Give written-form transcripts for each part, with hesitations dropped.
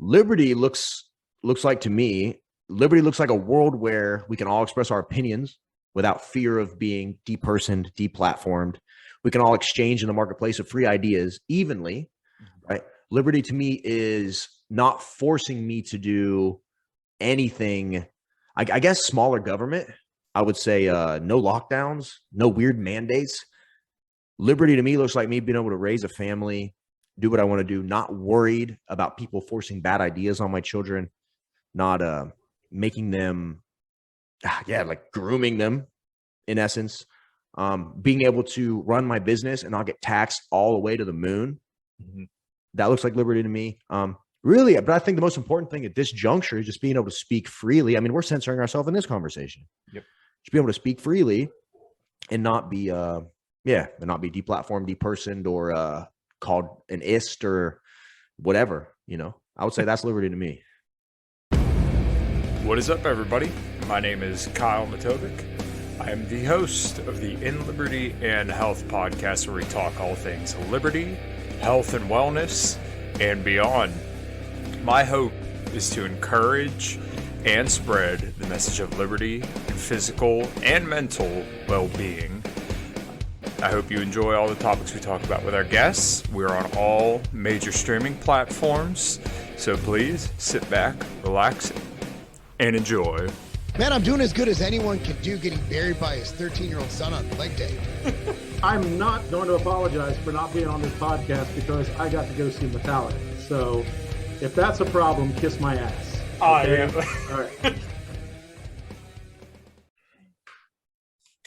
Liberty looks like, to me, liberty looks like a world where we can all express our opinions without fear of being depersoned, deplatformed. We can all exchange in the marketplace of free ideas evenly, right? Liberty to me is not forcing me to do anything. I guess smaller government. I would say no lockdowns, no weird mandates. Liberty to me looks like me being able to raise a family, do what I want to do, not worried about people forcing bad ideas on my children, not making them, like grooming them in essence, being able to run my business and not get taxed all the way to the moon. Mm-hmm. That looks like liberty to me. Really, but I think the most important thing at this juncture is just being able to speak freely. I mean, we're censoring ourselves in this conversation. Yep. Just be able to speak freely and not be, and not be deplatformed, depersoned, or called an ist or whatever. I would say that's liberty to me. What is up, everybody? My name is Kyle Matovcik. I am the host of the In Liberty and Health podcast, where we talk all things liberty, health, and wellness, and beyond. My hope is to encourage and spread the message of liberty and physical and mental well-being. I hope you enjoy all the topics we talk about with our guests. We're on all major streaming platforms, so please sit back, relax, and enjoy. Man, I'm doing as good as anyone can do, getting buried by his 13-year-old son on leg day. I'm not going to apologize for not being on this podcast because I got to go see Metallica. So if that's a problem, kiss my ass. Okay? All right.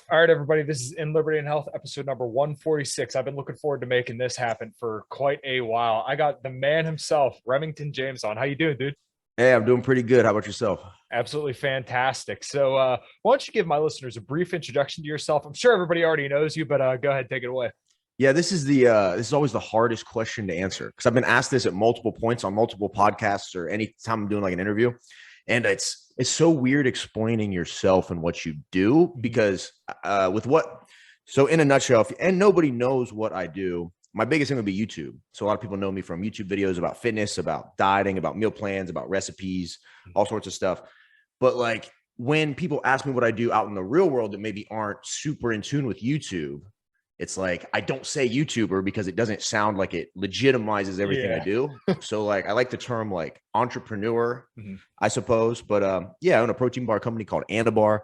All right, everybody, this is In Liberty and Health, episode number 146. I've been looking forward to making this happen for quite a while. I got the man himself, Remington James, on. How you doing, dude? Hey, I'm doing pretty good. How about yourself? Absolutely fantastic. So why don't you give my listeners a brief introduction to yourself? I'm sure everybody already knows you, but go ahead, take it away. Yeah, this is always the hardest question to answer, because I've been asked this at multiple points on multiple podcasts or any time I'm doing like an interview. And it's so weird explaining yourself and what you do, because so in a nutshell, and nobody knows what I do, my biggest thing would be YouTube. So a lot of people know me from YouTube videos about fitness, about dieting, about meal plans, about recipes, all sorts of stuff. But like when people ask me what I do out in the real world that maybe aren't super in tune with YouTube, it's like I don't say YouTuber because it doesn't sound like it legitimizes everything I do. So like I like the term like entrepreneur, I suppose. But I own a protein bar company called Anabar.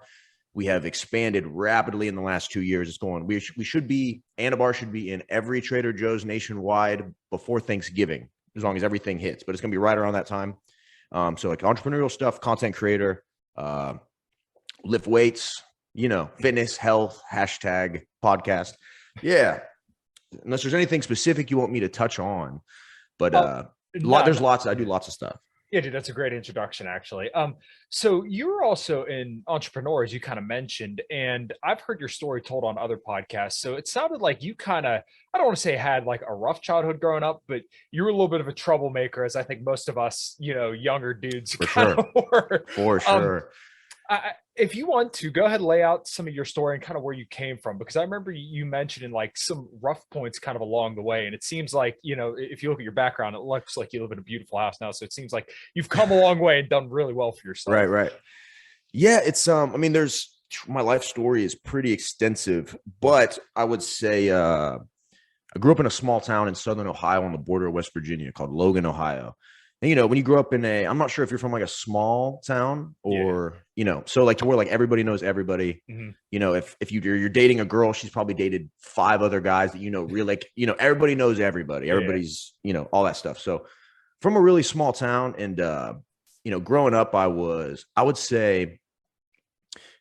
We have expanded rapidly in the last 2 years. It's going. Anabar should be in every Trader Joe's nationwide before Thanksgiving, as long as everything hits. But it's going to be right around that time. So like entrepreneurial stuff, content creator, lift weights, fitness, health, hashtag podcast. Yeah. Unless there's anything specific you want me to touch on, but there's lots. I do lots of stuff. Yeah, dude, that's a great introduction, actually. So you're also an entrepreneur, as you kind of mentioned, and I've heard your story told on other podcasts. So it sounded like you kind of, I don't want to say had like a rough childhood growing up, but you were a little bit of a troublemaker, as I think most of us, younger dudes were. For sure. If you want to, go ahead and lay out some of your story and kind of where you came from, because I remember you mentioning like some rough points kind of along the way. And it seems like, if you look at your background, it looks like you live in a beautiful house now. So it seems like you've come a long way and done really well for yourself. Right. Yeah, it's, my life story is pretty extensive, but I would say I grew up in a small town in Southern Ohio on the border of West Virginia called Logan, Ohio. And, when you grow up in I'm not sure if you're from like a small town or, so like to where like everybody knows everybody, if you're dating a girl, she's probably dated 5 other guys that, really like, everybody knows everybody, everybody's, all that stuff. So from a really small town and, growing up, I would say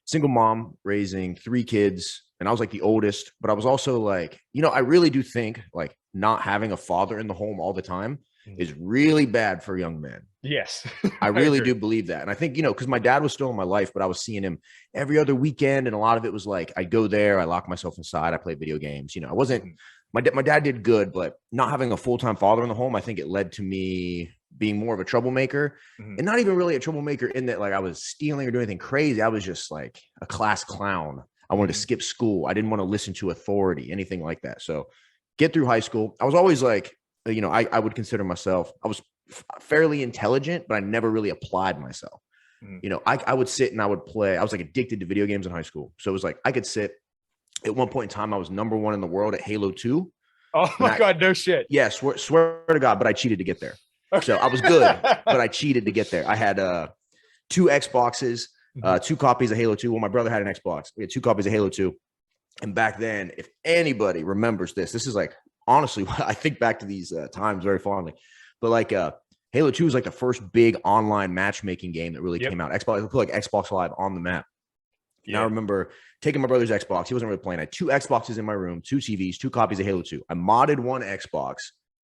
single mom raising 3 kids, and I was like the oldest, but I was also like, I really do think like not having a father in the home all the time is really bad for young men. Yes. I really do believe that. And I think, because my dad was still in my life, but I was seeing him every other weekend. And a lot of it was like, I'd go there, I lock myself inside, I play video games. I wasn't, my dad did good, but not having a full-time father in the home, I think it led to me being more of a troublemaker, and not even really a troublemaker in that like I was stealing or doing anything crazy. I was just like a class clown. I wanted to skip school. I didn't want to listen to authority, anything like that. So get through high school. I was always like, I would consider myself, I was fairly intelligent, but I never really applied myself. You know, I would sit and I would play. I was like addicted to video games in high school. So it was like I could sit. At one point in time, I was #1 in the world at Halo 2. Oh my God, no shit. Yeah, swear to God, but I cheated to get there. So I was good, but I cheated to get there. I had 2 Xboxes, 2 copies of Halo 2. Well, my brother had an Xbox. We had 2 copies of Halo 2. And back then, if anybody remembers this is like, honestly, I think back to these times very fondly. But like Halo 2 was like the first big online matchmaking game that really came out. Xbox, put like Xbox Live on the map. And I remember taking my brother's Xbox. He wasn't really playing. I had 2 Xboxes in my room, 2 TVs, 2 copies of Halo 2. I modded one Xbox,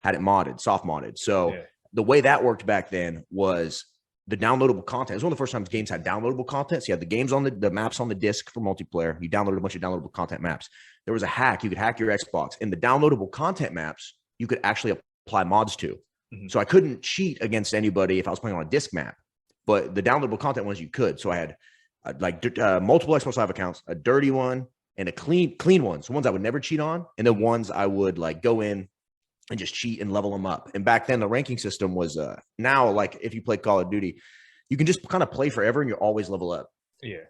had it modded, soft modded. So the way that worked back then was the downloadable content. It was one of the first times games had downloadable content. So you had the games on the maps on the disc for multiplayer. You downloaded a bunch of downloadable content maps. There was a hack. You could hack your Xbox. And the downloadable content maps, you could actually apply mods to. So I couldn't cheat against anybody if I was playing on a disc map. But the downloadable content ones you could. So I had multiple Xbox Live accounts, a dirty one and a clean one. So ones I would never cheat on, and then ones I would like go in and just cheat and level them up. And back then the ranking system was now like if you play Call of Duty, you can just kind of play forever and you always level up.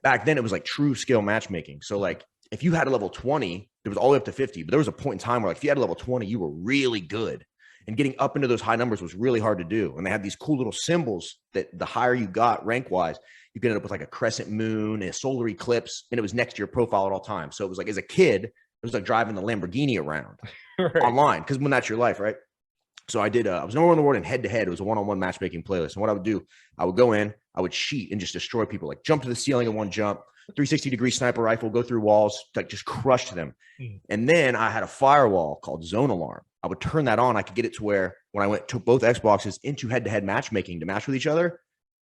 Back then it was like true skill matchmaking. So like if you had a level 20, there was all the way up to 50, but there was a point in time where like if you had a level 20, you were really good. And getting up into those high numbers was really hard to do. And they had these cool little symbols that the higher you got rank wise, you could end up with like a crescent moon and a solar eclipse, and it was next to your profile at all times. So it was like, as a kid, it was like driving the Lamborghini around online, because when that's your life, right? So I did, I was #1 in the world in head-to-head. It was a one-on-one matchmaking playlist. And what I would do, I would go in, I would cheat and just destroy people, like jump to the ceiling in one jump, 360-degree sniper rifle, go through walls, like just crush them. And then I had a firewall called Zone Alarm. I would turn that on. I could get it to where when I took both Xboxes into head-to-head matchmaking to match with each other,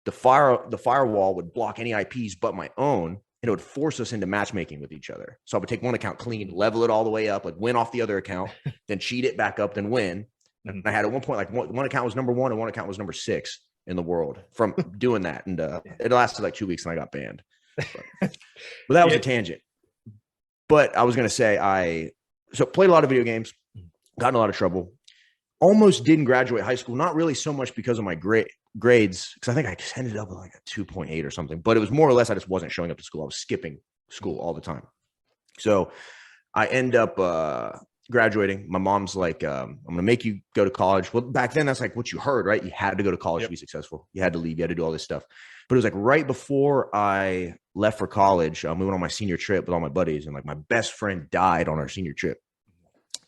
the firewall would block any IPs but my own, and it would force us into matchmaking with each other. So I would take one account clean, level it all the way up, like win off the other account, then cheat it back up, then win. And I had at one point, like one account was #1 and one account was #6 in the world from doing that. And it lasted like 2 weeks and I got banned. But that was a tangent. But I was going to say, so played a lot of video games, got in a lot of trouble, almost didn't graduate high school. Not really so much because of my grades, because I think I just ended up with like a 2.8 or something, but it was more or less I just wasn't showing up to school. I was skipping school all the time. So I end up graduating. My mom's like, I'm going to make you go to college. Well, back then that's like what you heard, right? You had to go to college to be successful. You had to leave. You had to do all this stuff. But it was like right before I left for college, we went on my senior trip with all my buddies, and like my best friend died on our senior trip.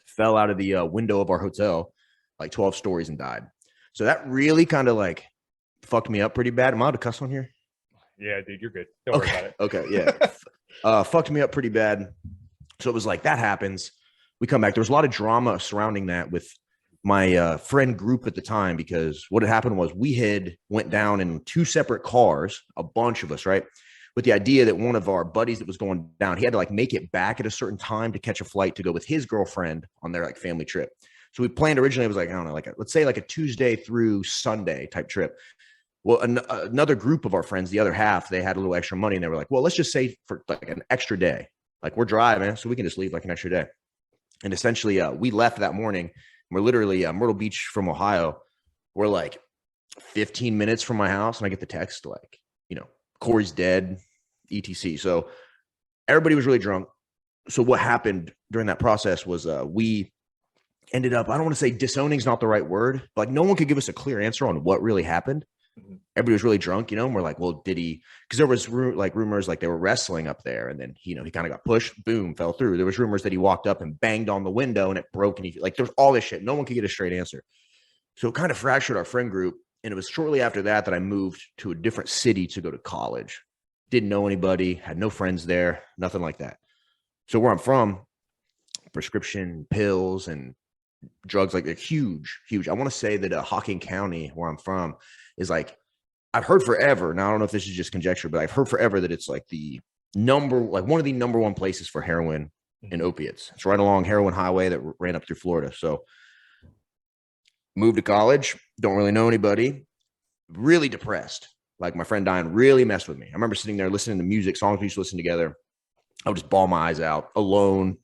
Fell out of the window of our hotel, like 12 stories, and died. So that really kind of like fucked me up pretty bad. Am I allowed to cuss on here? Yeah, dude, you're good. Don't worry about it. Okay, yeah. Fucked me up pretty bad. So it was like, that happens. We come back. There was a lot of drama surrounding that with my friend group at the time, because what had happened was we had went down in 2 separate cars, a bunch of us, right? With the idea that one of our buddies that was going down, he had to like make it back at a certain time to catch a flight to go with his girlfriend on their like family trip. So we planned originally, it was like, I don't know, like let's say like a Tuesday through Sunday type trip. Well, another group of our friends, the other half, they had a little extra money, and they were like, well, let's just say for like an extra day, like we're driving, so we can just leave like an extra day. And essentially we left that morning. We're literally Myrtle Beach from Ohio. We're like 15 minutes from my house, and I get the text like, Corey's dead, etc. So everybody was really drunk. So what happened during that process was we ended up, I don't want to say disowning is not the right word, but like no one could give us a clear answer on what really happened. Everybody was really drunk, and we're like, well, did he, because there was like rumors like they were wrestling up there, and then he kind of got pushed, boom, fell through. There was rumors that he walked up and banged on the window and it broke, and like there's all this shit. No one could get a straight answer. So it kind of fractured our friend group. And it was shortly after that I moved to a different city to go to college. Didn't know anybody, had no friends there, nothing like that. So where I'm from, prescription pills and drugs, like they're huge. I want to say that Hocking County, where I'm from, is like, I've heard forever. Now, I don't know if this is just conjecture, but I've heard forever that it's like one of the #1 places for heroin and opiates. It's right along Heroin Highway that ran up through Florida. So moved to college, don't really know anybody, really depressed. Like my friend dying really messed with me. I remember sitting there listening to music, songs we used to listen together. I would just bawl my eyes out, alone,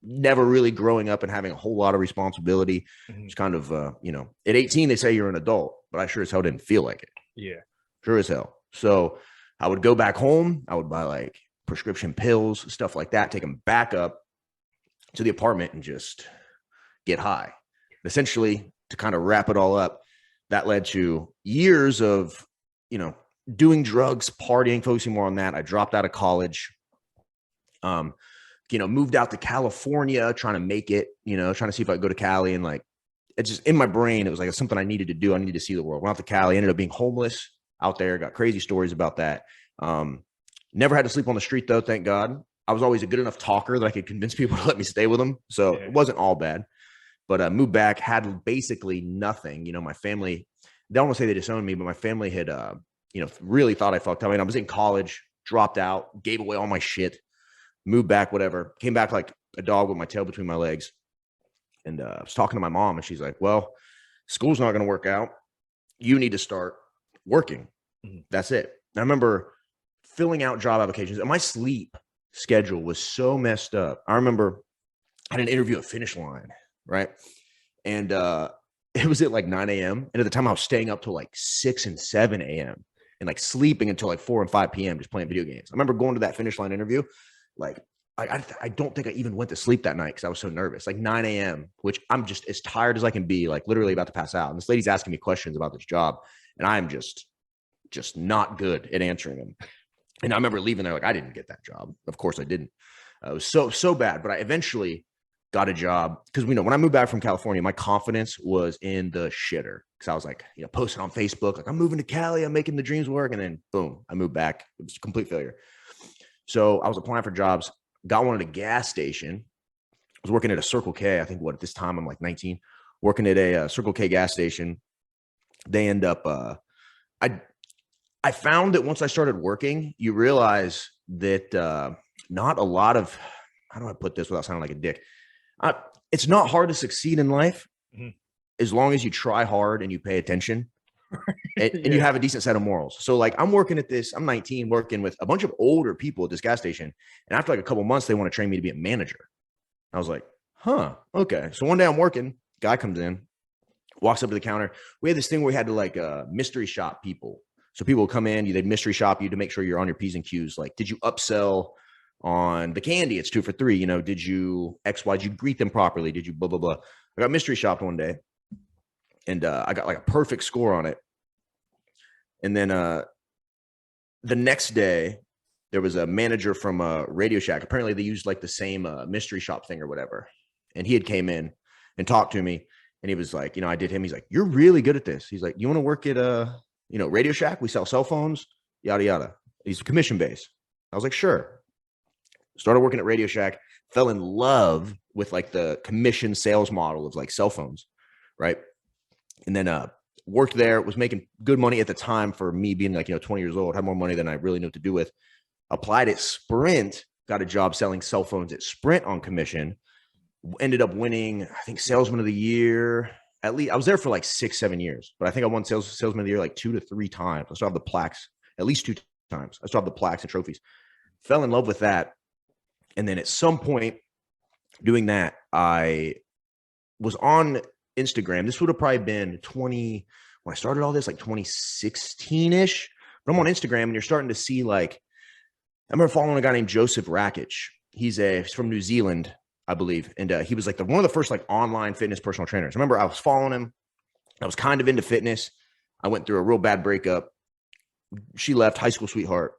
never really growing up and having a whole lot of responsibility. It's kind of, you know, at 18, they say you're an adult, but I sure as hell didn't feel like it. Yeah. Sure as hell. So I would go back home. I would buy like prescription pills, stuff like that, take them back up to the apartment and just get high. Essentially, to kind of wrap it all up, that led to years of, you know, doing drugs, partying, focusing more on that. I dropped out of college, you know, moved out to California, trying to make it, you know, trying to see if I could go to Cali. And like, it's just in my brain, it was like something I needed to do. I needed to see the world. Went out to Cali, ended up being homeless out there. Got crazy stories about that. Never had to sleep on the street though, thank God. I was always a good enough talker that I could convince people to let me stay with them. So it wasn't all bad. But I moved back, had basically nothing. You know, my family, they don't want to say they disowned me, but my family had, you know, really thought I fucked up. I mean, I was in college, dropped out, gave away all my shit, moved back, whatever. Came back like a dog with my tail between my legs. And I was talking to my mom, and she's like, well, school's not going to work out. You need to start working. That's it. And I remember filling out job applications, and my sleep schedule was so messed up. I remember I had an interview at Finish Line, right? And it was at like 9 a.m. And at the time I was staying up till like 6 and 7 a.m. and like sleeping until like 4 and 5 p.m. just playing video games. I remember going to that Finish Line interview. Like I don't think I even went to sleep that night because I was so nervous. Like 9 a.m., which I'm just as tired as I can be, like literally about to pass out. And this lady's asking me questions about this job, and I'm just not good at answering them. And I remember leaving there like, I didn't get that job. Of course I didn't. It was so bad. But I eventually got a job because, you know, when I moved back from California, my confidence was in the shitter because I was like, you know, posting on Facebook, like, I'm moving to Cali, I'm making the dreams work. And then boom, I moved back. It was a complete failure. So I was applying for jobs, got one at a gas station. I was working at a Circle K. I think at this time I'm like 19, working at a Circle K gas station. They end up, I found that once I started working, you realize that not a lot of, how do I put this without sounding like a dick? It's not hard to succeed in life as long as you try hard and you pay attention and you have a decent set of morals. So like I'm working at this, I'm 19, working with a bunch of older people at this gas station. And after like a couple months, they want to train me to be a manager. I was like, huh, okay. So one day I'm working, guy comes in, walks up to the counter. We had this thing where we had to like mystery shop people. So people would come in, they'd mystery shop you to make sure you're on your P's and Q's. Like, did you upsell on the candy? It's 2 for $3. You know, did you X, Y, did you greet them properly? Did you blah, blah, blah. I got mystery shopped one day and I got like a perfect score on it. And then the next day there was a manager from Radio Shack. Apparently they used like the same mystery shop thing or whatever. And he had came in and talked to me and he was like, you know, I did him. He's like, you're really good at this. He's like, you want to work at you know, Radio Shack? We sell cell phones, yada, yada. He's commission based. I was like, sure. Started working at Radio Shack, fell in love with like the commission sales model of like cell phones. Right. And then worked there, was making good money at the time for me being like, you know, 20 years old, had more money than I really knew what to do with. Applied at Sprint, got a job selling cell phones at Sprint on commission, ended up winning, I think, Salesman of the Year. At least I was there for like 6-7 years, but I think I won Salesman of the Year like 2 to 3 times. I still have the plaques, at least 2 times. I still have the plaques and trophies. Fell in love with that. And then at some point doing that, I was on Instagram. This would have probably been when I started all this, like 2016-ish. But I'm on Instagram and you're starting to see like, I remember following a guy named Joseph Rakic. He's from New Zealand, I believe. And he was like one of the first like online fitness personal trainers. I remember I was following him. I was kind of into fitness. I went through a real bad breakup. She left, high school sweetheart.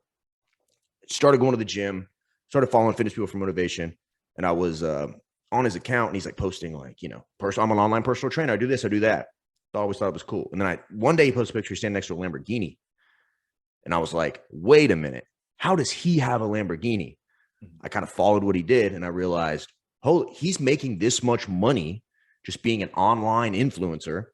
Started going to the gym, started following fitness people for motivation. And I was on his account and he's like posting like, you know, I'm an online personal trainer. I do this, I do that. I always thought it was cool. And then one day he posted a picture standing next to a Lamborghini. And I was like, wait a minute. How does he have a Lamborghini? I kind of followed what he did and I realized, he's making this much money just being an online influencer,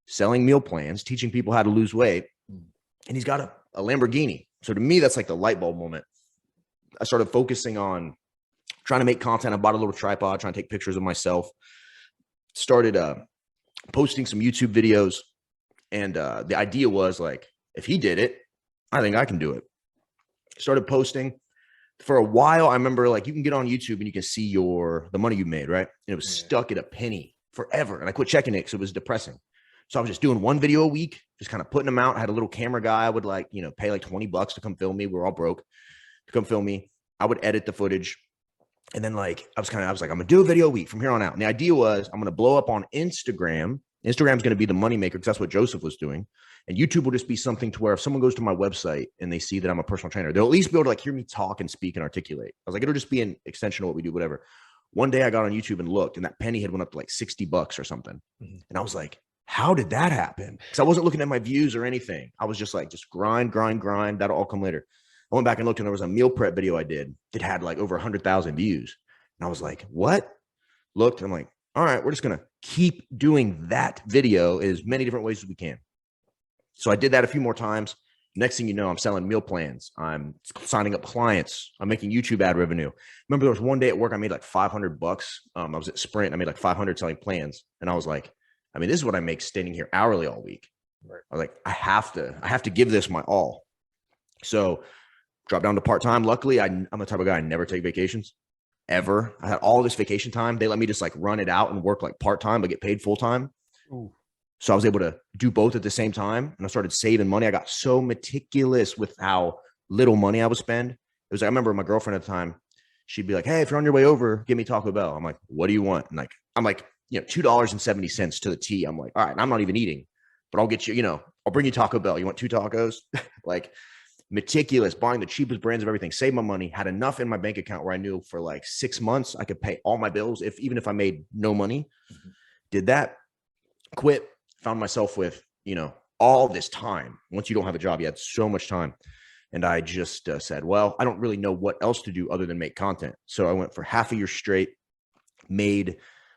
selling meal plans, teaching people how to lose weight. And he's got a Lamborghini. So to me, that's like the light bulb moment. I started focusing on trying to make content. I bought a little tripod, trying to take pictures of myself. Started posting some YouTube videos. And the idea was like, if he did it, I think I can do it. Started posting. for a while, I remember like you can get on YouTube and you can see the money you made, right? And it was stuck at a penny forever. And I quit checking it because it was depressing. So I was just doing one video a week, just kind of putting them out. I had a little camera guy. I would like, pay like $20 to come film me. We were all broke to come film me. I would edit the footage. And then like, I was like, I'm going to do a video a week from here on out. And the idea was I'm going to blow up on Instagram. Instagram's going to be the moneymaker because that's what Joseph was doing. And YouTube will just be something to where if someone goes to my website and they see that I'm a personal trainer, they'll at least be able to like hear me talk and speak and articulate. I was like, it'll just be an extension of what we do, whatever. One day I got on YouTube and looked, and that penny had went up to like $60 or something. And I was like, how did that happen? Because I wasn't looking at my views or anything. I was just like, just grind. That'll all come later. I went back and looked, and there was a meal prep video I did that had like over 100,000 views. And I was like, what? Looked, and I'm like, all right, we're just going to keep doing that video as many different ways as we can. So I did that a few more times. Next thing you know, I'm selling meal plans. I'm signing up clients. I'm making YouTube ad revenue. Remember, there was one day at work I made like $500. I was at Sprint. I made like 500 selling plans. And I was like, I mean, this is what I make standing here hourly all week. Right. I was like, I have to give this my all. So dropped down to part-time. Luckily, I'm the type of guy, I never take vacations ever. I had all this vacation time. They let me just like run it out and work like part-time, but get paid full-time. Ooh. So I was able to do both at the same time. And I started saving money. I got so meticulous with how little money I would spend. It was like, I remember my girlfriend at the time, she'd be like, hey, if you're on your way over, give me Taco Bell. I'm like, what do you want? And I'm like, $2.70 to the T. I'm like, all right, I'm not even eating, but I'll get you, I'll bring you Taco Bell. You want 2 tacos? Like meticulous, buying the cheapest brands of everything, save my money, had enough in my bank account where I knew for like 6 months, I could pay all my bills. Even if I made no money, did that, quit. Found myself with, all this time. Once you don't have a job, you had so much time. And I just said, well, I don't really know what else to do other than make content. So I went for half a year straight,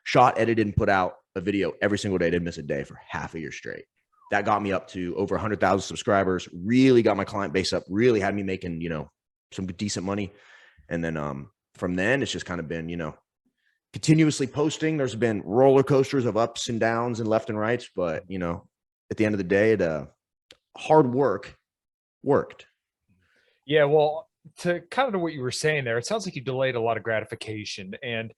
shot, edited, and put out a video every single day. I didn't miss a day for half a year straight. That got me up to over 100,000 subscribers, really got my client base up, really had me making, some decent money. And then from then, it's just kind of been, continuously posting. There's been roller coasters of ups and downs and left and rights, but at the end of the day, hard work worked. Yeah, well, to kind of know what you were saying there, it sounds like you delayed a lot of gratification. And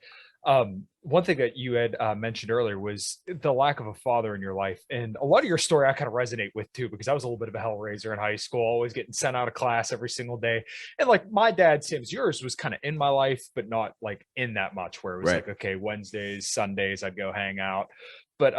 one thing that you had mentioned earlier was the lack of a father in your life. And a lot of your story I kind of resonate with too, because I was a little bit of a hellraiser in high school, always getting sent out of class every single day. And like my dad, same as yours, was kind of in my life, but not like in that much, where it was like, okay, Wednesdays, Sundays, I'd go hang out. But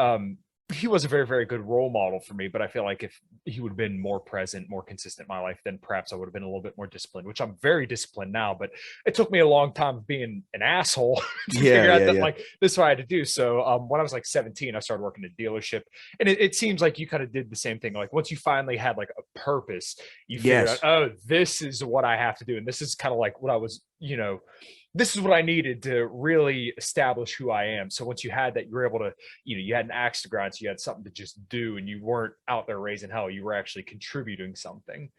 he was a very, very good role model for me, but I feel like if he would have been more present, more consistent in my life, then perhaps I would have been a little bit more disciplined, which I'm very disciplined now, but it took me a long time being an asshole to figure out that like, this is what I had to do. So when I was like 17, I started working at a dealership, and it seems like you kind of did the same thing. Like once you finally had like a purpose, you figured out, oh, this is what I have to do. And this is kind of like what I was, this is what I needed to really establish who I am. So once you had that, you were able to, you had an axe to grind, so you had something to just do, and you weren't out there raising hell. You were actually contributing something.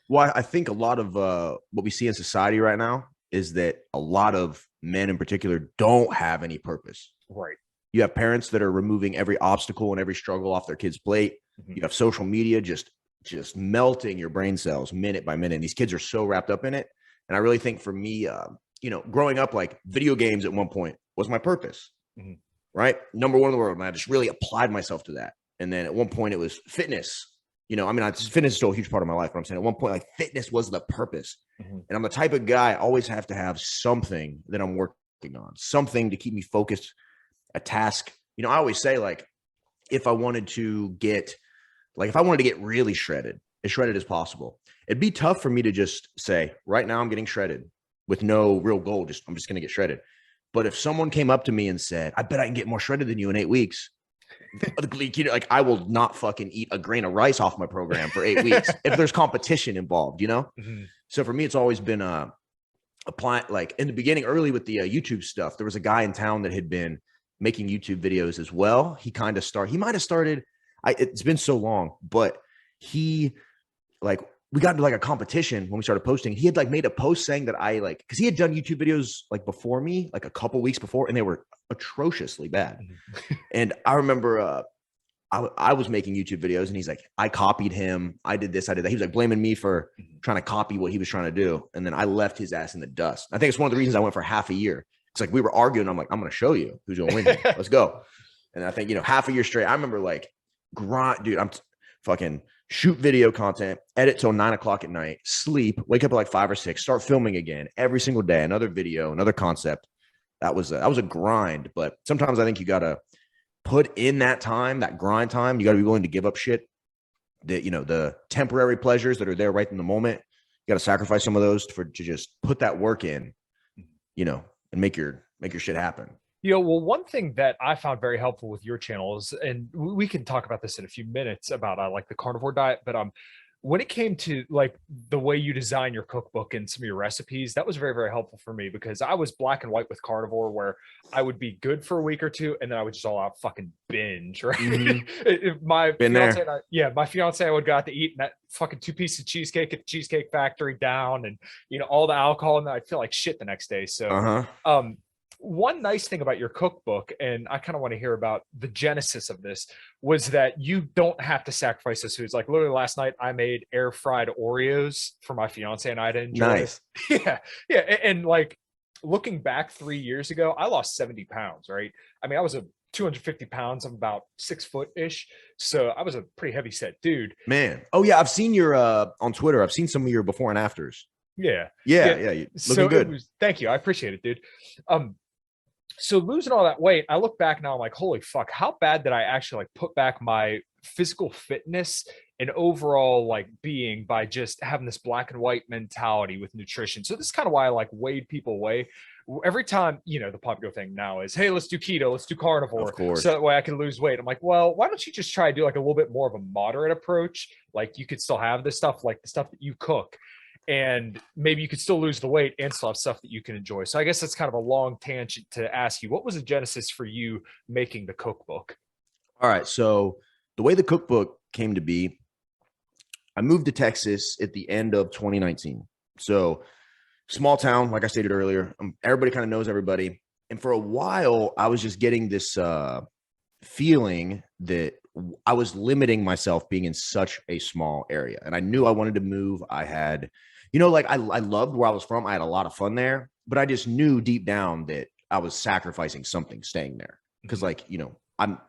Well, I think a lot of what we see in society right now is that a lot of men in particular don't have any purpose. Right. You have parents that are removing every obstacle and every struggle off their kids' plate. You have social media just melting your brain cells minute by minute. And these kids are so wrapped up in it. And I really think for me, growing up, like video games at one point was my purpose, right? Number one in the world. And I just really applied myself to that. And then at one point it was fitness. Fitness is still a huge part of my life, but I'm saying at one point, like fitness was the purpose. And I'm the type of guy, I always have to have something that I'm working on, something to keep me focused, a task. I always say like, if I wanted to get really shredded, as shredded as possible, it'd be tough for me to just say, right now I'm getting shredded with no real goal. I'm just going to get shredded. But if someone came up to me and said, I bet I can get more shredded than you in 8 weeks, I will not fucking eat a grain of rice off my program for 8 weeks if there's competition involved, So for me, it's always been applying, like in the beginning, early with the YouTube stuff, there was a guy in town that had been making YouTube videos as well. He might have started, it's been so long, but we got into like a competition when we started posting. He had like made a post saying that because he had done YouTube videos like before me, like a couple weeks before, and they were atrociously bad. And I remember I was making YouTube videos, and he's like, I copied him. I did this, I did that. He was like blaming me for trying to copy what he was trying to do. And then I left his ass in the dust. I think it's one of the reasons I went for half a year. It's like we were arguing. I'm like, I'm going to show you who's going to win here. Let's go. And I think, half a year straight, I remember like, dude, I'm fucking shoot video content, edit till 9 o'clock at night, sleep, wake up at like 5 or 6, start filming again every single day, another video, another concept. That was a grind. But sometimes I think you got to put in that time, that grind time. You got to be willing to give up shit that, the temporary pleasures that are there right in the moment. You got to sacrifice some of those to just put that work in, and make your shit happen. Well, one thing that I found very helpful with your channel is, and we can talk about this in a few minutes about like the carnivore diet, but when it came to like the way you design your cookbook and some of your recipes, that was very, very helpful for me, because I was black and white with carnivore, where I would be good for a week or two and then I would just all out fucking binge, right? Mm-hmm. My fiance, I would go out to eat, and that fucking 2 pieces of cheesecake at the Cheesecake Factory down, and all the alcohol, and then I'd feel like shit the next day. So one nice thing about your cookbook, and I kind of want to hear about the genesis of this, was that you don't have to sacrifice those foods. Like literally last night, I made air fried Oreos for my fiance and I to enjoy. Nice. Yeah. And like looking back 3 years ago, I lost 70 pounds, right? I mean, I was 250 pounds. I'm about 6 foot ish. So I was a pretty heavy set dude. Man. Oh yeah. I've seen your, on Twitter, I've seen some of your before and afters. Yeah. Looking good. Thank you. I appreciate it, dude. So losing all that weight, I look back now, I'm like, holy fuck, how bad did I actually like put back my physical fitness and overall like being by just having this black and white mentality with nutrition? So this is kind of why I like weighed people away. Every time, the popular thing now is, hey, let's do keto, let's do carnivore, so that way I can lose weight. I'm like, well, why don't you just try to do like a little bit more of a moderate approach? Like you could still have this stuff, like the stuff that you cook, and maybe you could still lose the weight and still have stuff that you can enjoy. So I guess that's kind of a long tangent to ask you, what was the genesis for you making the cookbook? All right. So the way the cookbook came to be, I moved to Texas at the end of 2019. So small town, like I stated earlier, everybody kind of knows everybody. And for a while, I was just getting this feeling that I was limiting myself being in such a small area. And I knew I wanted to move. I had, I loved where I was from. I had a lot of fun there, but I just knew deep down that I was sacrificing something staying there. Because I'm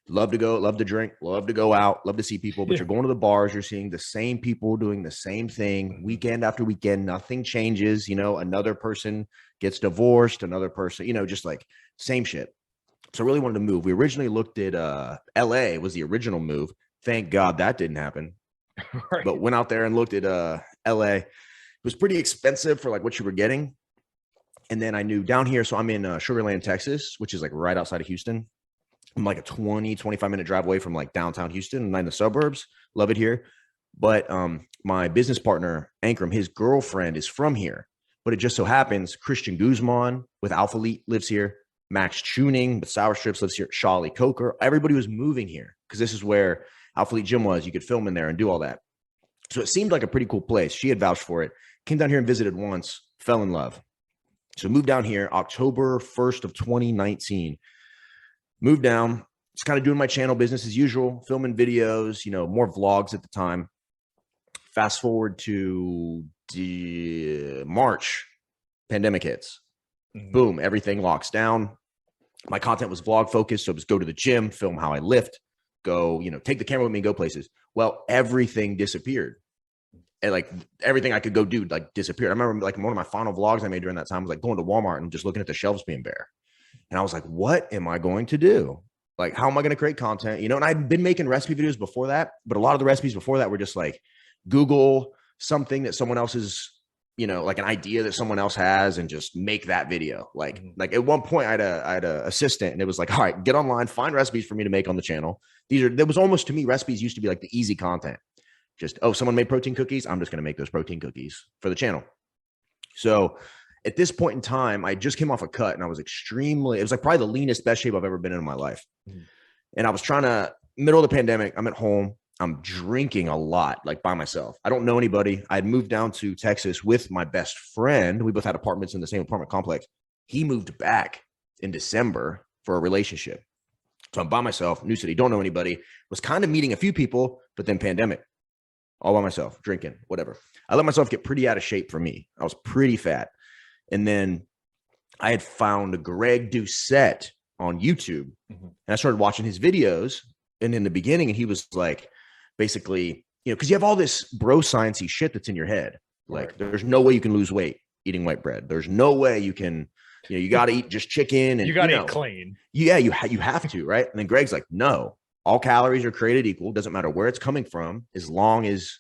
love to drink, love to go out, love to see people, but you're going to the bars, you're seeing the same people doing the same thing weekend after weekend. Nothing changes. Another person gets divorced, another person, just like same shit. So I really wanted to move. We originally looked at LA was the original move. Thank God that didn't happen. Right. But went out there and looked at LA. It was pretty expensive for like what you were getting. And then I knew down here. So I'm in Sugar Land, Texas, which is like right outside of Houston. I'm like a 25 minute drive away from like downtown Houston. I'm in the suburbs. Love it here. But my business partner, Ankram, his girlfriend is from here. But it just so happens Christian Guzman with Alpha Elite lives here. Max Tuning with Sour Strips lives here. Shali Coker. Everybody was moving here because this is where Alpha Elite Gym was. You could film in there and do all that. So it seemed like a pretty cool place. She had vouched for it. Came down here and visited once. Fell in love. So moved down here October 1st of 2019. Moved down. Just kind of doing my channel business as usual. Filming videos, more vlogs at the time. Fast forward to March. Pandemic hits. Boom. Everything locks down. My content was vlog focused. So it was go to the gym, film how I lift, go, take the camera with me and go places. Well, everything disappeared. And like everything I could go do, like disappeared. I remember like one of my final vlogs I made during that time was like going to Walmart and just looking at the shelves being bare. And I was like, what am I going to do? Like, how am I going to create content? And I'd been making recipe videos before that, but a lot of the recipes before that were just like Google something that someone else is, like an idea that someone else has and just make that video. Like at one point I had a assistant and it was like, all right, get online, find recipes for me to make on the channel. There was almost, to me, recipes used to be like the easy content. Just, someone made protein cookies. I'm just going to make those protein cookies for the channel. So at this point in time, I just came off a cut and I was it was like probably the leanest, best shape I've ever been in my life. And I was middle of the pandemic, I'm at home. I'm drinking a lot, like by myself. I don't know anybody. I had moved down to Texas with my best friend. We both had apartments in the same apartment complex. He moved back in December for a relationship. So I'm by myself, new city, don't know anybody, was kind of meeting a few people, but then pandemic. all by myself, drinking, whatever. I let myself get pretty out of shape for me. I was pretty fat. And then I had found Greg Doucette on YouTube, and I started watching his videos. And in the beginning, and he was like, basically, because you have all this bro sciencey shit that's in your head. Like, there's no way you can lose weight eating white bread. There's no way you can, you got to eat just chicken. And you got to eat clean. Yeah, you have to, right? And then Greg's like, no, all calories are created equal. Doesn't matter where it's coming from. As long as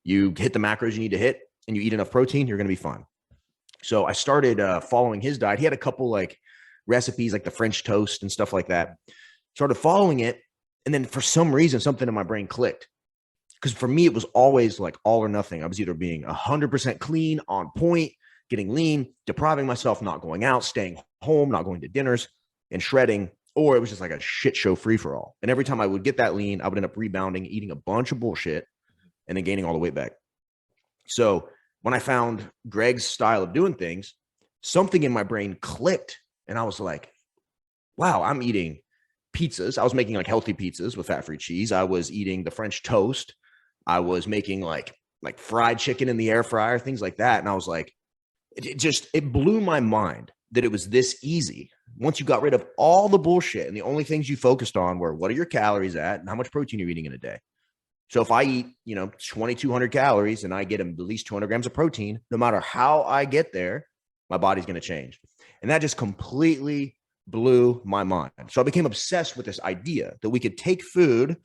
you hit the macros you need to hit and you eat enough protein, you're going to be fine. So I started following his diet. He had a couple like recipes, like the French toast and stuff like that. Started following it. And then for some reason, something in my brain clicked. Because for me, it was always like all or nothing. I was either being 100% clean, on point, getting lean, depriving myself, not going out, staying home, not going to dinners, and shredding, or it was just like a shit show free for all. And every time I would get that lean, I would end up rebounding, eating a bunch of bullshit, and then gaining all the weight back. So when I found Greg's style of doing things, something in my brain clicked, and I was like, wow, I'm eating pizzas. I was making like healthy pizzas with fat-free cheese. I was eating the French toast. I was making like fried chicken in the air fryer, things like that. And I was like, it blew my mind that it was this easy. Once you got rid of all the bullshit and the only things you focused on were what are your calories at and how much protein you're eating in a day. So if I eat, 2,200 calories and I get at least 200 grams of protein, no matter how I get there, my body's going to change. And that just completely blew my mind. So I became obsessed with this idea that we could take food,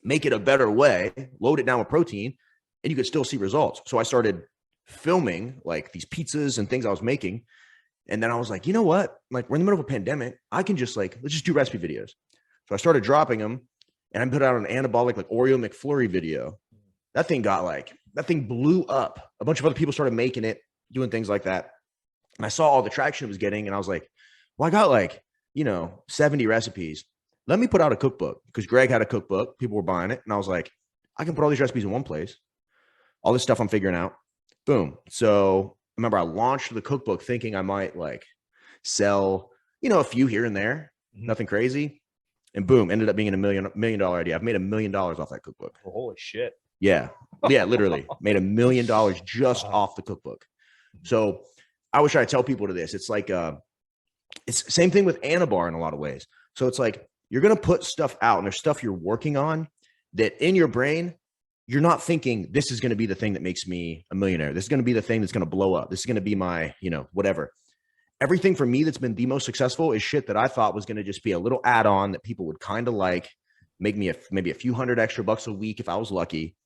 make it a better way, load it down with protein, and you could still see results. So I started filming like these pizzas and things I was making. And then I was like, you know what? Like, we're in the middle of a pandemic. I can just let's just do recipe videos. So I started dropping them, and I put out an Anabolic like Oreo McFlurry video. That thing blew up. A bunch of other people started making it, doing things like that. And I saw all the traction it was getting. And I was like, well, I got 70 recipes. Let me put out a cookbook, because Greg had a cookbook. People were buying it. And I was like, I can put all these recipes in one place. All this stuff I'm figuring out. Boom. So remember, I launched the cookbook thinking I might sell, a few here and there, nothing crazy. And boom, ended up being a $1 million idea. I've made $1 million off that cookbook. Oh, holy shit. Yeah. Yeah, literally made $1 million just off the cookbook. So I always try to tell people to this. It's like, it's the same thing with Anabar in a lot of ways. So it's like, you're going to put stuff out and there's stuff you're working on that in your brain, you're not thinking this is going to be the thing that makes me a millionaire. This is going to be the thing that's going to blow up. This is going to be my, whatever. Everything for me that's been the most successful is shit that I thought was going to just be a little add-on that people would kind of like, make me maybe a few $100 extra a week if I was lucky.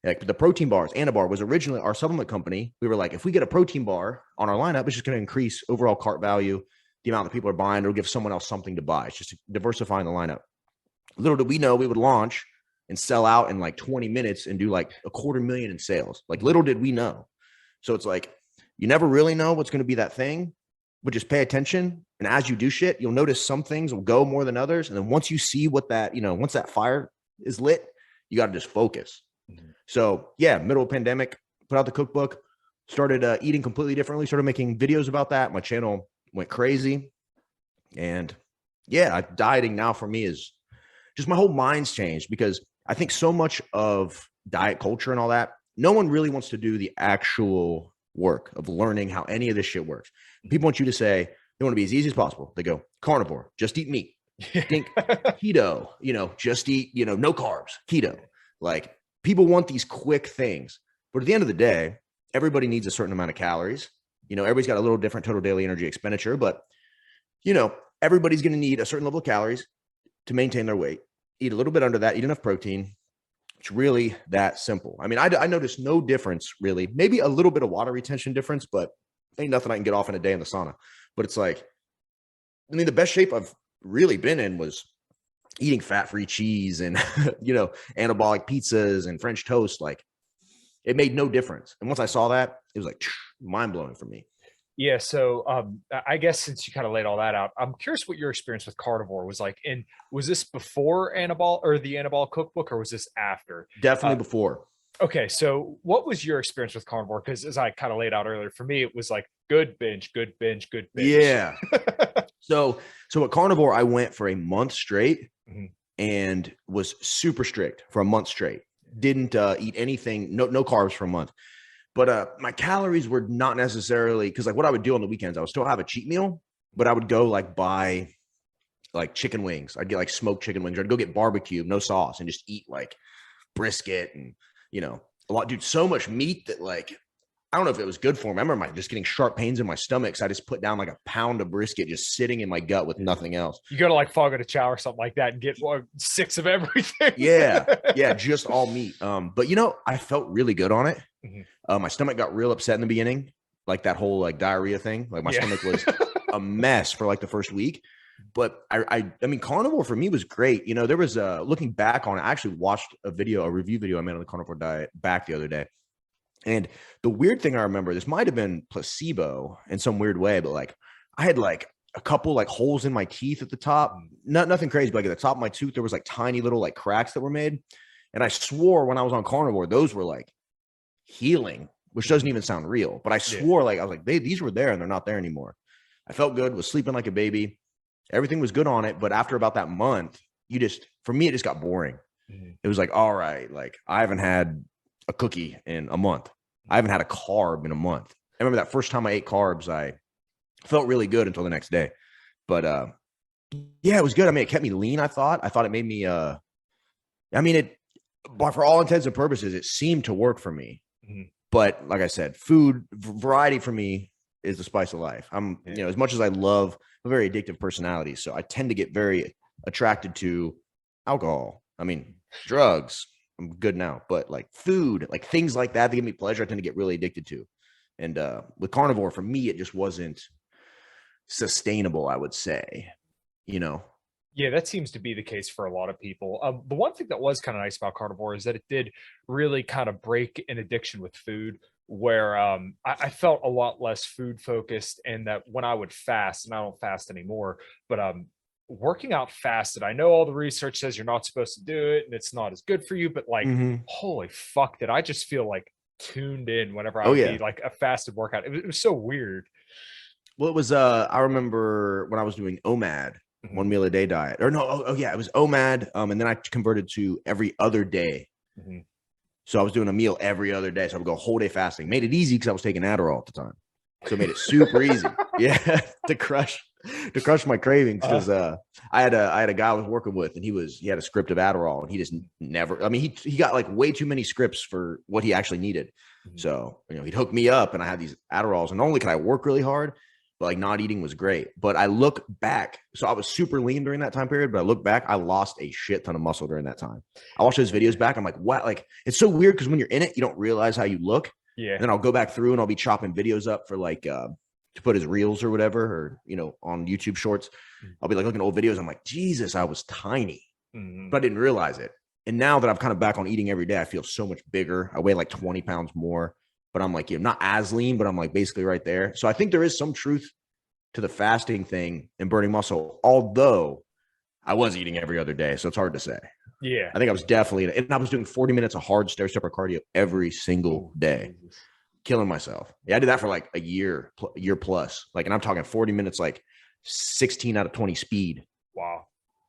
Like the protein bars, Anabar was originally our supplement company. We were like, if we get a protein bar on our lineup, it's just going to increase overall cart value, the amount that people are buying. It'll give someone else something to buy. It's just diversifying the lineup. Little did we know we would launch and sell out in 20 minutes and do $250,000 in sales. Little did we know. So it's like, you never really know what's going to be that thing, but just pay attention. And as you do shit, you'll notice some things will go more than others. And then once you see what that, once that fire is lit, you got to just focus. So yeah, middle of pandemic, put out the cookbook, started eating completely differently, started making videos about that. My channel went crazy. And yeah, dieting now for me is just my whole mind's changed, because I think so much of diet culture and all that, no one really wants to do the actual work of learning how any of this shit works. People want you to say, they want to be as easy as possible. They go carnivore, just eat meat. Think keto, just eat, no carbs, keto. People want these quick things, but at the end of the day, everybody needs a certain amount of calories. Everybody's got a little different total daily energy expenditure, but everybody's going to need a certain level of calories to maintain their weight. Eat a little bit under that, eat enough protein. It's really that simple. I mean, I noticed no difference really, maybe a little bit of water retention difference, but ain't nothing I can get off in a day in the sauna. But it's the best shape I've really been in was eating fat-free cheese and, anabolic pizzas and French toast. It made no difference. And once I saw that, it was mind blowing for me. Yeah. So I guess since you kind of laid all that out, I'm curious what your experience with carnivore was like. And was this before Anabolic or the Anabolic cookbook, or was this after? Definitely before. Okay. So what was your experience with carnivore? Because as I kind of laid out earlier, for me, it was good binge, good binge, good binge. Yeah. So at carnivore, I went for a month straight and was super strict for a month straight. didn't eat anything, no carbs for a month. But my calories were not necessarily, because like what I would do on the weekends, I would still have a cheat meal, but I would go like buy like chicken wings. I'd get like smoked chicken wings, or I'd go get barbecue, no sauce, and just eat like brisket and, a lot, dude, so much meat that like, I don't know if it was good for me. I remember just getting sharp pains in my stomach. So I just put down like a pound of brisket just sitting in my gut with nothing else. You go to like Fogo de Chao or something like that and get 6 of everything. Yeah, just all meat. But I felt really good on it. Mm-hmm. My stomach got real upset in the beginning, like that whole like diarrhea thing. Like my stomach was a mess for like the first week. But I mean, carnivore for me was great. There was looking back on it, I actually watched a review video I made on the carnivore diet back the other day. And the weird thing I remember, this might have been placebo in some weird way, but like I had like a couple like holes in my teeth at the top, nothing crazy, but like at the top of my tooth, there was like tiny little like cracks that were made. And I swore when I was on carnivore, those were like healing, which doesn't even sound real, but I swore like, I was like, these were there and they're not there anymore. I felt good, was sleeping like a baby. Everything was good on it. But after about that month, for me, it just got boring. Mm-hmm. It was like, all right, like I haven't had a cookie in a month. I haven't had a carb in a month. I remember that first time I ate carbs, I felt really good until the next day. But yeah, it was good. I mean, it kept me lean. I thought it made me, but for all intents and purposes, it seemed to work for me. Mm-hmm. But like I said, food variety for me is the spice of life. As much as I love a very addictive personality, so I tend to get very attracted to alcohol. I mean, drugs, I'm good now, but like food, like things like that give me pleasure, I tend to get really addicted to. And with carnivore, for me, it just wasn't sustainable, I would say, Yeah, that seems to be the case for a lot of people. The one thing that was kind of nice about carnivore is that it did really kind of break an addiction with food, where I felt a lot less food focused, and that when I would fast, and I don't fast anymore, but working out fasted, I know all the research says you're not supposed to do it and it's not as good for you, but like, holy fuck, did I just feel like tuned in whenever I would be like a fasted workout. It was so weird. Well, it was, I remember when I was doing OMAD, 1 meal a day diet, or no, it was OMAD. And then I converted to every other day. Mm-hmm. So I was doing a meal every other day. So I would go a whole day fasting. Made it easy because I was taking Adderall at the time. So it made it super easy. Yeah. to crush my cravings. Because I had a guy I was working with, and he had a script of Adderall, and he just never, I mean, he got like way too many scripts for what he actually needed. Mm-hmm. So, he'd hook me up, and I had these Adderalls, and not only could I work really hard, but like not eating was great. But I look back, so I was super lean during that time period, but I look back, I lost a shit ton of muscle during that time. I watch those videos back. I'm like, what? Like, it's so weird because when you're in it, you don't realize how you look. Yeah. And then I'll go back through and I'll be chopping videos up for like, to put as reels or whatever, or, on YouTube shorts. I'll be like looking at old videos. I'm like, Jesus, I was tiny, but I didn't realize it. And now that I'm kind of back on eating every day, I feel so much bigger. I weigh like 20 pounds more, but I'm like, not as lean, but I'm like basically right there. So I think there is some truth to the fasting thing and burning muscle, although I was eating every other day. So it's hard to say. Yeah. I think I was definitely, and I was doing 40 minutes of hard stair-stepper cardio every single day, killing myself. Yeah. I did that for like a year plus, like, and I'm talking 40 minutes, like 16 out of 20 speed. Wow.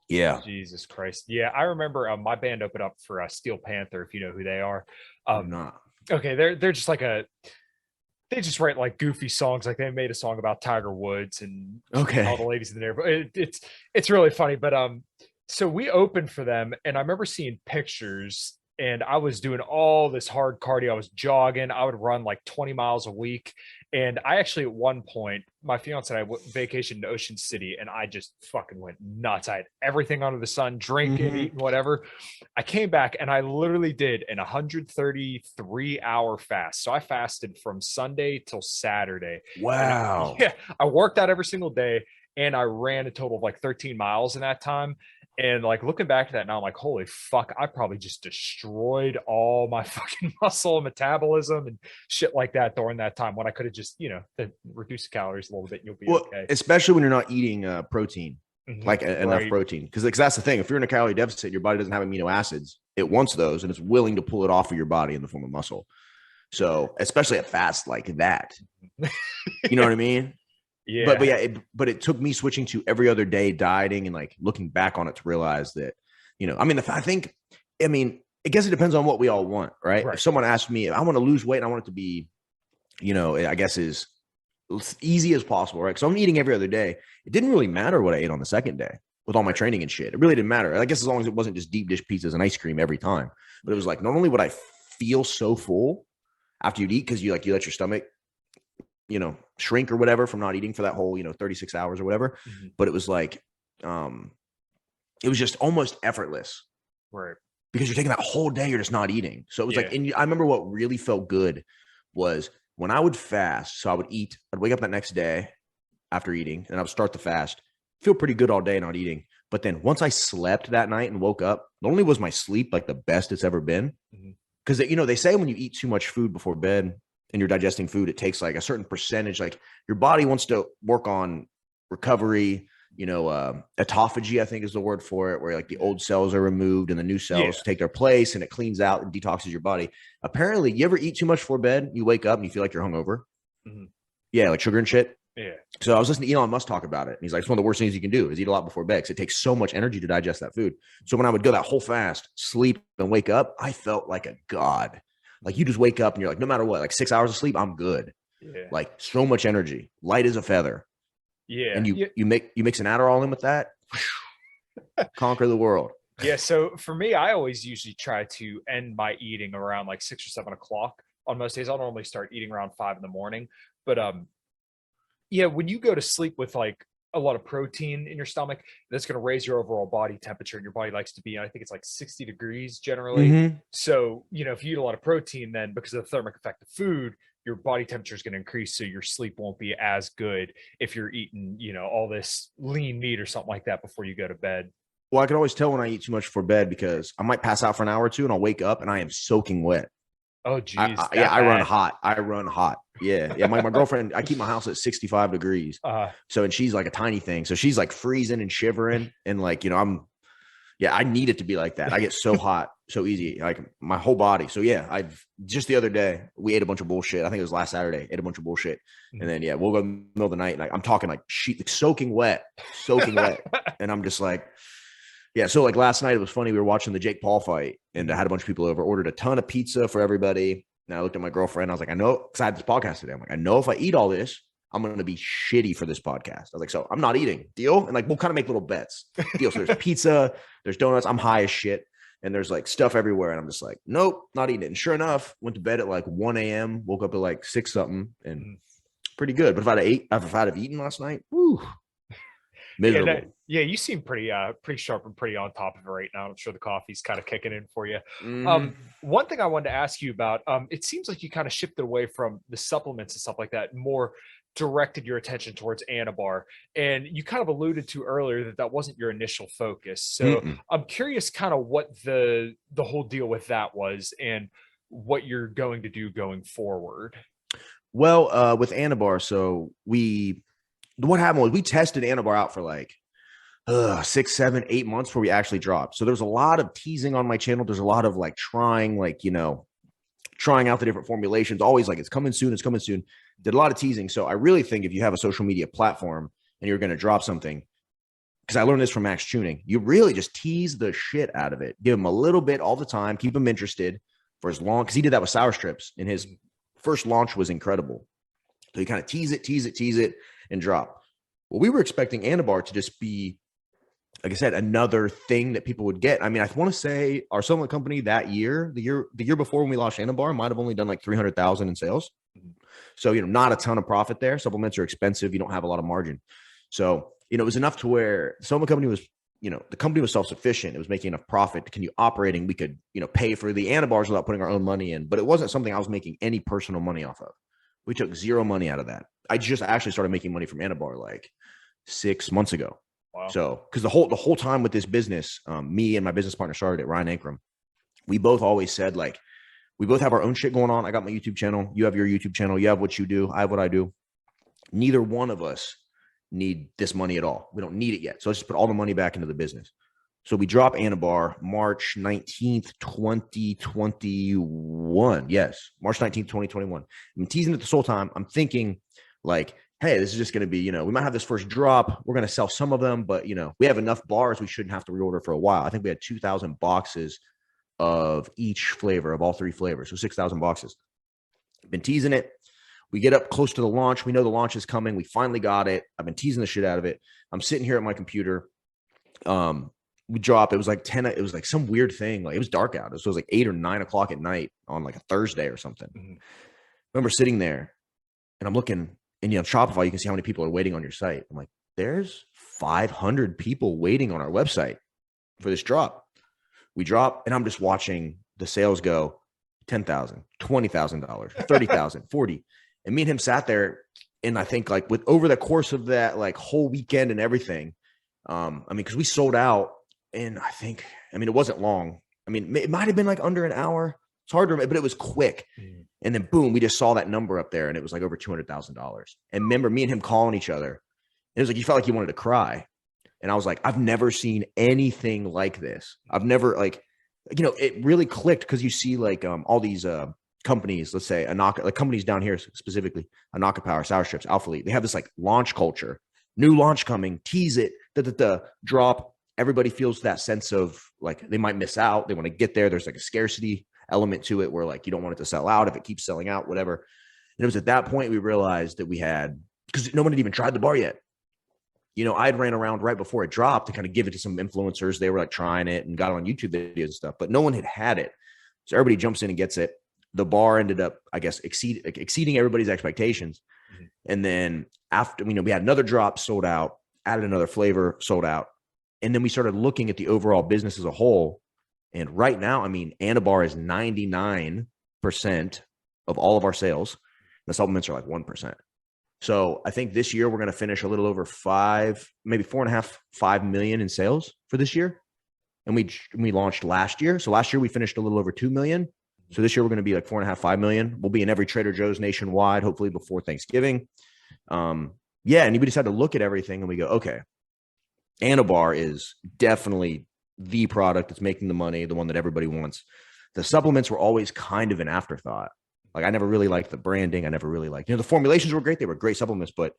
Yeah. Jesus Christ. Yeah. I remember my band opened up for Steel Panther, if you know who they are. I'm not. Okay. They're just like they just write like goofy songs. Like they made a song about Tiger Woods and all the ladies in there, but it's really funny. But, so we opened for them, and I remember seeing pictures, and I was doing all this hard cardio. I was jogging. I would run like 20 miles a week. And I actually, at one point, my fiance and I vacationed to Ocean City, and I just fucking went nuts. I had everything under the sun, drinking, eating, whatever. I came back, and I literally did an 133-hour fast. So I fasted from Sunday till Saturday. Wow. I worked out every single day, and I ran a total of like 13 miles in that time. And like looking back to that now, I'm like, holy fuck, I probably just destroyed all my fucking muscle and metabolism and shit like that during that time, when I could have just, reduce the calories a little bit and you'll be okay. Especially when you're not eating protein, like enough protein. Because that's the thing. If you're in a calorie deficit, your body doesn't have amino acids. It wants those, and it's willing to pull it off of your body in the form of muscle. So especially at fast like that, you know what I mean? Yeah. But it took me switching to every other day dieting and like looking back on it to realize that, I guess it depends on what we all want, right? Right. If someone asked me, I want to lose weight and I want it to be, I guess as easy as possible, right? So I'm eating every other day. It didn't really matter what I ate on the second day with all my training and shit. It really didn't matter. I guess as long as it wasn't just deep dish pizzas and ice cream every time. But it was like, not only would I feel so full after you'd eat, because you let your stomach, shrink or whatever from not eating for that whole, 36 hours or whatever. Mm-hmm. But it was like, it was just almost effortless. Right. Because you're taking that whole day, you're just not eating. So it was like, and I remember what really felt good was when I would fast. So I would eat, I'd wake up that next day after eating and I would start the fast, feel pretty good all day not eating. But then once I slept that night and woke up, not only was my sleep like the best it's ever been, because, they say when you eat too much food before bed and you're digesting food, it takes like a certain percentage, like your body wants to work on recovery, autophagy, I think is the word for it, where like the old cells are removed and the new cells take their place and it cleans out and detoxes your body. Apparently, you ever eat too much before bed, you wake up and you feel like you're hungover. Mm-hmm. Yeah, like sugar and shit. Yeah. So I was listening to Elon Musk talk about it. And he's like, it's one of the worst things you can do is eat a lot before bed because it takes so much energy to digest that food. So when I would go that whole fast, sleep and wake up, I felt like a god. Like you just wake up and you're like, no matter what, like 6 hours of sleep, I'm good. Yeah. Like so much energy, light as a feather. Yeah. And you mix an Adderall in with that, conquer the world. Yeah. So for me, I always usually try to end my eating around like 6 or 7 o'clock on most days. I'll normally start eating around 5 in the morning. But when you go to sleep with like a lot of protein in your stomach, that's going to raise your overall body temperature, and your body likes to be, I think it's like 60 degrees generally. Mm-hmm. So, if you eat a lot of protein, then because of the thermic effect of food, your body temperature is going to increase. So your sleep won't be as good if you're eating, all this lean meat or something like that before you go to bed. Well, I can always tell when I eat too much before bed because I might pass out for an hour or two and I'll wake up and I am soaking wet. Oh, geez. I run hot. Yeah. My girlfriend, I keep my house at 65 degrees. So, and she's like a tiny thing. So she's like freezing and shivering. And like, I need it to be like that. I get so hot so easy, like my whole body. So yeah, just the other day, we ate a bunch of bullshit. I think it was last Saturday, ate a bunch of bullshit. And then, we'll go in the middle of the night. Like I'm talking like soaking wet. And I'm just like, yeah. So like last night, it was funny. We were watching the Jake Paul fight and I had a bunch of people over, ordered a ton of pizza for everybody. And I looked at my girlfriend. I was like, I know, because I had this podcast today. I'm like, I know if I eat all this, I'm going to be shitty for this podcast. I was like, so I'm not eating. Deal? And like, we'll kind of make little bets. Deal. So there's pizza, there's donuts. I'm high as shit. And there's like stuff everywhere. And I'm just like, nope, not eating it. And sure enough, went to bed at like 1 a.m., woke up at like 6 something and pretty good. But if I'd have eaten last night, woo. Miserable. Yeah, you seem pretty sharp and pretty on top of it right now. I'm sure the coffee's kind of kicking in for you. One thing I wanted to ask you about, it seems like you kind of shifted away from the supplements and stuff like that, more directed your attention towards Anabar. And you kind of alluded to earlier that wasn't your initial focus. So I'm curious kind of what the whole deal with that was and what you're going to do going forward. Well, with Anabar, so what happened was we tested Anabar out for like 6, 7, 8 months before we actually dropped. So there's a lot of teasing on my channel. There's a lot of like trying out the different formulations. Always like, it's coming soon. Did a lot of teasing. So I really think if you have a social media platform and you're going to drop something, because I learned this from Max Tuning, you really just tease the shit out of it. Give them a little bit all the time. Keep them interested for as long, because he did that with Sour Strips, and his first launch was incredible. So you kind of tease it, and drop. Well, we were expecting Anabar to just be, like I said, another thing that people would get. I mean, I want to say our supplement company that year, the year before when we launched Anabar, might have only done like 300,000 in sales. So, not a ton of profit there. Supplements are expensive. You don't have a lot of margin. So, it was enough to where the supplement company was, the company was self-sufficient. It was making enough profit to continue operating. We could, pay for the Anabars without putting our own money in, but it wasn't something I was making any personal money off of. We took zero money out of that. I just actually started making money from Anabar like 6 months ago. Wow. So, because the whole time with this business, me and my business partner started it, Ryan Ankrum, we both always said like, we both have our own shit going on. I got my YouTube channel. You have your YouTube channel. You have what you do. I have what I do. Neither one of us need this money at all. We don't need it yet. So let's just put all the money back into the business. So we drop Anabar March 19th, 2021. Yes, March 19th, 2021. I'm teasing it this whole time. I'm thinking like, hey, this is just going to be, we might have this first drop. We're going to sell some of them, but, we have enough bars. We shouldn't have to reorder for a while. I think we had 2,000 boxes of each flavor of all 3 flavors. So 6,000 boxes. Been teasing it. We get up close to the launch. We know the launch is coming. We finally got it. I've been teasing the shit out of it. I'm sitting here at my computer. We drop. It was like 10. It was like some weird thing. Like it was dark out. So it was like 8 or 9 o'clock at night on like a Thursday or something. I remember sitting there and I'm looking, and Shopify, you can see how many people are waiting on your site. I'm like, there's 500 people waiting on our website for this drop. We drop, and I'm just watching the sales go $10,000, $20,000, $30,000, $40,000. And me and him sat there, and I think like over the course of that like whole weekend and everything, because we sold out, and it wasn't long. It might have been like under an hour. It's hard to remember, but it was quick. And then boom, we just saw that number up there, and it was like over $200,000. And remember me and him calling each other. It was like, you felt like you wanted to cry. And I was like, I've never seen anything like this. I've never it really clicked, because you see like all these companies, let's say Anaka, like companies down here specifically, Anaka Power, Sour Strips, Alpha Elite, they have this like launch culture, new launch coming, tease it, drop. Everybody feels that sense of like they might miss out. They want to get there. There's like a scarcity element to it where like you don't want it to sell out if it keeps selling out, whatever. And it was at that point we realized that we had, because no one had even tried the bar yet. I'd ran around right before it dropped to kind of give it to some influencers. They were like trying it and got on YouTube videos and stuff, but no one had it. So everybody jumps in and gets it. The bar ended up, I guess, exceeding everybody's expectations. And then after, we had another drop, sold out, added another flavor, sold out. And then we started looking at the overall business as a whole. And right now, Anabar is 99% of all of our sales. The supplements are like 1%. So I think this year we're going to finish a little over 5, maybe 4.5, 5 million in sales for this year. And we launched last year. So last year we finished a little over 2 million. So this year we're going to be like 4.5, 5 million. We'll be in every Trader Joe's nationwide, hopefully before Thanksgiving. And we decided to look at everything and we go, okay, Anabar is definitely the product that's making the money, the one that everybody wants. The supplements were always kind of an afterthought. Like I never really liked the branding. I never really liked, the formulations were great. They were great supplements, but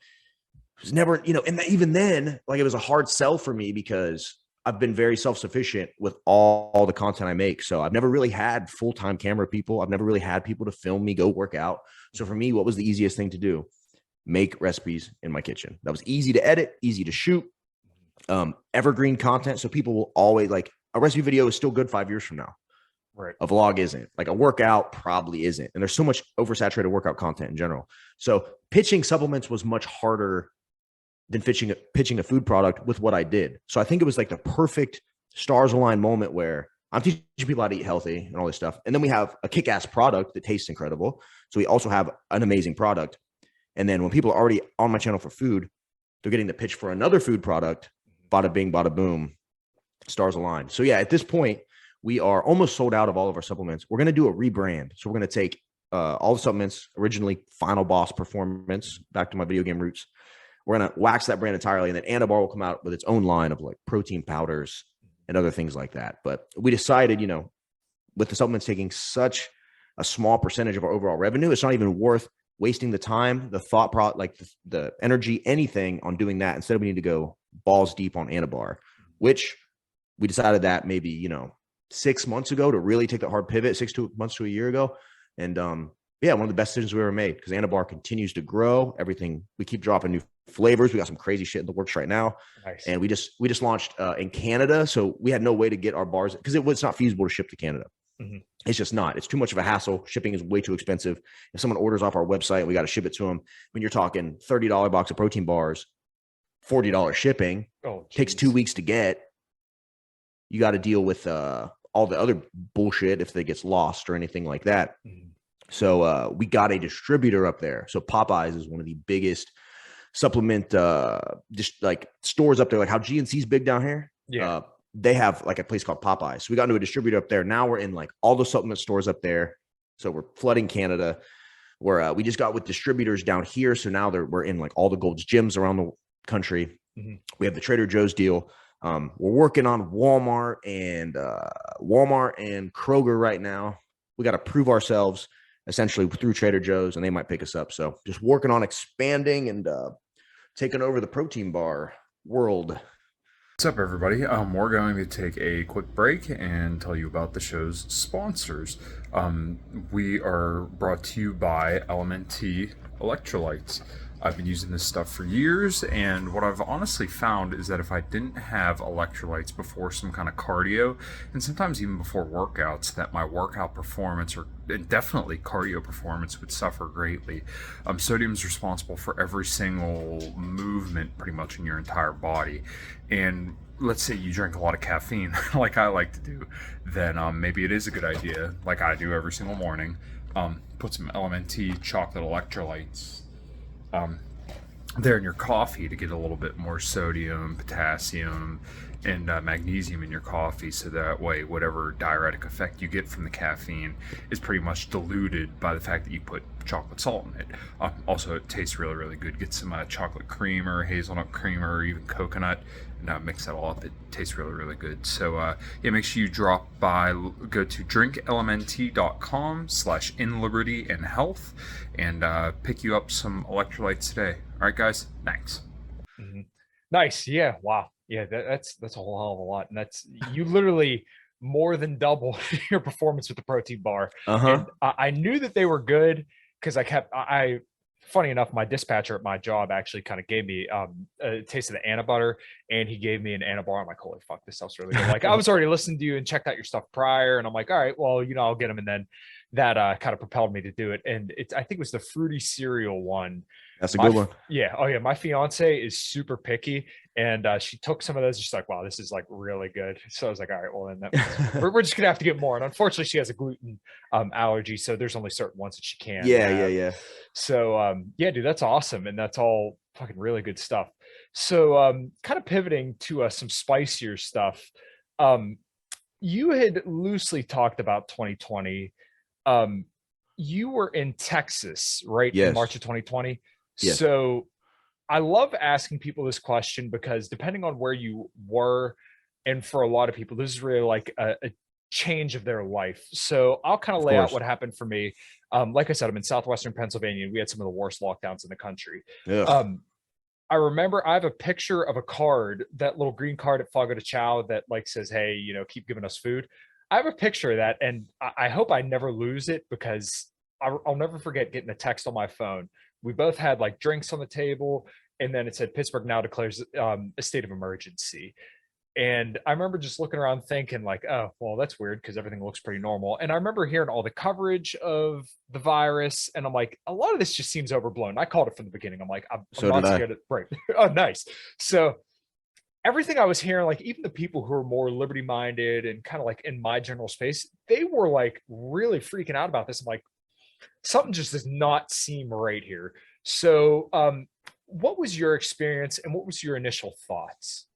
it was never, and even then, like it was a hard sell for me because I've been very self-sufficient with all the content I make. So I've never really had full-time camera people. I've never really had people to film me go work out. So for me, what was the easiest thing to do? Make recipes in my kitchen. That was easy to edit, easy to shoot, evergreen content. So people will always like a recipe video is still good 5 years from now. Right. A vlog isn't. Like a workout probably isn't. And there's so much oversaturated workout content in general. So pitching supplements was much harder than pitching a food product with what I did. So I think it was like the perfect stars aligned moment where I'm teaching people how to eat healthy and all this stuff. And then we have a kick-ass product that tastes incredible. So we also have an amazing product. And then when people are already on my channel for food, they're getting the pitch for another food product. Bada bing, bada boom, stars aligned. So yeah, at this point, we are almost sold out of all of our supplements. We're going to do a rebrand. So we're going to take all the supplements, originally Final Boss Performance, back to my video game roots. We're going to wax that brand entirely. And then Anabar will come out with its own line of like protein powders and other things like that. But we decided, with the supplements taking such a small percentage of our overall revenue, it's not even worth wasting the time, the thought, the energy, anything on doing that. Instead, we need to go balls deep on Anabar, which we decided that maybe, 6 months ago to really take that hard pivot, 6 months to a year ago. And one of the best decisions we ever made because Anabar continues to grow. Everything, we keep dropping new flavors. We got some crazy shit in the works right now. Nice. And we just launched in Canada. So we had no way to get our bars because it was not feasible to ship to Canada. Mm-hmm. It's just not. It's too much of a hassle. Shipping is way too expensive. If someone orders off our website, we got to ship it to them. When you're talking $30 box of protein bars, $40 shipping, takes 2 weeks to get. You got to deal with all the other bullshit if it gets lost or anything like that. Mm-hmm. So we got a distributor up there. So Popeyes is one of the biggest supplement just like stores up there, like how GNC's big down here. Yeah. They have like a place called Popeyes. So we got into a distributor up there. Now we're in like all the supplement stores up there. So we're flooding Canada. We just got with distributors down here. So now we're in like all the Gold's gyms around the country. Mm-hmm. We have the Trader Joe's deal. We're working on Walmart and Kroger right now. We got to prove ourselves essentially through Trader Joe's, and they might pick us up. So just working on expanding and taking over the protein bar world. What's up, everybody? We're going to take a quick break and tell you about the show's sponsors. We are brought to you by LMNT electrolytes. I've been using this stuff for years, and what I've honestly found is that if I didn't have electrolytes before some kind of cardio, and sometimes even before workouts, that my workout performance, or definitely cardio performance, would suffer greatly. Sodium is responsible for every single movement pretty much in your entire body, and let's say you drink a lot of caffeine like I like to do, then maybe it is a good idea, like I do every single morning, put some LMNT chocolate electrolytes there in your coffee to get a little bit more sodium, potassium, and magnesium in your coffee, so that way whatever diuretic effect you get from the caffeine is pretty much diluted by the fact that you put chocolate salt in it. Also, it tastes really, really good. Get some chocolate cream or hazelnut cream or even coconut, and mix that all up. It tastes really, really good. So yeah, make sure you drop by, go to drinklmnt.com/inlibertyandhealth and pick you up some electrolytes today. All right, guys, thanks. Mhm. Nice. Yeah. Wow. Yeah. That's a whole hell of a lot. And that's, you literally more than double your performance with the protein bar. And I knew that they were good because funny enough, my dispatcher at my job actually kind of gave me a taste of the Anabar, and he gave me an Anabar. I'm like, holy fuck, this stuff's really good. Like, I was already listening to you and checked out your stuff prior, and I'm like, all right, well, I'll get them. And then that kind of propelled me to do it. And I think it was the fruity cereal one. That's a good one. Yeah. Oh yeah. My fiance is super picky, and she took some of those. She's like, wow, this is like really good. So I was like, all right, well then we're just gonna have to get more. And unfortunately, she has a gluten allergy, so there's only certain ones that she can. Yeah. So yeah, dude, that's awesome, and that's all fucking really good stuff. So kind of pivoting to some spicier stuff. You had loosely talked about 2020. You were in Texas, right? Yes. In March of 2020. Yes. So I love asking people this question because depending on where you were, and for a lot of people, this is really like a change of their life. So I'll kind of lay out what happened for me. Like I said, I'm in southwestern Pennsylvania. We had some of the worst lockdowns in the country. I remember I have a picture of a card, that little green card at Fogo de Chao that like says, hey, keep giving us food. I have a picture of that, and I hope I never lose it because I'll never forget getting a text on my phone. We both had like drinks on the table, and then it said Pittsburgh now declares a state of emergency. And I remember just looking around thinking like, oh, well, that's weird because everything looks pretty normal. And I remember hearing all the coverage of the virus, and I'm like, a lot of this just seems overblown. I called it from the beginning. I'm like, I'm not scared of, right. Oh, nice. So everything I was hearing, like even the people who are more liberty minded and kind of like in my general space, they were like really freaking out about this. I'm like, something just does not seem right here. So what was your experience and what was your initial thoughts?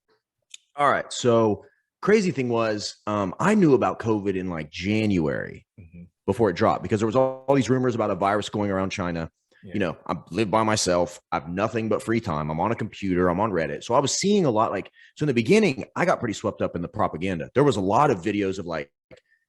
All right. So crazy thing was, I knew about COVID in like January before it dropped, because there was all these rumors about a virus going around China. Yeah. I live by myself. I have nothing but free time. I'm on a computer. I'm on Reddit. So I was seeing a lot. So in the beginning, I got pretty swept up in the propaganda. There was a lot of videos of like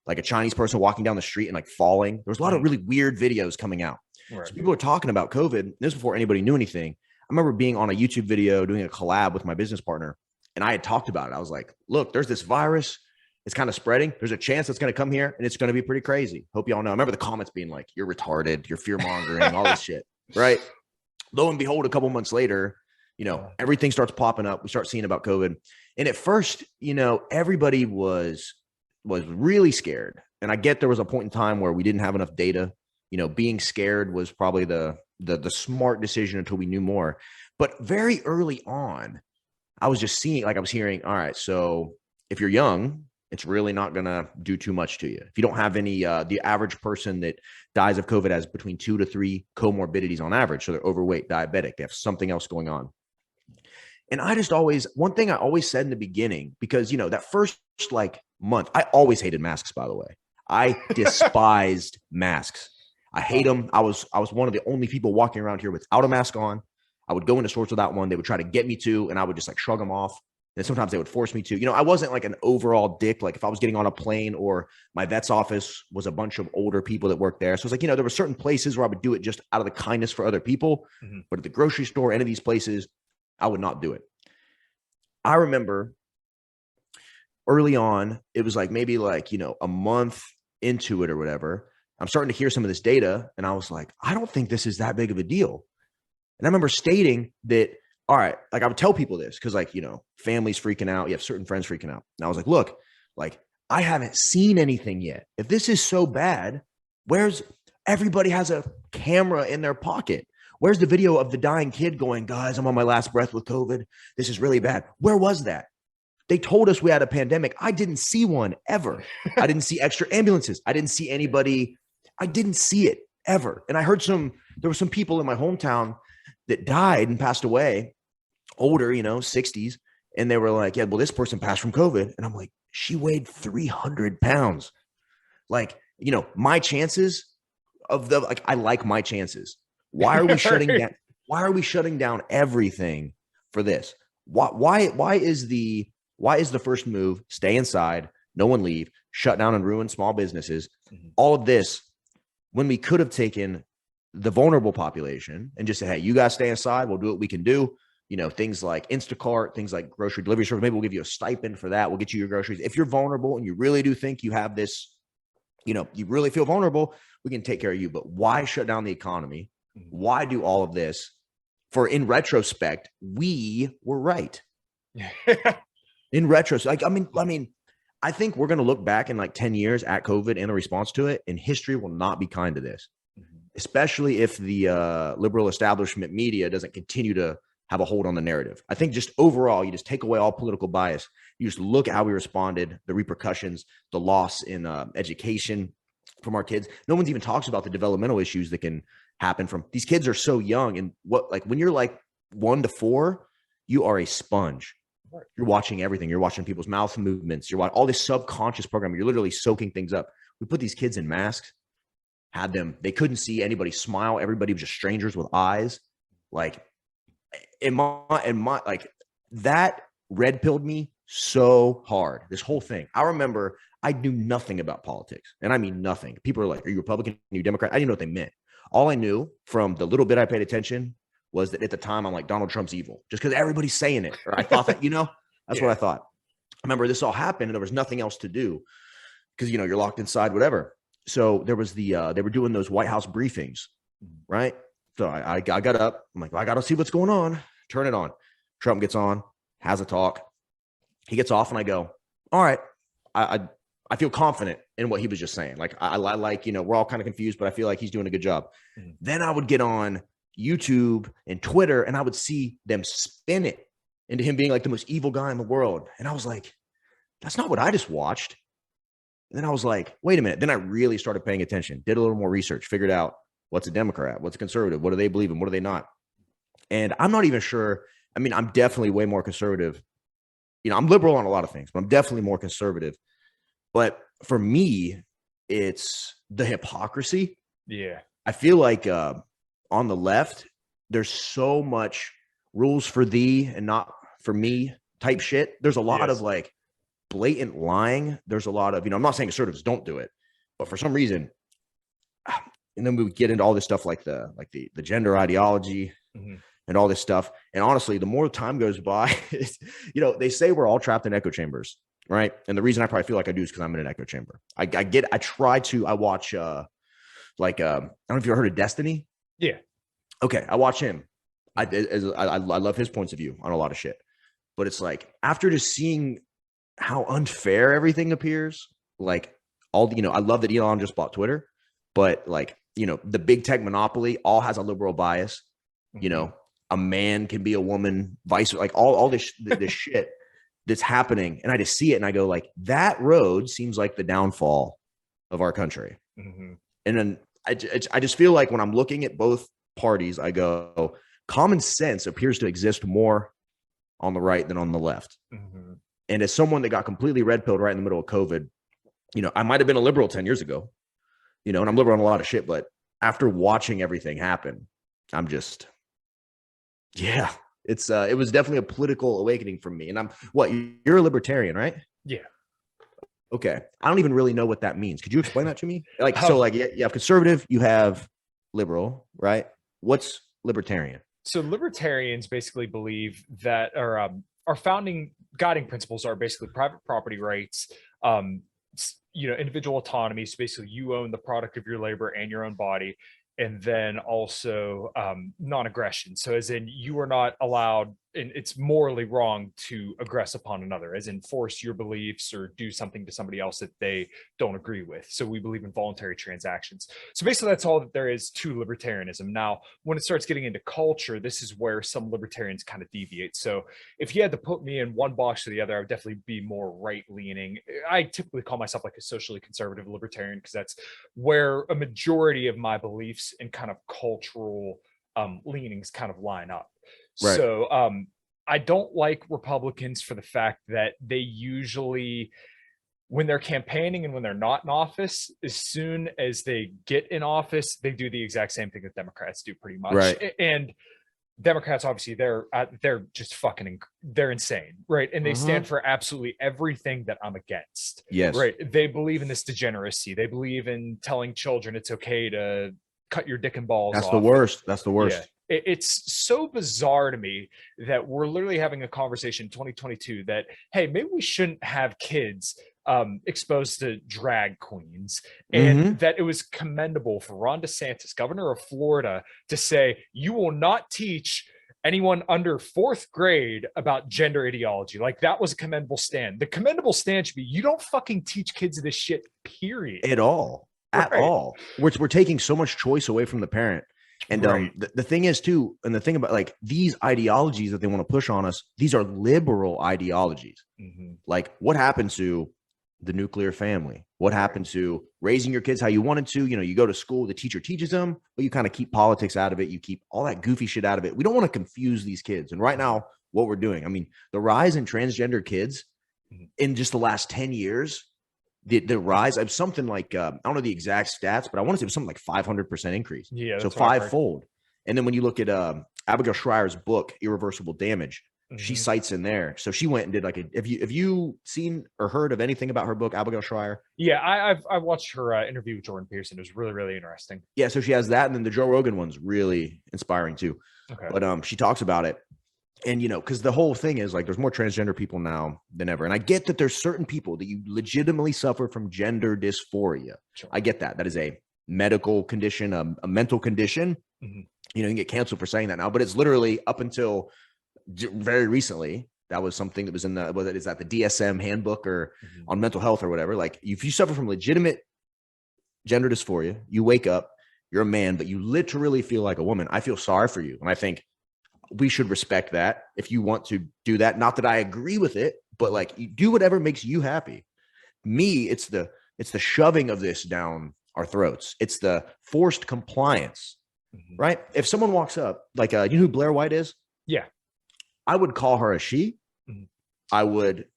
a Chinese person walking down the street and like falling. There was a lot of really weird videos coming out. Right. So people were talking about COVID. This was before anybody knew anything. I remember being on a YouTube video doing a collab with my business partner, and I had talked about it. I was like, look, there's this virus. It's kind of spreading. There's a chance it's going to come here, and it's going to be pretty crazy. Hope y'all know. I remember the comments being like, you're retarded. You're fear mongering, all this shit. Right. Lo and behold, a couple months later, everything starts popping up. We start seeing about COVID. And at first, everybody was really scared. And I get there was a point in time where we didn't have enough data. Being scared was probably the smart decision until we knew more. But very early on, I was just seeing, I was hearing, all right, so if you're young, it's really not going to do too much to you. If you don't have any, the average person that dies of COVID has between 2 to 3 comorbidities on average. So they're overweight, diabetic, they have something else going on. And I just one thing I always said in the beginning, because, that first month, I always hated masks, by the way. I despised masks. I hate them. I was one of the only people walking around here without a mask on. I would go into stores without one. They would try to get me to, and I would just shrug them off. And sometimes they would force me to. I wasn't an overall dick. If I was getting on a plane, or my vet's office was a bunch of older people that worked there. So it's there were certain places where I would do it just out of the kindness for other people. But at the grocery store, any of these places, I would not do it. I remember early on, it was like maybe like, a month into it or whatever, I'm starting to hear some of this data. And I was like, I don't think this is that big of a deal. And I remember stating that, all right, like I would tell people this because like, families freaking out. You have certain friends freaking out. And I was like, look, like I haven't seen anything yet. If this is so bad, where's everybody has a camera in their pocket? Where's the video of the dying kid going, guys, I'm on my last breath with COVID. This is really bad. Where was that? They told us we had a pandemic. I didn't see one ever. I didn't see extra ambulances. I didn't see anybody. I didn't see it ever. And I heard there were some people in my hometown that died and passed away, older, 60s. And they were like, yeah, well, this person passed from COVID. And I'm like, she weighed 300 pounds. Like, my chances I like my chances. Why are we shutting down? Why are we shutting down everything for this? Why is the first move, stay inside, no one leave, shut down and ruin small businesses, all of this, when we could have taken the vulnerable population and just said, hey, you guys stay inside, we'll do what we can do. Things like Instacart, things like grocery delivery service, maybe we'll give you a stipend for that. We'll get you your groceries. If you're vulnerable and you really do think you have this, you really feel vulnerable, we can take care of you. But why shut down the economy? Why do all of this? For in retrospect, we were right. In retrospect, I think we're going to look back in like 10 years at COVID and the response to it, and history will not be kind to this, especially if the liberal establishment media doesn't continue to have a hold on the narrative. I think just overall, you just take away all political bias. You just look at how we responded, the repercussions, the loss in education from our kids. No one's even talks about the developmental issues that can happen from these kids are so young. And when you're like 1 to 4, you are a sponge. You're watching everything. You're watching people's mouth movements. You're watching all this subconscious programming. You're literally soaking things up. We put these kids in masks, they couldn't see anybody smile. Everybody was just strangers with eyes. Like that red pilled me so hard, this whole thing. I remember I knew nothing about politics, and I mean nothing. People are like, are you Republican? Are you Democrat? I didn't know what they meant. All I knew from the little bit I paid attention was that at the time I'm like, Donald Trump's evil, just because everybody's saying it. Or I thought that, that's what I thought. I remember this all happened and there was nothing else to do because, you're locked inside, whatever. So there was they were doing those White House briefings, right? So I got up. I'm like, well, I got to see what's going on. Turn it on. Trump gets on, has a talk. He gets off and I go, all right. I feel confident in what he was just saying. Like I like, we're all kind of confused, but I feel like he's doing a good job. Then I would get on YouTube and Twitter and I would see them spin it into him being like the most evil guy in the world. And I was like, that's not what I just watched. And then I was like, wait a minute. Then I really started paying attention, did a little more research, figured out what's a Democrat, what's a conservative, what do they believe in, what are they not? And I'm not even sure. I mean, I'm definitely way more conservative. I'm liberal on a lot of things, but I'm definitely more conservative. But for me, it's the hypocrisy. Yeah. I feel like on the left, there's so much rules for thee and not for me type shit. There's a lot of like blatant lying. There's a lot of, I'm not saying conservatives don't do it, but for some reason, and then we would get into all this stuff like the gender ideology and all this stuff. And honestly, the more time goes by, they say we're all trapped in echo chambers, right? And the reason I probably feel like I do is because I'm in an echo chamber. I watch, I don't know if you ever heard of Destiny. Yeah. Okay. I watch him. I love his points of view on a lot of shit, but it's like, after just seeing how unfair everything appears, like all the, I love that Elon just bought Twitter, but like, the big tech monopoly all has a liberal bias, a man can be a woman, vice, like all this shit that's happening. And I just see it and I go like, that road seems like the downfall of our country. And then I just feel like when I'm looking at both parties, I go, common sense appears to exist more on the right than on the left. And as someone that got completely red pilled right in the middle of COVID, I might've been a liberal 10 years ago, and I'm liberal on a lot of shit, but after watching everything happen, I'm just, it was definitely a political awakening for me. And you're a libertarian, right? Yeah. Okay. I don't even really know what that means. Could you explain that to me? So you have conservative, you have liberal, right? What's libertarian? So libertarians basically believe that, or our founding guiding principles are basically private property rights, individual autonomy. So basically you own the product of your labor and your own body. And then also non-aggression. So as in you are not allowed, and it's morally wrong to aggress upon another, as in force your beliefs or do something to somebody else that they don't agree with. So we believe in voluntary transactions. So basically that's all that there is to libertarianism. Now, when it starts getting into culture, this is where some libertarians kind of deviate. So if you had to put me in one box or the other, I would definitely be more right-leaning. I typically call myself like a socially conservative libertarian because that's where a majority of my beliefs and kind of cultural leanings kind of line up. Right. So I don't like Republicans for the fact that they usually, when they're campaigning and when they're not in office, as soon as they get in office, they do the exact same thing that Democrats do pretty much. Right. And Democrats, obviously, they're just fucking, they're insane, right? And they stand for absolutely everything that I'm against. Yes. Right. They believe in this degeneracy. They believe in telling children it's okay to cut your dick and balls off. That's the worst. That's the worst. Yeah. It's so bizarre to me that we're literally having a conversation in 2022 that, hey, maybe we shouldn't have kids exposed to drag queens, and that it was commendable for Ron DeSantis, governor of Florida, to say, you will not teach anyone under 4th grade about gender ideology. Like, that was a commendable stand. The commendable stand should be, you don't fucking teach kids this shit, period. At all. At all. We're taking so much choice away from the parent. And the thing is too, and the thing about like these ideologies that they want to push on us, these are liberal ideologies. Like, what happened to the nuclear family? What happened to raising your kids how you wanted to? You go to school, the teacher teaches them, but you kind of keep politics out of it. You keep all that goofy shit out of it. We don't want to confuse these kids. And right now, what we're doing, I mean, the rise in transgender kids in just the last 10 years, the rise of something like, I don't know the exact stats, but I want to say it was something like 500% increase. Yeah. So 5-fold. And then when you look at Abigail Schreier's book, Irreversible Damage, she cites in there. So she went and did like have you seen or heard of anything about her book, Abigail Schreier? Yeah, I watched her interview with Jordan Peterson. It was really, really interesting. Yeah. So she has that. And then the Joe Rogan one's really inspiring too. Okay. But she talks about it. And, because the whole thing is like, there's more transgender people now than ever. And I get that there's certain people that you legitimately suffer from gender dysphoria. Sure. I get that. That is a medical condition, a mental condition. You can get canceled for saying that now, but it's literally up until very recently, that was something that was in the, whether it is that the DSM handbook or on mental health or whatever. Like, if you suffer from legitimate gender dysphoria, you wake up, you're a man, but you literally feel like a woman. I feel sorry for you. And I think we should respect that if you want to do that. Not that I agree with it, but like, you do whatever makes you happy. Me, it's the shoving of this down our throats. It's the forced compliance, right? If someone walks up, like, you know who Blair White is? Yeah. I would call her a she. I would,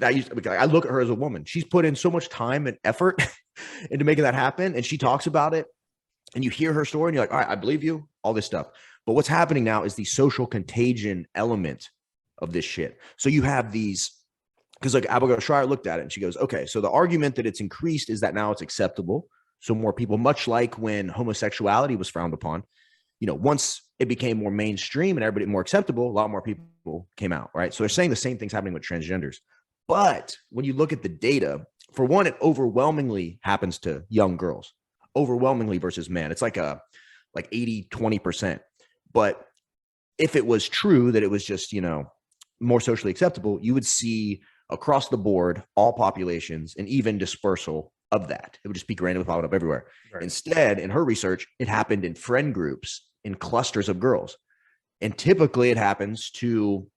I look at her as a woman. She's put in so much time and effort into making that happen. And she talks about it, and you hear her story and you're like, all right, I believe you, all this stuff. But what's happening now is the social contagion element of this shit. So you have these, because like Abigail Schreier looked at it and she goes, okay, so the argument that it's increased is that now it's acceptable. So more people, much like when homosexuality was frowned upon, once it became more mainstream and everybody more acceptable, a lot more people came out, right? So they're saying the same thing's happening with transgenders. But when you look at the data, for one, it overwhelmingly happens to young girls, overwhelmingly versus men. It's like 80, 20%. But if it was true that it was just, more socially acceptable, you would see across the board, all populations, and even dispersal of that. It would just be randomly popping up everywhere. Right. Instead, in her research, it happened in friend groups, in clusters of girls. And typically it happens to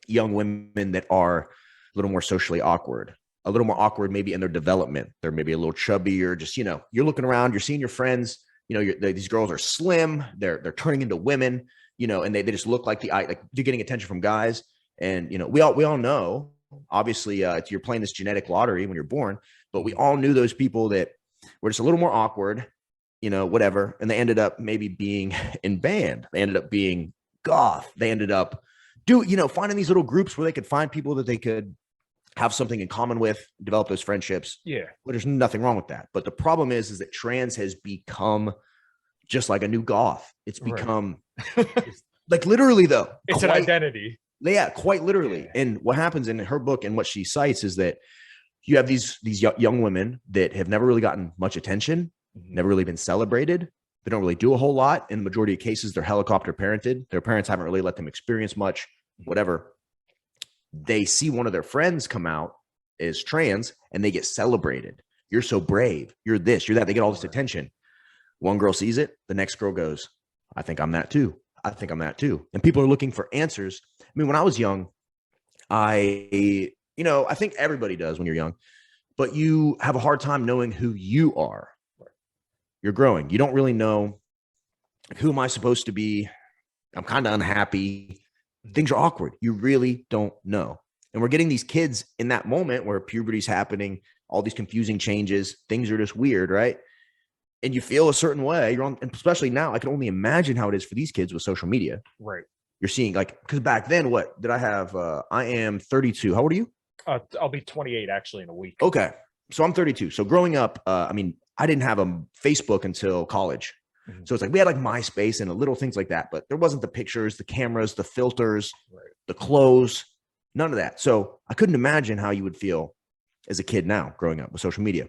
young women that are a little more socially awkward, a little more awkward maybe in their development. They're maybe a little chubby, or just, you're looking around, you're seeing your friends, these girls are slim, they're turning into women, and they just look like they're getting attention from guys. And, we all know, obviously, you're playing this genetic lottery when you're born, but we all knew those people that were just a little more awkward, whatever. And they ended up maybe being in band. They ended up being goth. They ended up finding these little groups where they could find people that they could have something in common with, develop those friendships. Yeah. But there's nothing wrong with that. But the problem is that trans has become just like a new goth. It's become like literally though. It's an identity. Yeah, quite literally. And what happens in her book and what she cites is that you have these young women that have never really gotten much attention, never really been celebrated. They don't really do a whole lot. In the majority of cases, they're helicopter parented. Their parents haven't really let them experience much, whatever. They see one of their friends come out as trans and they get celebrated. You're so brave. You're this, you're that. They get all this attention. One girl sees it. The next girl goes, I think I'm that too. I think I'm that too. And people are looking for answers. I mean, when I was young, I think everybody does when you're young, but you have a hard time knowing who you are. You're growing. You don't really know, who am I supposed to be? I'm kind of unhappy. Things are awkward. You really don't know. And we're getting these kids in that moment where puberty's happening, all these confusing changes, things are just weird, right? And you feel a certain way. You're on, and especially now, I can only imagine how it is for these kids with social media. Right. You're seeing because back then, what did I have? I am 32. How old are you? I'll be 28 actually in a week. Okay. So I'm 32. So growing up, I didn't have a Facebook until college. So it's like we had like MySpace and little things like that, but there wasn't the pictures, the cameras, the filters, the clothes, none of that. So I couldn't imagine how you would feel as a kid now growing up with social media.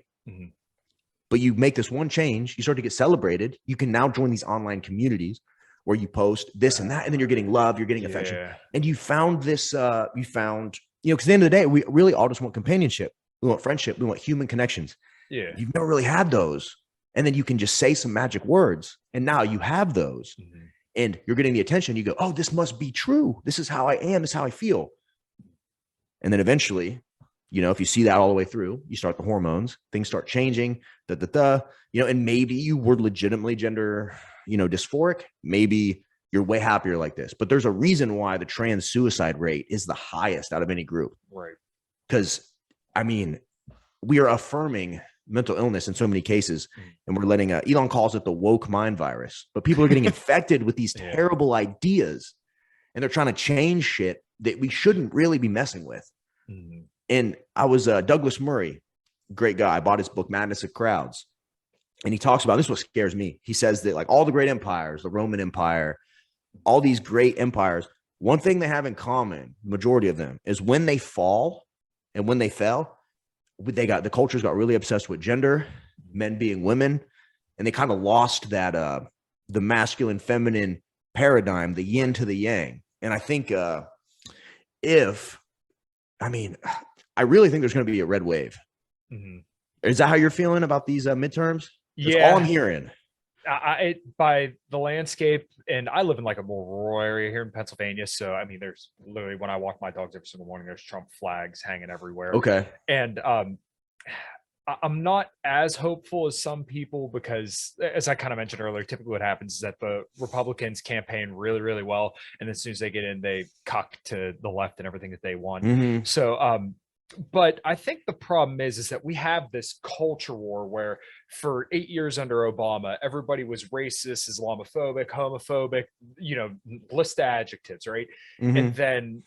But you make this one change, you start to get celebrated. You can now join these online communities where you post this and that, and then you're getting love, you're getting affection. And you found this, because at the end of the day, we really all just want companionship. We want friendship. We want human connections. Yeah. You've never really had those. And then you can just say some magic words. And now you have those. And you're getting the attention. You go, oh, this must be true. This is how I am. This is how I feel. And then eventually, if you see that all the way through, you start the hormones, things start changing, and maybe you were legitimately gender, dysphoric. Maybe you're way happier like this. But there's a reason why the trans suicide rate is the highest out of any group. Right. Because, we are affirming mental illness in so many cases, and we're letting Elon calls it the woke mind virus, but people are getting infected with these terrible ideas, and they're trying to change shit that we shouldn't really be messing with. And I was Douglas Murray, great guy. I bought his book Madness of Crowds, and he talks about this. Is what scares me. He says that like all the great empires, the Roman Empire, all these great empires, one thing they have in common, majority of them, is when they fall and when they fell, the cultures got really obsessed with gender, men being women, and they kind of lost that the masculine feminine paradigm, the yin to the yang. And I think I really think there's going to be a red wave. Is that how you're feeling about these midterms? That's all I'm hearing. By the landscape, and I live in like a more rural area here in Pennsylvania. So, there's literally, when I walk my dogs every single morning, there's Trump flags hanging everywhere. Okay. And I'm not as hopeful as some people because, as I kind of mentioned earlier, typically what happens is that the Republicans campaign really, really well. And as soon as they get in, they cock to the left and everything that they want. So, but I think the problem is that we have this culture war where for 8 years under Obama, everybody was racist, Islamophobic, homophobic, list of adjectives, right? And then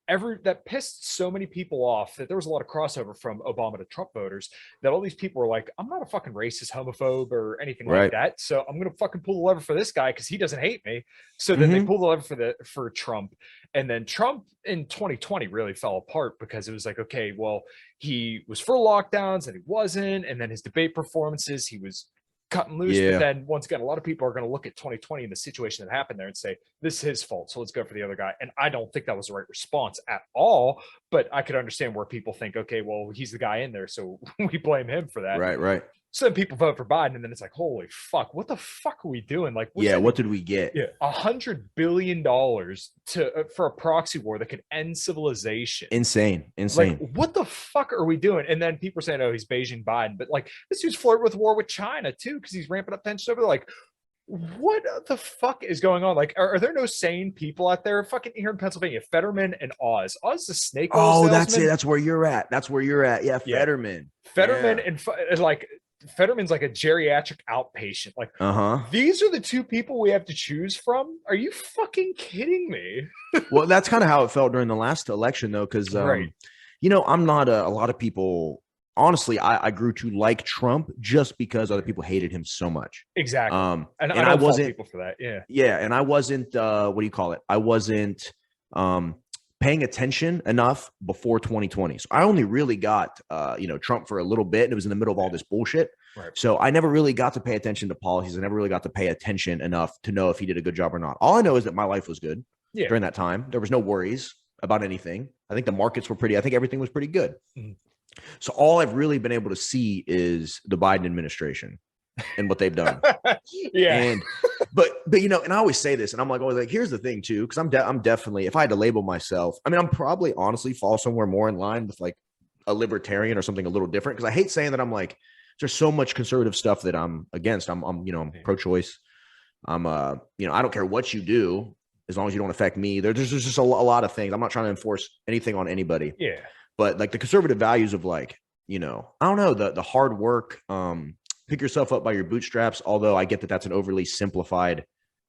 that pissed so many people off that there was a lot of crossover from Obama to Trump voters that all these people were like, I'm not a fucking racist, homophobe, or anything like that. So I'm going to fucking pull the lever for this guy because he doesn't hate me. So then they pulled the lever for Trump. And then Trump in 2020 really fell apart because it was like, okay, well, he was for lockdowns and he wasn't. And then his debate performances, he was cutting loose. But then once again, a lot of people are going to look at 2020 and the situation that happened there and say, this is his fault. So let's go for the other guy. And I don't think that was the right response at all. But I could understand where people think, okay, well, he's the guy in there, so we blame him for that. Right. So then people vote for Biden, and then it's like, holy fuck, what the fuck are we doing? Like, what did we get? $100 billion for a proxy war that could end civilization. Insane. Like, what the fuck are we doing? And then people are saying, oh, he's Beijing Biden, but like this dude's flirting with war with China too, because he's ramping up tensions over there. Like, what the fuck is going on? Like, are there no sane people out there? Fucking here in Pennsylvania, Fetterman and Oz. Oz is a snake oil salesman. That's it. That's where you're at. Yeah, Fetterman. And like. Fetterman's like a geriatric outpatient. Like, these are the two people we have to choose from. Are you fucking kidding me? Well, that's kind of how it felt during the last election, though, because I'm not a lot of people. Honestly, I grew to like Trump just because other people hated him so much. Exactly. And I wasn't people for that. Yeah. And I wasn't. What do you call it? I wasn't paying attention enough before 2020. So I only really got, Trump for a little bit, and it was in the middle of all this bullshit. Right. So I never really got to pay attention to policies. I never really got to pay attention enough to know if he did a good job or not. All I know is that my life was good during that time. There was no worries about anything. I think the markets were I think everything was pretty good. Mm-hmm. So all I've really been able to see is the Biden administration and what they've done. But and I always say this, and I'm like, here's the thing too, because I'm definitely, if I had to label myself, I mean, I'm probably honestly fall somewhere more in line with like a libertarian or something a little different. Because I hate saying that I'm like, there's so much conservative stuff that I'm against. I'm pro-choice. I don't care what you do as long as you don't affect me. There's just a lot of things. I'm not trying to enforce anything on anybody. Yeah. But like the conservative values of like, I don't know, the hard work, pick yourself up by your bootstraps. Although I get that that's an overly simplified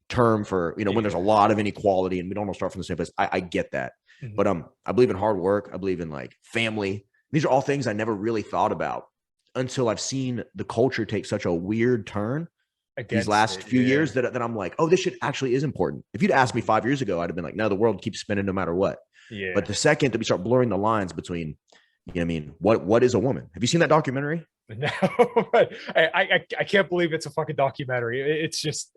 term for, when there's a lot of inequality and we don't all start from the same place. I get that. Mm-hmm. But I believe in hard work. I believe in like family. These are all things I never really thought about until I've seen the culture take such a weird turn these last few years that I'm like, oh, this shit actually is important. If you'd asked me 5 years ago, I'd have been like, no, the world keeps spinning no matter what. Yeah. But the second that we start blurring the lines between, what is a woman? Have you seen that documentary? No, I can't believe it's a fucking documentary. It's just,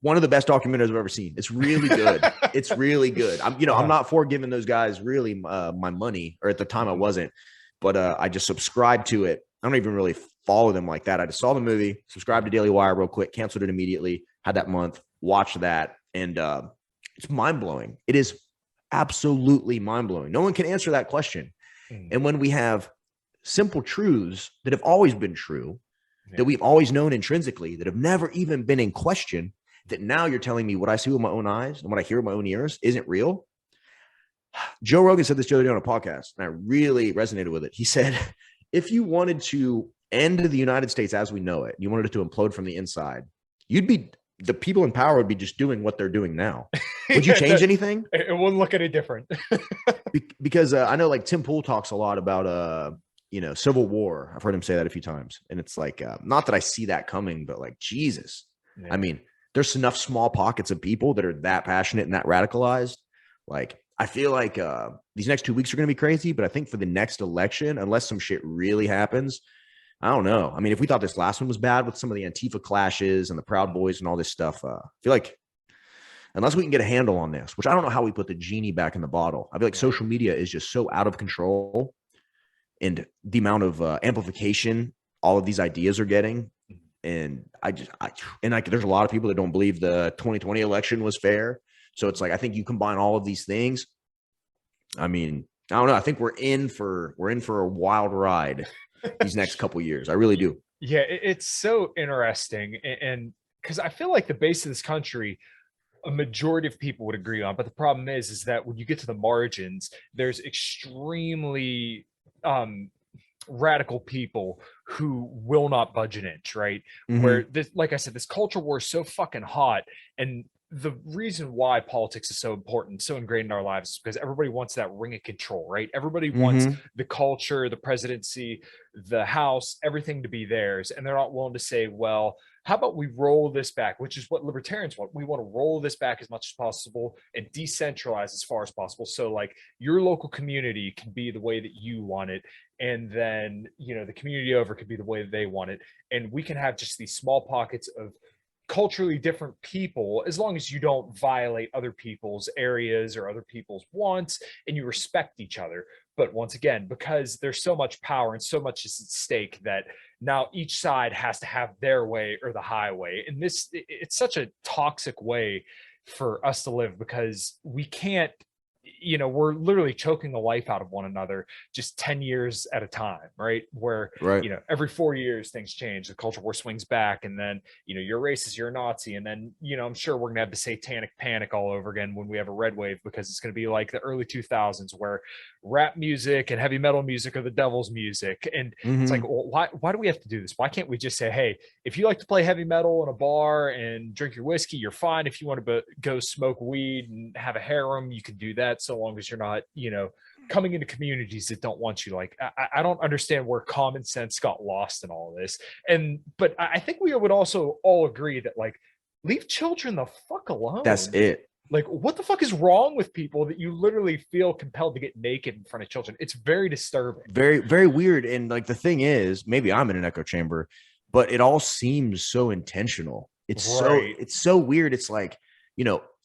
one of the best documentaries I've ever seen. It's really good. It's really good. I'm not for giving those guys really my money, or at the time I wasn't, but I just subscribed to it. I don't even really follow them like that. I just saw the movie, subscribed to Daily Wire real quick, canceled it immediately, had that month, watched that, and it's mind-blowing. It is absolutely mind-blowing. No one can answer that question. And when we have simple truths that have always been true, that we've always known intrinsically, that have never even been in question, that now you're telling me what I see with my own eyes and what I hear with my own ears isn't real. Joe Rogan said this the other day on a podcast, and I really resonated with it. He said, if you wanted to end the United States as we know it, you wanted it to implode from the inside, the people in power would be just doing what they're doing now. Would you change anything? It wouldn't look any different. Because I know like Tim Pool talks a lot about, Civil War. I've heard him say that a few times. And it's like, not that I see that coming, but like, Jesus. Yeah. I mean, there's enough small pockets of people that are that passionate and that radicalized. Like, I feel like these next 2 weeks are going to be crazy, but I think for the next election, unless some shit really happens, I don't know. I mean, if we thought this last one was bad with some of the Antifa clashes and the Proud Boys and all this stuff, I feel like unless we can get a handle on this, which I don't know how we put the genie back in the bottle. I feel like social media is just so out of control, and the amount of amplification all of these ideas are getting. And there's a lot of people that don't believe the 2020 election was fair. So it's like, I think you combine all of these things. I mean, I don't know. I think we're in for a wild ride these next couple of years. I really do. Yeah, it's so interesting. And because I feel like the base of this country, a majority of people would agree on. But the problem is that when you get to the margins, there's extremely radical people who will not budge an inch, right? Mm-hmm. Where this, like I said, this culture war is so fucking hot. And the reason why politics is so important, so ingrained in our lives, is because everybody wants that ring of control, right? Everybody wants the culture, the presidency, the House, everything to be theirs. And they're not willing to say, well, how about we roll this back, which is what libertarians want. We want to roll this back as much as possible and decentralize as far as possible. So like your local community can be the way that you want it. And then, the community over could be the way that they want it. And we can have just these small pockets of culturally different people, as long as you don't violate other people's areas or other people's wants and you respect each other. But once again, because there's so much power and so much is at stake, that now each side has to have their way or the highway. And it's such a toxic way for us to live, because we can't, we're literally choking the life out of one another just 10 years at a time, right? Where, every 4 years things change, the culture war swings back, and then, you're racist, you're a Nazi. And then, I'm sure we're gonna have the satanic panic all over again when we have a red wave, because it's gonna be like the early 2000s where rap music and heavy metal music are the devil's music. And it's like, well, why do we have to do this? Why can't we just say, hey, if you like to play heavy metal in a bar and drink your whiskey, you're fine. If you want to go smoke weed and have a harem, you can do that, so long as you're not, coming into communities that don't want you. Like, I don't understand where common sense got lost in all this. But I think we would also all agree that, like, leave children the fuck alone. That's it. Like, what the fuck is wrong with people that you literally feel compelled to get naked in front of children? It's very disturbing. Very, very weird. And like the thing is, maybe I'm in an echo chamber, but it all seems so intentional. It's so weird. It's like,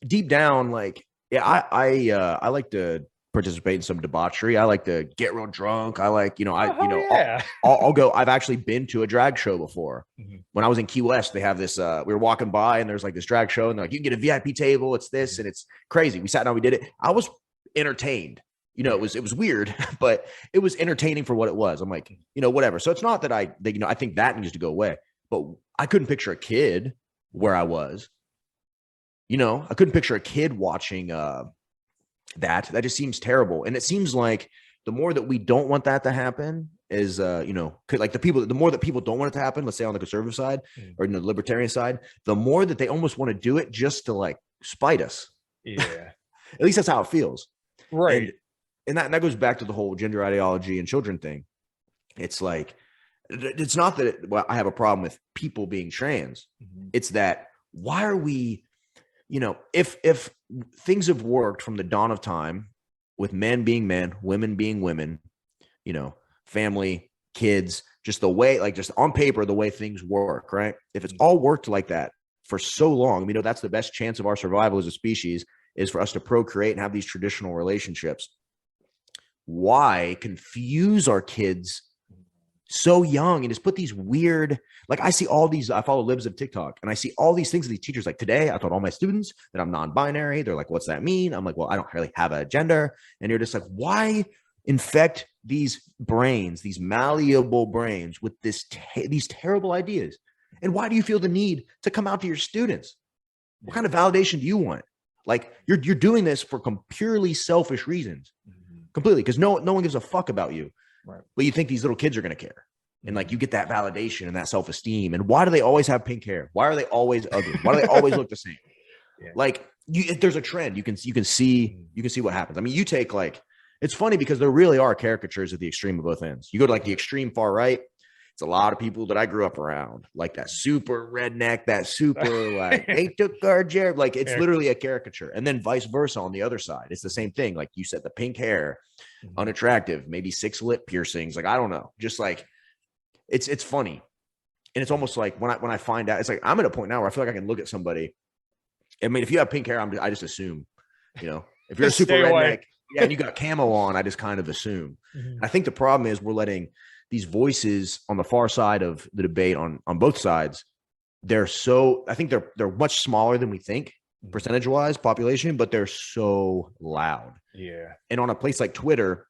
deep down, like, yeah, I like to participate in some debauchery. I like to get real drunk. I like, I'll go. I've actually been to a drag show before. When I was in Key West, they have this, we were walking by and there's like this drag show and they're like, you can get a VIP table. It's this and it's crazy. We sat down, we did it. I was entertained. It was weird, but it was entertaining for what it was. I'm like, whatever. So it's not that I think that needs to go away, but I couldn't picture a kid where I was, I couldn't picture a kid watching, that just seems terrible. And it seems like the more that we don't want that to happen is, like the more that people don't want it to happen, let's say on the conservative side or the libertarian side, the more that they almost want to do it just to like spite us. Yeah. At least that's how it feels. Right. And that goes back to the whole gender ideology and children thing. It's like, it's not that I have a problem with people being trans. It's that why are we, if things have worked from the dawn of time with men being men, women being women, family, kids, just the way, like just on paper, the way things work, right? If it's all worked like that for so long, that's the best chance of our survival as a species is for us to procreate and have these traditional relationships. Why confuse our kids so young and just put these weird, like I follow libs of TikTok and I see all these things of these teachers. Like today I told all my students that I'm non-binary. They're like, what's that mean? I'm like, well, I don't really have a gender. And you're just like, why infect these brains, these malleable brains with these terrible ideas? And why do you feel the need to come out to your students? What kind of validation do you want? Like you're doing this for purely selfish reasons, completely. Because no one gives a fuck about you. Right. But you think these little kids are going to care. And like you get that validation and that self-esteem. And why do they always have pink hair? Why are they always ugly? Why do they always look the same? Yeah. Like if there's a trend, you can see what happens. I mean, you take like, it's funny because there really are caricatures at the extreme of both ends. You go to like the extreme far right. It's a lot of people that I grew up around, like that super redneck, that super like they took our job. Like it's literally a caricature. And then vice versa on the other side. It's the same thing. Like you said, the pink hair, unattractive, maybe 6 lip piercings. Like, I don't know. Just like, it's funny. And it's almost like when I find out, it's like, I'm at a point now where I feel like I can look at somebody. I mean, if you have pink hair, I just assume, if you're a super redneck, and you got camo on, I just kind of assume. I think the problem is we're letting these voices on the far side of the debate on both sides. I think they're much smaller than we think percentage wise population, but they're so loud. Yeah. And on a place like Twitter,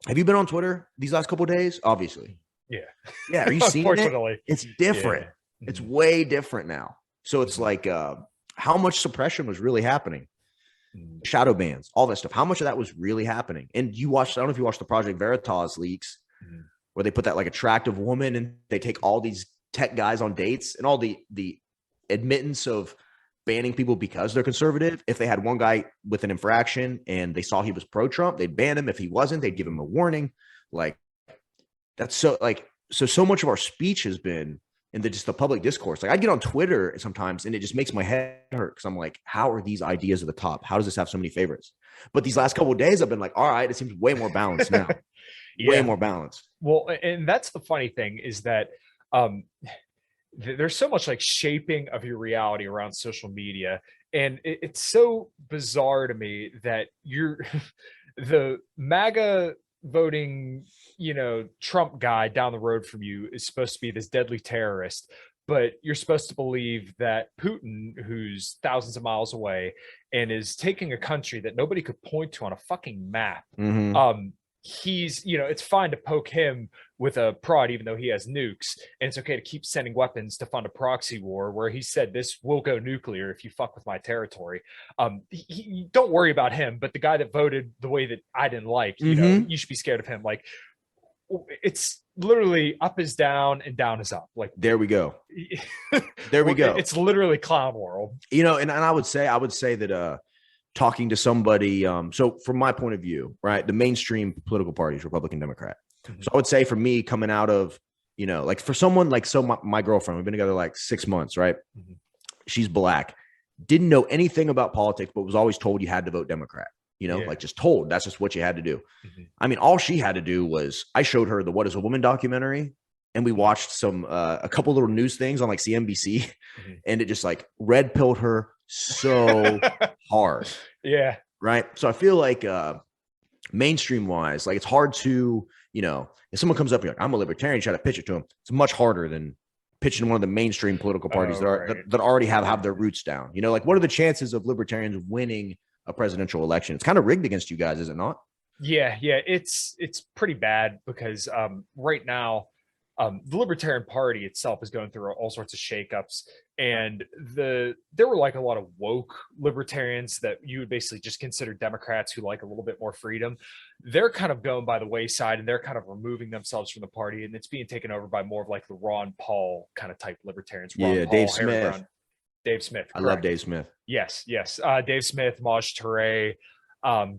have you been on Twitter these last couple of days? Obviously. Yeah. Yeah. Are you seeing it? It's different. Yeah. It's way different now. So it's like, how much suppression was really happening? Shadow bans, all that stuff. How much of that was really happening? And I don't know if you watched the Project Veritas leaks, where they put that like attractive woman and they take all these tech guys on dates and all the admittance of banning people because they're conservative. If they had one guy with an infraction and they saw he was pro-Trump, they'd ban him. If he wasn't, they'd give him a warning. Like that's so much of our speech has been in just the public discourse. Like I get on Twitter sometimes and it just makes my head hurt because I'm like, how are these ideas at the top? How does this have so many favorites? But these last couple of days I've been like, all right, it seems way more balanced now. Way more balanced. Well, and that's the funny thing is that there's so much like shaping of your reality around social media. And it's so bizarre to me that you're the MAGA voting, Trump guy down the road from you is supposed to be this deadly terrorist, but you're supposed to believe that Putin, who's thousands of miles away and is taking a country that nobody could point to on a fucking map, he's, it's fine to poke him with a prod, even though he has nukes. And it's okay to keep sending weapons to fund a proxy war where he said this will go nuclear if you fuck with my territory. Don't worry about him. But the guy that voted the way that I didn't like, you should be scared of him. Like it's literally up is down and down is up. Like there we go. There we go. It's literally clown world. And I would say that talking to somebody, so from my point of view, right, the mainstream political parties, Republican, Democrat. So I would say for me coming out of, like for someone like, my girlfriend, we've been together like 6 months, right? She's black. didn't know anything about politics, but was always told you had to vote Democrat, like just told that's just what you had to do. Mm-hmm. I mean, all she had to do was I showed her the What is a Woman documentary, and we watched a couple little news things on like CNBC, Mm-hmm. and it just like red pilled her so hard. Yeah. Right. So I feel like mainstream wise, like it's hard to, if someone comes up and you're like, I'm a libertarian, try to pitch it to them. It's much harder than pitching one of the mainstream political parties that already have their roots down. Like what are the chances of libertarians winning a presidential election? It's kind of rigged against you guys, is it not? Yeah. It's pretty bad because right now, the Libertarian Party itself is going through all sorts of shakeups, and there were like a lot of woke libertarians that you would basically just consider Democrats who like a little bit more freedom. They're kind of going by the wayside, and they're kind of removing themselves from the party, and it's being taken over by more of like the Ron Paul kind of type libertarians. Ron Paul, Dave Harry Smith. Brown, Dave Smith. I love Dave Smith. Yes. Dave Smith, Maj Touré,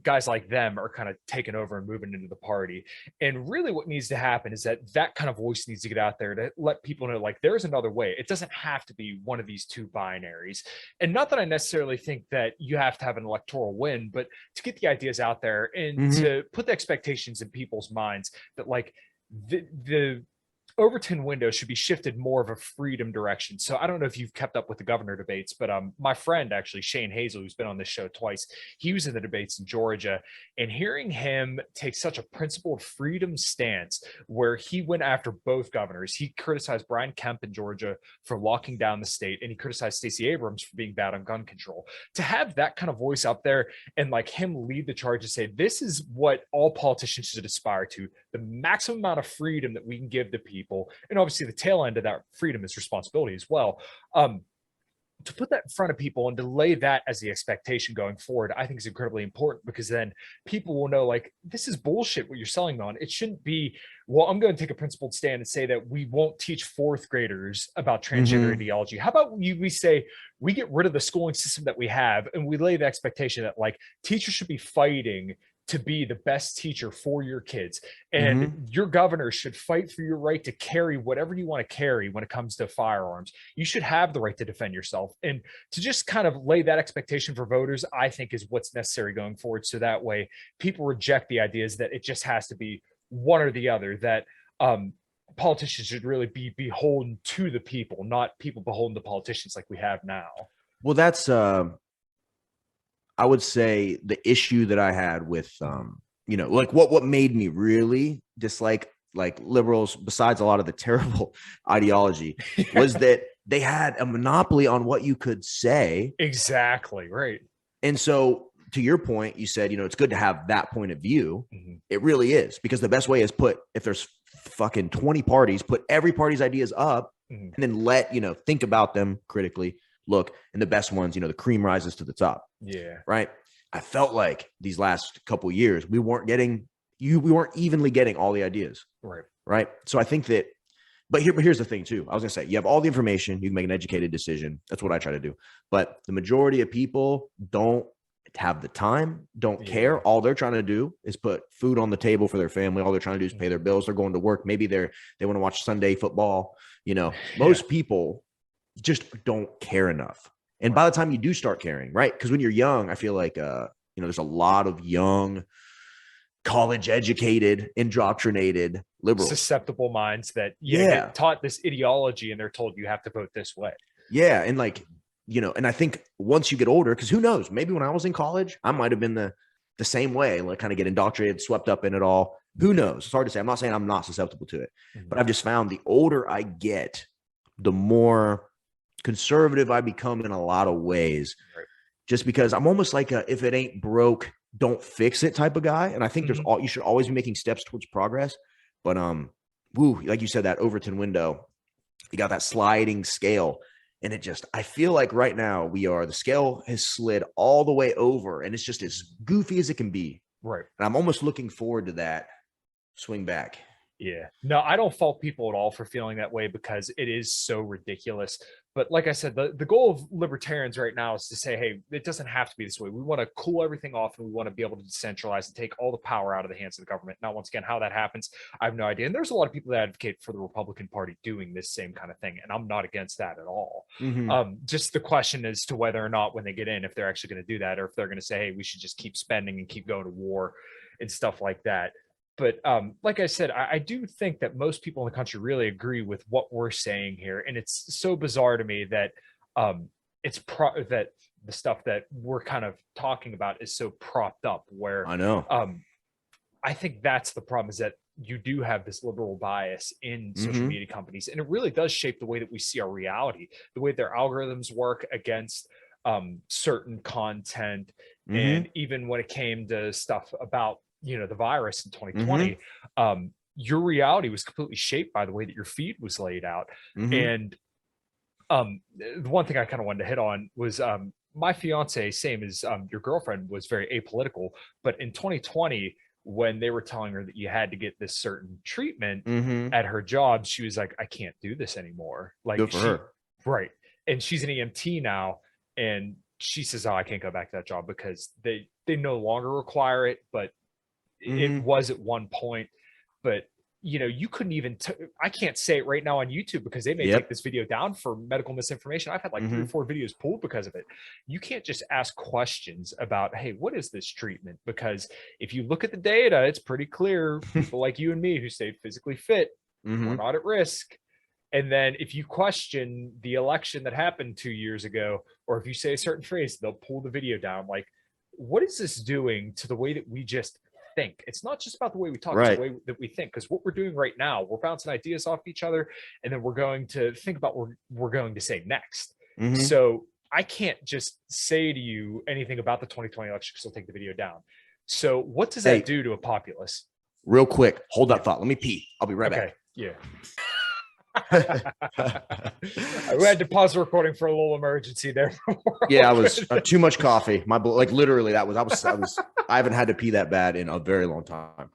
guys like them are kind of taking over and moving into the party. And really what needs to happen is that kind of voice needs to get out there to let people know, like, there's another way. It doesn't have to be one of these two binaries. And not that I necessarily think that you have to have an electoral win, but to get the ideas out there and to put the expectations in people's minds that like the Overton window should be shifted more of a freedom direction. So I don't know if you've kept up with the governor debates, but my friend, actually, Shane Hazel, who's been on this show twice, he was in the debates in Georgia, and hearing him take such a principled freedom stance where he went after both governors. He criticized Brian Kemp in Georgia for locking down the state, and he criticized Stacey Abrams for being bad on gun control. To have that kind of voice up there and like him lead the charge and say, this is what all politicians should aspire to, the maximum amount of freedom that we can give to people. And obviously the tail end of that freedom is responsibility as well. To put that in front of people and to lay that as the expectation going forward, I think is incredibly important, because then people will know, like, this is bullshit what you're selling me on. It shouldn't be, well, I'm going to take a principled stand and say that we won't teach fourth graders about transgender ideology. How about we say we get rid of the schooling system that we have, and we lay the expectation that like teachers should be fighting to be the best teacher for your kids, and your governor should fight for your right to carry whatever you want to carry when it comes to firearms. You should have the right to defend yourself, and to just kind of lay that expectation for voters, I think, is what's necessary going forward. So that way people reject the ideas that it just has to be one or the other, that politicians should really be beholden to the people, not people beholden to politicians like we have now. Well, that's I would say the issue that I had with, like what made me really dislike like liberals, besides a lot of the terrible ideology, was that they had a monopoly on what you could say. Exactly. Right. And so to your point, you said, it's good to have that point of view. It really is, because the best way is if there's fucking 20 parties, put every party's ideas up and then think about them critically. Look, and the best ones, the cream rises to the top. Yeah. Right. I felt like these last couple of years, we weren't evenly getting all the ideas. Right. Right. So I think that, but here's the thing too. I was gonna say, you have all the information, you can make an educated decision. That's what I try to do. But the majority of people don't have the time, don't care. All they're trying to do is put food on the table for their family. All they're trying to do is pay their bills. They're going to work. Maybe they want to watch Sunday football. Most people just don't care enough. And by the time you do start caring, right? Because when you're young, I feel like, there's a lot of young, college educated, indoctrinated liberals, susceptible minds that get taught this ideology, and they're told you have to vote this way. Yeah. And like, and I think once you get older, because who knows, maybe when I was in college, I might've been the same way, like kind of get indoctrinated, swept up in it all. Who knows? It's hard to say. I'm not saying I'm not susceptible to it, but I've just found the older I get, the more conservative I become in a lot of ways, just because I'm almost like if it ain't broke, don't fix it type of guy. And I think you should always be making steps towards progress. But like you said, that Overton window, you got that sliding scale, and I feel like right now the scale has slid all the way over, and it's just as goofy as it can be. Right. And I'm almost looking forward to that swing back. Yeah. No, I don't fault people at all for feeling that way, because it is so ridiculous. But like I said, the goal of libertarians right now is to say, hey, it doesn't have to be this way. We want to cool everything off, and we want to be able to decentralize and take all the power out of the hands of the government. Now, once again, how that happens, I have no idea. And there's a lot of people that advocate for the Republican Party doing this same kind of thing, and I'm not against that at all. Just the question as to whether or not when they get in, if they're actually going to do that, or if they're going to say, hey, we should just keep spending and keep going to war and stuff like that. But like I said, I do think that most people in the country really agree with what we're saying here. And it's so bizarre to me that that the stuff that we're kind of talking about is so propped up, where I know. I think that's the problem, is that you do have this liberal bias in social media companies, and it really does shape the way that we see our reality, the way their algorithms work against certain content. And even when it came to stuff about the virus in 2020, your reality was completely shaped by the way that your feed was laid out. And the one thing I kind of wanted to hit on was my fiance, same as your girlfriend, was very apolitical, but in 2020, when they were telling her that you had to get this certain treatment at her job, she was like, I can't do this anymore. Like, good for her. Right. And she's an EMT now, and she says, oh, I can't go back to that job because they no longer require it, but it was at one point. But you couldn't even I can't say it right now on YouTube because they may take this video down for medical misinformation. I've had like 3 or 4 videos pulled because of it. You can't just ask questions about, hey, what is this treatment? Because if you look at the data, it's pretty clear people like you and me who stayed physically fit we're not at risk. And then if you question the election that happened 2 years ago, or if you say a certain phrase, they'll pull the video down. Like, what is this doing to the way that we just think? It's not just about the way we talk, it's the way that we think. Because what we're doing right now, we're bouncing ideas off each other, and then we're going to think about what we're going to say next. So I can't just say to you anything about the 2020 election because I'll take the video down. So what does that do to a populace? Real quick, hold that thought. Let me pee. I'll be right back. Yeah. We had to pause the recording for a little emergency there. Yeah, I was too much coffee. Like literally, I haven't had to pee that bad in a very long time.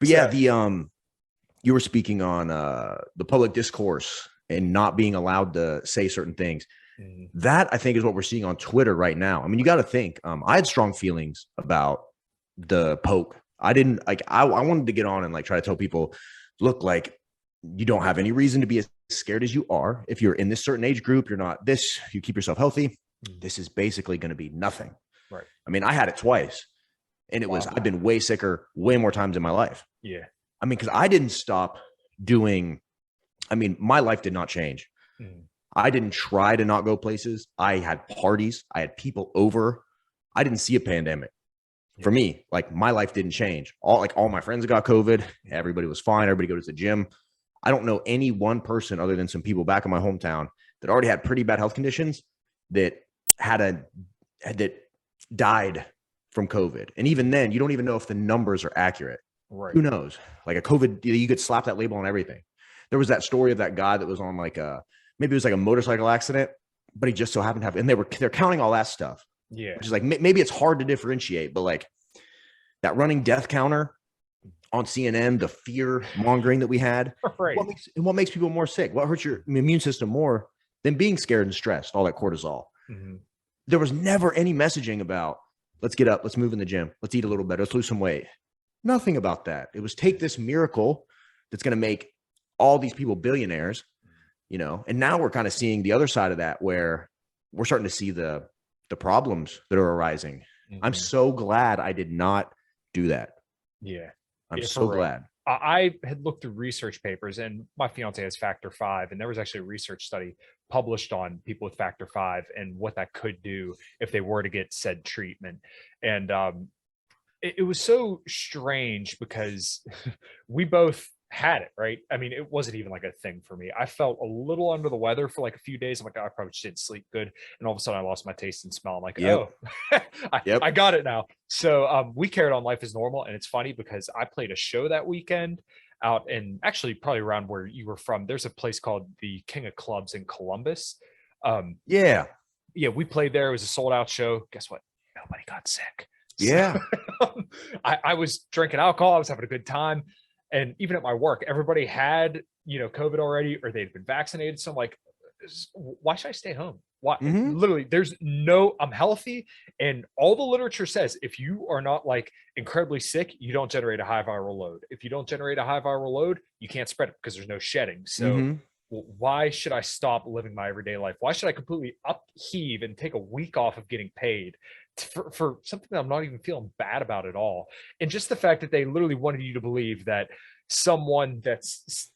But yeah, you were speaking on the public discourse and not being allowed to say certain things. That I think is what we're seeing on Twitter right now. I mean, you got to think. I had strong feelings about the Pope. I didn't like. I wanted to get on and like try to tell people, look, like, you don't have any reason to be as scared as you are. If you're in this certain age group, you're not this, you keep yourself healthy. This is basically going to be nothing. Right. I mean, I had it twice, and I've been way sicker, way more times in my life. Yeah. I mean, because I didn't stop doing, my life did not change. I didn't try to not go places. I had parties. I had people over. I didn't see a pandemic. For me, like, my life didn't change. All my friends got COVID. Everybody was fine. Everybody goes to the gym. I don't know any one person other than some people back in my hometown that already had pretty bad health conditions that that died from COVID. And even then, you don't even know if the numbers are accurate. Right. Who knows? Like a COVID, you could slap that label on everything. There was that story of that guy that was on maybe it was like a motorcycle accident, but he just so happened to have, and they're counting all that stuff. Yeah. Which is like, maybe it's hard to differentiate, but like that running death counter on CNN, the fear mongering that we had, right. What makes people more sick? What hurts your immune system more than being scared and stressed? All that cortisol. There was never any messaging about, let's get up, let's move in the gym, let's eat a little better, let's lose some weight. Nothing about that. It was take this miracle that's going to make all these people billionaires, and now we're kind of seeing the other side of that, where we're starting to see the problems that are arising. I'm so glad I did not do that. Yeah. I'm so glad. I had looked through research papers, and my fiance has factor 5, and there was actually a research study published on people with factor 5 and what that could do if they were to get said treatment. And it was so strange because we both had it, right? I mean, it wasn't even like a thing for me. I felt a little under the weather for like a few days. I'm like, I probably just didn't sleep good. And all of a sudden I lost my taste and smell. I'm like, I got it now. So we carried on life as normal. And it's funny because I played a show that weekend out in, actually probably around where you were from. There's a place called the King of Clubs in Columbus. Yeah, we played there. It was a sold out show. Guess what? Nobody got sick. Yeah. So, I was drinking alcohol. I was having a good time. And even at my work, everybody had, COVID already, or they'd been vaccinated. So I'm like, why should I stay home? Why? Mhm. Literally, I'm healthy. And all the literature says, if you are not like incredibly sick, you don't generate a high viral load. If you don't generate a high viral load, you can't spread it because there's no shedding. So Mhm. why should I stop living my everyday life? Why should I completely upheave and take a week off of getting paid for something that I'm not even feeling bad about at all? And just the fact that they literally wanted you to believe that someone that's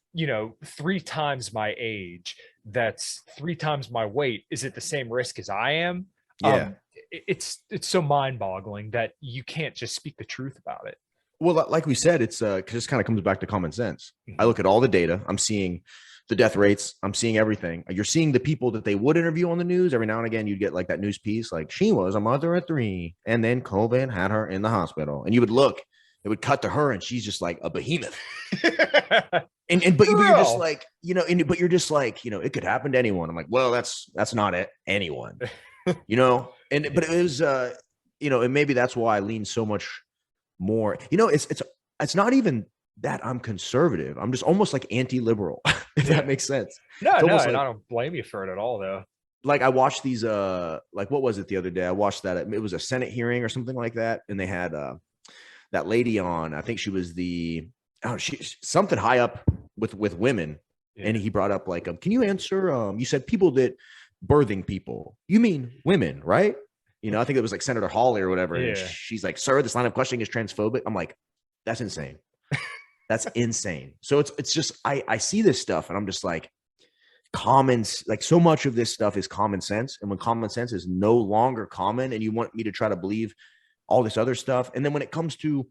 3 times my age, that's 3 times my weight, is at the same risk as I am. Yeah. It's so mind-boggling that you can't just speak the truth about it. Well, like we said, it's just kind of comes back to common sense. I Mhm. look at all the data. I'm seeing the death rates. I'm seeing everything. You're seeing the people that they would interview on the news. Every now and again, you'd get like that news piece, like she was a mother of 3, and then COVID had her in the hospital. And you would look, it would cut to her, and she's just like a behemoth. But you're just like, but you're just like, it could happen to anyone. I'm like, well, that's not it. Anyone, but it was, and maybe that's why I lean so much more. It's not even that I'm conservative. I'm just almost like anti-liberal, if that makes sense. No, It's almost and like, I don't blame you for it at all, though. like I watched these, like what was it the other day? I watched that it was a Senate hearing or something like that, and they had that lady on. I think she was something high up with women, Yeah. and he brought up like, can you answer? You said people that birthing people. You mean women, right? I think it was like Senator Hawley or whatever. And Yeah. she's like, sir, this line of questioning is transphobic. I'm like, that's insane. That's insane. So it's just, I see this stuff and I'm just like, like so much of this stuff is common sense. And when common sense is no longer common and you want me to try to believe all this other stuff. And then when it comes to,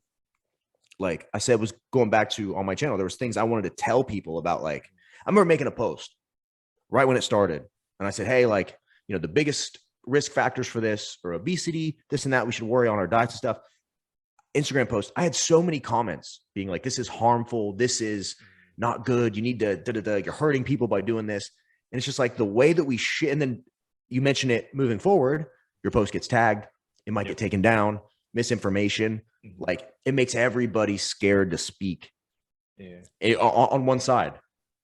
like I said, was going back to on my channel, there was things I wanted to tell people about. Like, I remember making a post right when it started. And I said, hey, like, the biggest risk factors for this or obesity, this and that, we should worry on our diets and stuff. Instagram post, I had so many comments being like, this is harmful. This is not good. You need to, you're hurting people by doing this. And it's just like the way that we and then you mention it moving forward, your post gets tagged. It might get taken down, misinformation. Like it makes everybody scared to speak. Yeah. On one side,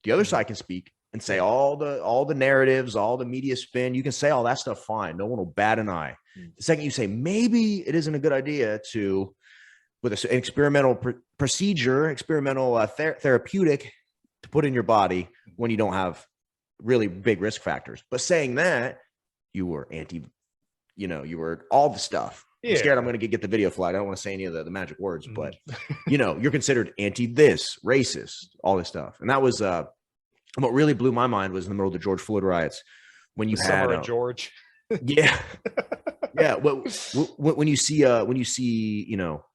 the other side can speak and say all the narratives, all the media spin. You can say all that stuff fine. No one will bat an eye. The second you say maybe it isn't a good idea to, with an experimental experimental therapeutic to put in your body when you don't have really big risk factors. But saying that, you were you were all the stuff. I'm scared I'm going to get the video flagged. I don't want to say any of the magic words, but you're considered anti this, racist, all this stuff. And that was what really blew my mind was in the middle of the George Floyd riots when you had Summer of George. Yeah. Yeah. Well, when you see,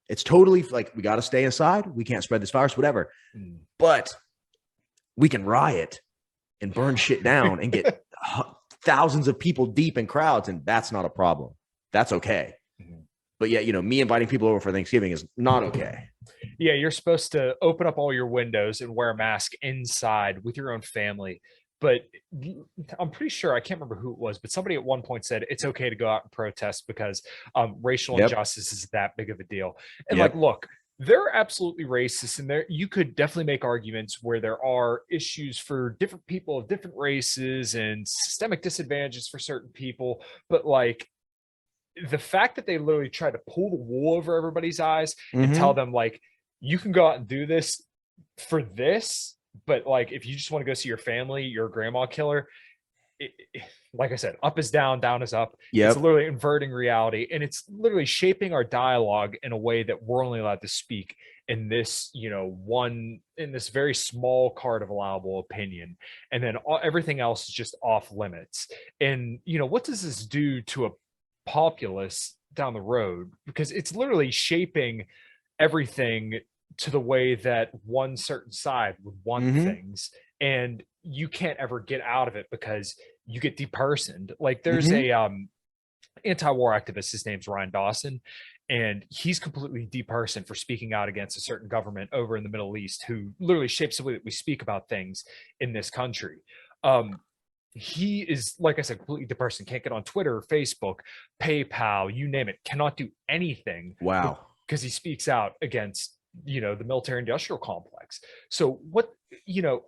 it's totally like, we got to stay inside. We can't spread this virus, whatever, but we can riot and burn shit down and get thousands of people deep in crowds. And that's not a problem. That's okay. But yeah, me inviting people over for Thanksgiving is not okay. Yeah, you're supposed to open up all your windows and wear a mask inside with your own family. But I'm pretty sure, I can't remember who it was, but somebody at one point said it's okay to go out and protest because racial injustice is that big of a deal. And like, look, they're absolutely racist, and you could definitely make arguments where there are issues for different people of different races and systemic disadvantages for certain people. But like, the fact that they literally tried to pull the wool over everybody's eyes and tell them like, you can go out and do this for this, but like, if you just want to go see your family, you're a grandma killer. Like I said, up is down, down is up. It's literally inverting reality, and it's literally shaping our dialogue in a way that we're only allowed to speak in this, in this very small card of allowable opinion. And then everything else is just off limits. And, what does this do to a populace down the road? Because it's literally shaping everything to the way that one certain side would want things, and you can't ever get out of it because you get depersoned. Like there's a anti-war activist, his name's Ryan Dawson, and he's completely depersoned for speaking out against a certain government over in the Middle East who literally shapes the way that we speak about things in this country. He is, like I said, completely depersoned, can't get on Twitter, Facebook, PayPal, you name it, cannot do anything. Wow. Because he speaks out against, the military industrial complex. So what,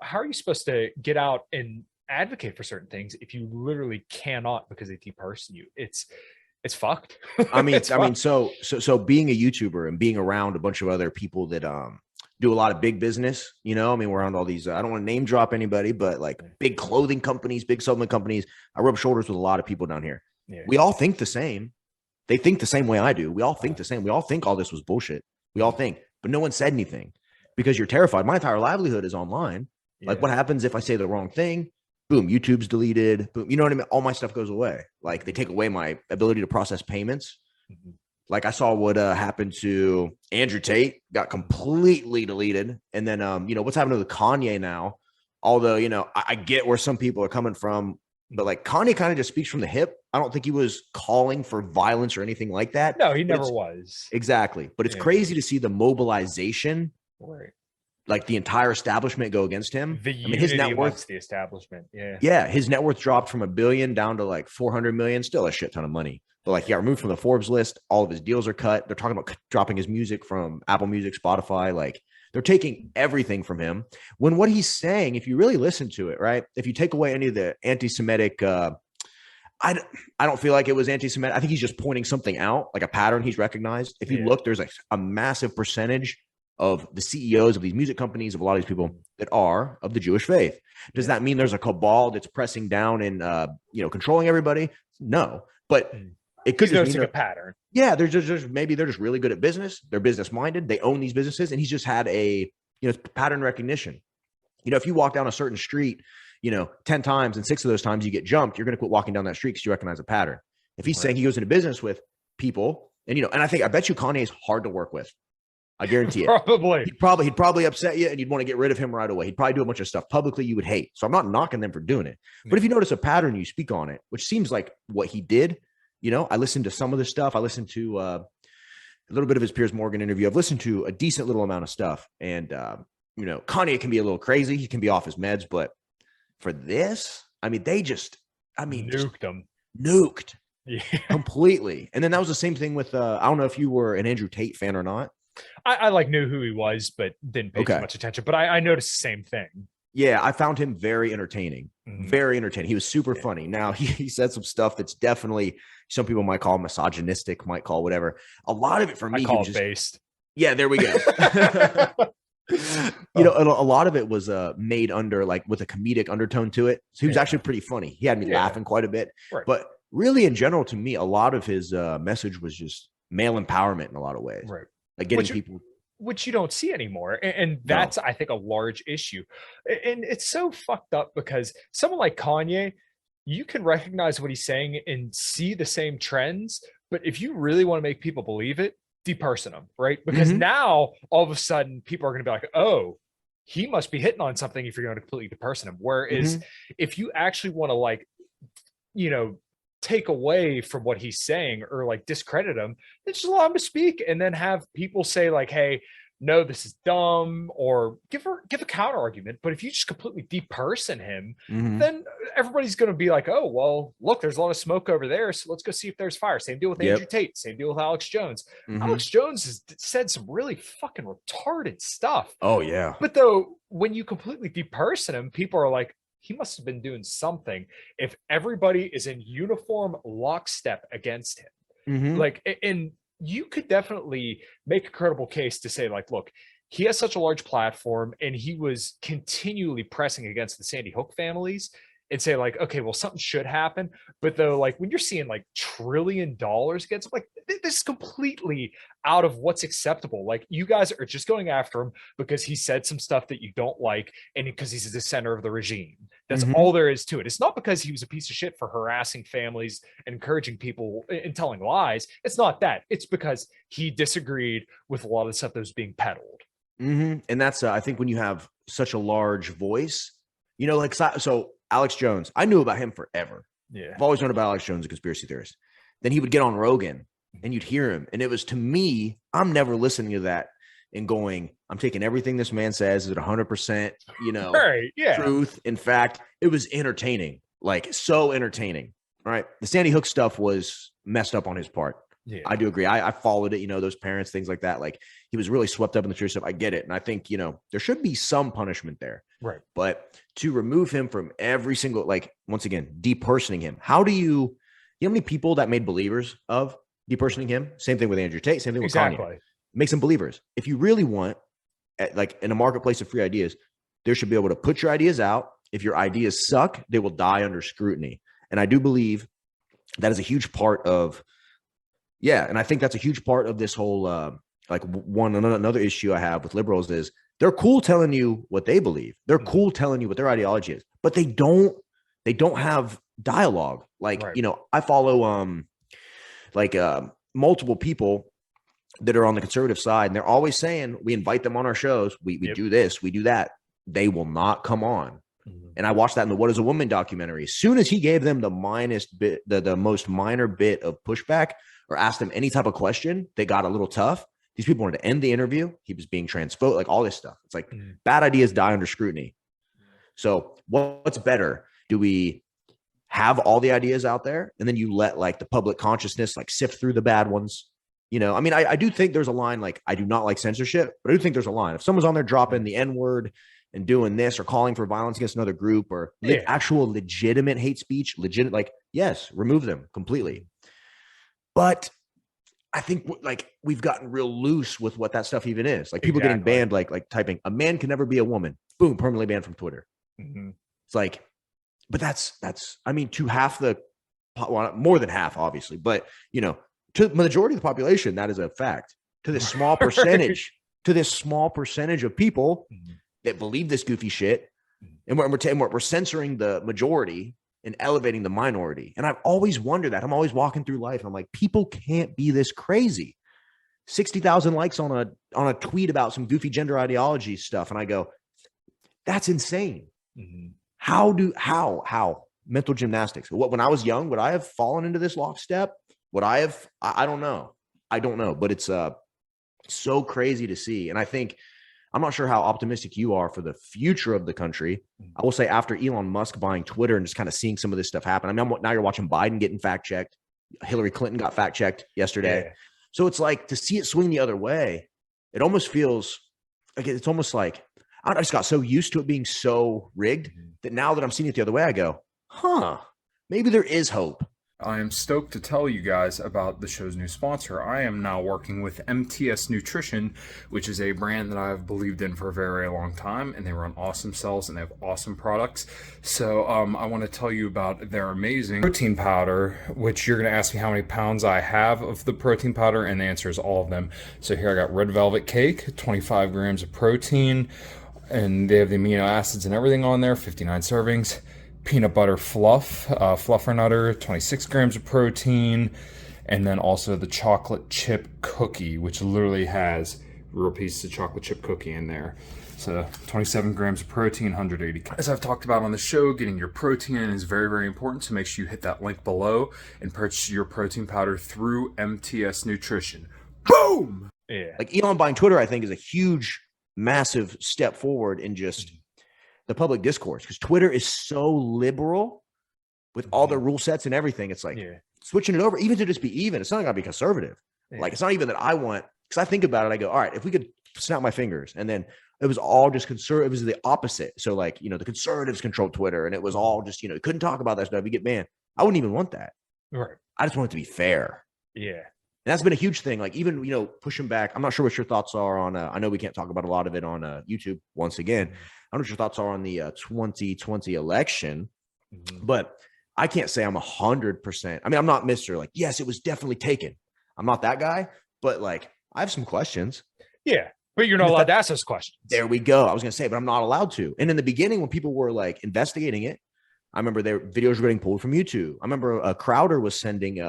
how are you supposed to get out and advocate for certain things if you literally cannot because they deperson you. It's fucked. I mean, It's fucked. so being a YouTuber and being around a bunch of other people that do a lot of big business, you know, I mean, we're around all these, I don't want to name drop anybody, but like big clothing companies, big supplement companies. I rub shoulders with a lot of people down here. Yeah. We all think the same. They think the same way I do. We all think the same. We all think all this was bullshit. We all think, but no one said anything because you're terrified. My entire livelihood is online. Like, what happens if I say the wrong thing? Boom, YouTube's deleted. Boom, you know what I mean? All my stuff goes away. Like, they take away my ability to process payments. Like, I saw what happened to Andrew Tate, got completely deleted. And then, you know, what's happening to Kanye now? Although, you know, I get where some people are coming from, but like Kanye kind of just speaks from the hip. I don't think he was calling for violence or anything like that. No, he never was. Exactly. But it's crazy to see the mobilization. Right. Like the entire establishment go against him. The I mean, his net worth, the establishment. Yeah. His net worth dropped from $1 billion down to like 400 million, still a shit ton of money. But like he got removed from the Forbes list. All of his deals are cut. They're talking about dropping his music from Apple Music, Spotify. Like they're taking everything from him. When what he's saying, if you really listen to it, right? If you take away any of the anti-Semitic, I don't feel like it was anti-Semitic. I think he's just pointing something out, like a pattern he's recognized. If you look, there's like a massive percentage of the CEOs of these music companies, of a lot of these people that are of the Jewish faith. Does that mean there's a cabal that's pressing down and, you know, controlling everybody? No, but it could just mean a pattern. Yeah. There's just, maybe they're just really good at business. They're business minded. They own these businesses. And he's just had a, you know, pattern recognition. You know, if you walk down a certain street, you know, 10 times and 6 of those times you get jumped, you're going to quit walking down that street because you recognize a pattern. If he's saying he goes into business with people and, you know, and I bet you Kanye is hard to work with. I guarantee it. Probably. He'd probably upset you and you'd want to get rid of him right away. He'd probably do a bunch of stuff publicly you would hate. So I'm not knocking them for doing it. But if you notice a pattern, you speak on it, which seems like what he did. You know, I listened to some of the stuff. I listened to a little bit of his Piers Morgan interview. I've listened to a decent little amount of stuff. And, you know, Kanye can be a little crazy. He can be off his meds. But for this, I mean, Nuked them. Nuked. Yeah. Completely. And then that was the same thing with, I don't know if you were an Andrew Tate fan or not. I like knew who he was, but didn't pay too much attention. But I noticed the same thing. Yeah, I found him very entertaining. Very entertaining. He was super funny. Now, he said some stuff that's definitely, some people might call misogynistic, might call whatever. A lot of it for me, I call it based. Yeah, there we go. You know, a lot of it was made under like with a comedic undertone to it. So he was actually pretty funny. He had me laughing quite a bit. Right. But really, in general, to me, a lot of his message was just male empowerment in a lot of ways. Right. Like getting people, which you don't see anymore. And that's, I think, a large issue. And it's so fucked up because someone like Kanye, you can recognize what he's saying and see the same trends. But if you really want to make people believe it, deperson him, right? Because now all of a sudden people are going to be like, oh, he must be hitting on something if you're going to completely deperson him. Whereas if you actually want to, like, you know, take away from what he's saying or like discredit him, then just allow him to speak and then have people say like, hey, no, this is dumb, or give a counter argument. But if you just completely deperson him, then everybody's going to be like, oh, well, look, there's a lot of smoke over there. So let's go see if there's fire. Same deal with Andrew Tate. Same deal with Alex Jones. Alex Jones has said some really fucking retarded stuff. Oh, yeah. But though, when you completely deperson him, people are like, he must have been doing something if everybody is in uniform lockstep against him. Like, and you could definitely make a credible case to say like, look, he has such a large platform and he was continually pressing against the Sandy Hook families and say like, okay, well, something should happen. But though, like when you're seeing like $1 trillion against him, like this is completely out of what's acceptable. Like you guys are just going after him because he said some stuff that you don't like and because he's the center of the regime. That's all there is to it. It's not because he was a piece of shit for harassing families and encouraging people and telling lies. It's not that. It's because he disagreed with a lot of the stuff that was being peddled. And that's, I think when you have such a large voice, you know, like, so Alex Jones, I knew about him forever. Yeah. I've always known about Alex Jones, a conspiracy theorist. Then he would get on Rogan and you'd hear him. And it was, to me, I'm never listening to that and going, I'm taking everything this man says is at 100%, you know, truth. In fact, it was entertaining, like so entertaining. All right. The Sandy Hook stuff was messed up on his part. Yeah. I do agree. I followed it, those parents, things like that. Like he was really swept up in the truth stuff. I get it. And I think, there should be some punishment there. Right. But to remove him from every single, like, once again, depersoning him. How do you know how many people that made believers of depersoning him? Same thing with Andrew Tate, same thing with Kanye. It makes them believers. If you really want, like in a marketplace of free ideas, there should be able to put your ideas out. If your ideas suck, they will die under scrutiny. And I do believe that is a huge part of, and I think that's a huge part of this whole, another issue I have with liberals is they're cool telling you what they believe. They're cool telling you what their ideology is, but they don't have dialogue. Like, I follow, multiple people that are on the conservative side, and they're always saying, we invite them on our shows. We do this, we do that. They will not come on. And I watched that in the What is a Woman documentary. As soon as he gave them the most minor bit of pushback or asked them any type of question, they got a little tough. These people wanted to end the interview. He was being transphobic, like all this stuff. It's like bad ideas die under scrutiny. So what's better? Do we have all the ideas out there and then you let like the public consciousness like sift through the bad ones? I mean, I do think there's a line, like I do not like censorship, but I do think there's a line. If someone's on there dropping the N-word and doing this or calling for violence against another group or actual legitimate hate speech, yes, remove them completely. But I think like we've gotten real loose with what that stuff even is. Like people getting banned, like typing "a man can never be a woman," boom, permanently banned from Twitter. It's like, but that's I mean, to half the, well, more than half, obviously, but to the majority of the population, that is a fact. To this small percentage, of people that believe this goofy shit, and we're censoring the majority and elevating the minority. And I've always wondered that. I'm always walking through life and I'm like, people can't be this crazy. 60,000 likes on a tweet about some goofy gender ideology stuff, and I go, that's insane. How mental gymnastics? When I was young, would I have fallen into this lockstep? Would I have? I don't know. But it's so crazy to see. And I think, I'm not sure how optimistic you are for the future of the country. I will say after Elon Musk buying Twitter and just kind of seeing some of this stuff happen. I mean, now you're watching Biden getting fact checked. Hillary Clinton got fact checked yesterday. Yeah. So it's like to see it swing the other way. It almost feels like it's almost like I just got so used to it being so rigged that now that I'm seeing it the other way, I go, maybe there is hope. I am stoked to tell you guys about the show's new sponsor. I am now working with MTS Nutrition, which is a brand that I've believed in for a very long time, and they run awesome sales and they have awesome products. So I want to tell you about their amazing protein powder, which you're going to ask me how many pounds I have of the protein powder, and the answer is all of them. So here I got red velvet cake, 25 grams of protein, and they have the amino acids and everything on there, 59 servings. Peanut butter fluff, Fluffernutter, 26 grams of protein, and then also the chocolate chip cookie, which literally has real pieces of chocolate chip cookie in there. So 27 grams of protein, 180 calories. As I've talked about on the show, getting your protein in is very, very important. So make sure you hit that link below and purchase your protein powder through MTS Nutrition. Boom! Yeah. Like Elon buying Twitter, I think, is a huge, massive step forward in just the public discourse, because Twitter is so liberal with all the rule sets and everything. It's like switching it over, even to just be even. It's not going to be conservative. Like, it's not even that I want, because I think about it. I go, all right, if we could snap my fingers, and then it was all just conservative. It was the opposite. So like, the conservatives controlled Twitter, and it was all just, couldn't talk about that stuff. You get banned. I wouldn't even want that. Right. I just want it to be fair. Yeah. And that's been a huge thing. Like even, pushing back. I'm not sure what your thoughts are on, I know we can't talk about a lot of it on YouTube once again. I don't know what your thoughts are on the 2020 election, but I can't say I'm 100%. I mean, I'm not Mr. Like, yes, it was definitely taken. I'm not that guy, but like, I have some questions. Yeah, but you're not allowed to ask those questions. There we go. I was going to say, but I'm not allowed to. And in the beginning, when people were like investigating it, I remember their videos were getting pulled from YouTube. I remember Crowder was sending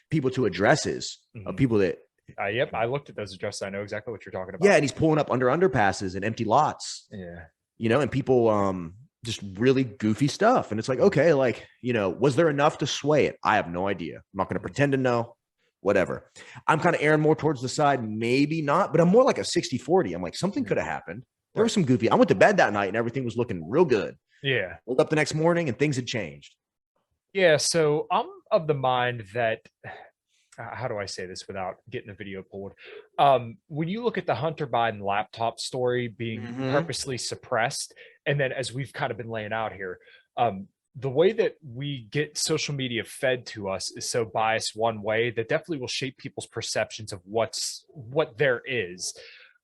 people to addresses of people that. Yep, I looked at those addresses. I know exactly what you're talking about. Yeah, and he's pulling up under underpasses and empty lots. Yeah. And people just really goofy stuff. And it's like, okay, like, was there enough to sway it? I have no idea. I'm not going to pretend to know, whatever. I'm kind of erring more towards the side, maybe not, but I'm more like a 60-40. I'm like, something could have happened. There was some goofy. I went to bed that night and everything was looking real good. Yeah. Woke up the next morning and things had changed. Yeah. So I'm of the mind that how do I say this without getting the video pulled? When you look at the Hunter Biden laptop story being purposely suppressed, and then as we've kind of been laying out here, the way that we get social media fed to us is so biased one way that definitely will shape people's perceptions of what there is.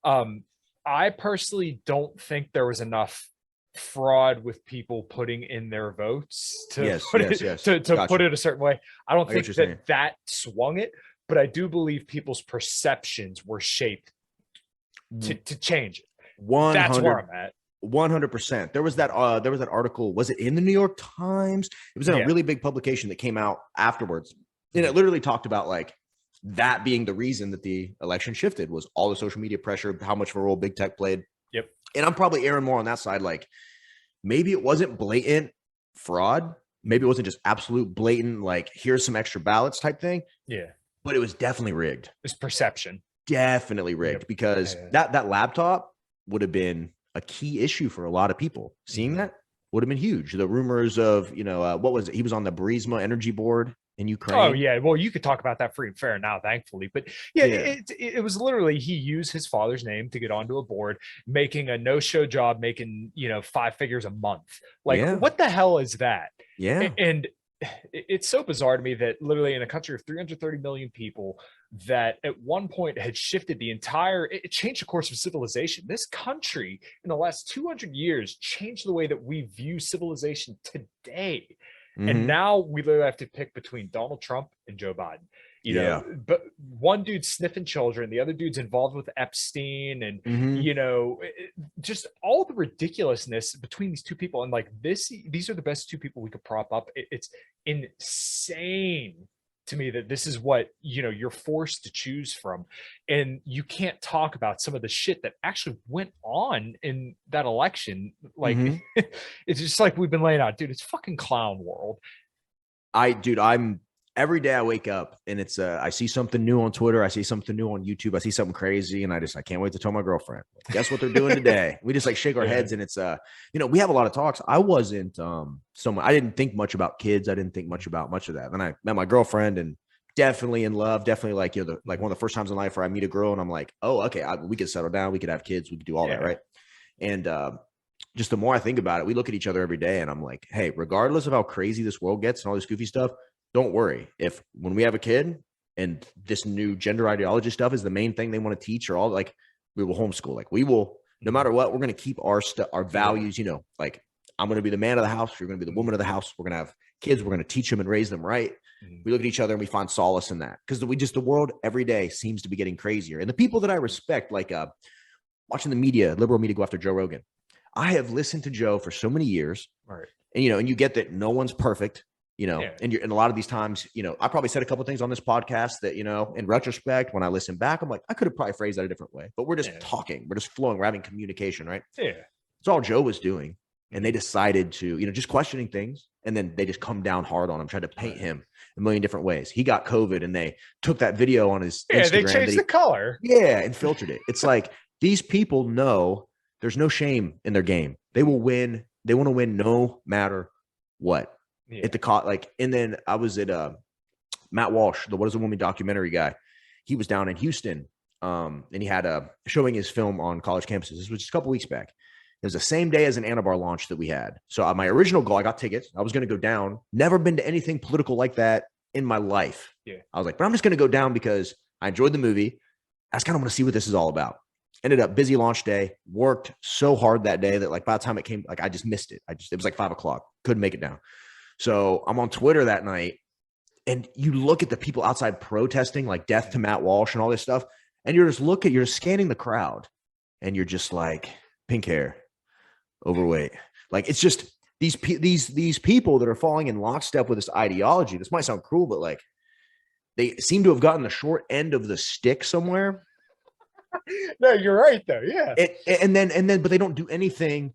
I personally don't think there was enough fraud with people putting in their votes to put it a certain way. I don't think that swung it, but I do believe people's perceptions were shaped to change it. That's where I'm at. 100%. There was that article. Was it in the New York Times? It was in a really big publication that came out afterwards, and it literally talked about like that being the reason that the election shifted was all the social media pressure, how much of a role big tech played. Yep. And I'm probably erring more on that side. Like maybe it wasn't blatant fraud. Maybe it wasn't just absolute blatant, like here's some extra ballots type thing. Yeah. But it was definitely rigged. It's perception. Definitely rigged because that laptop would have been a key issue for a lot of people. Seeing that would have been huge. The rumors of, what was it? He was on the Burisma energy board in Ukraine. Oh yeah. Well, you could talk about that free and fair now, thankfully, but it was literally, he used his father's name to get onto a board, making a no-show job, making, 5 figures a month. Like what the hell is that? Yeah. And it's so bizarre to me that literally in a country of 330 million people that at one point had shifted the entire, it changed the course of civilization. This country in the last 200 years changed the way that we view civilization today. And now we literally have to pick between Donald Trump and Joe Biden. You know, but one dude's sniffing children, the other dude's involved with Epstein, and just all the ridiculousness between these two people. And like these are the best two people we could prop up. It's insane to me that this is what you're forced to choose from, and you can't talk about some of the shit that actually went on in that election. Like it's just like we've been laying out, dude. It's fucking clown world. I'm every day I wake up and it's I see something new on Twitter, I see something new on YouTube, I see something crazy, and I can't wait to tell my girlfriend, guess what they're doing today. We just like shake our heads, and it's we have a lot of talks. I wasn't I didn't think much about kids. I didn't think much about much of that. Then I met my girlfriend, and definitely in love, definitely like like one of the first times in life where I meet a girl and I'm like, oh, okay, we could settle down, we could have kids, we could do all that, right? And just the more I think about it, we look at each other every day, and I'm like, hey, regardless of how crazy this world gets and all this goofy stuff, don't worry. If when we have a kid and this new gender ideology stuff is the main thing they want to teach, or all, like, we will homeschool. Like, we will, no matter what, we're going to keep our values, like, I'm going to be the man of the house, you're going to be the woman of the house, we're going to have kids, we're going to teach them and raise them right. We look at each other and we find solace in that, because the world every day seems to be getting crazier. And the people that I respect, like watching the media, liberal media, go after Joe Rogan. I have listened to Joe for so many years, right? And and you get that no one's perfect. And a lot of these times, I probably said a couple of things on this podcast that, in retrospect, when I listen back, I'm like, I could have probably phrased that a different way, but we're just talking, we're just flowing, we're having communication, right? Yeah. That's all Joe was doing. And they decided to, just questioning things. And then they just come down hard on him, tried to paint him a million different ways. He got COVID and they took that video on his Instagram. They changed the color. Yeah. And filtered it. It's like, these people know there's no shame in their game. They will win. They want to win no matter what. At the and then I was at Matt Walsh, the What Is a Woman documentary guy. He was down in Houston, and he had showing his film on college campuses. This was just a couple weeks back. It was the same day as an Anabar launch that we had. So my original goal, I got tickets. I was going to go down. Never been to anything political like that in my life. Yeah. I was like, but I'm just going to go down because I enjoyed the movie. I just kind of want to see what this is all about. Ended up busy launch day. Worked so hard that day that by the time it came, I just missed it. It was like 5:00. Couldn't make it down. So I'm on Twitter that night, and you look at the people outside protesting, like death to Matt Walsh and all this stuff. And you're scanning the crowd, and you're just like, pink hair, overweight. Like, it's just these people that are falling in lockstep with this ideology. This might sound cruel, but like, they seem to have gotten the short end of the stick somewhere. No, you're right though. Yeah. But they don't do anything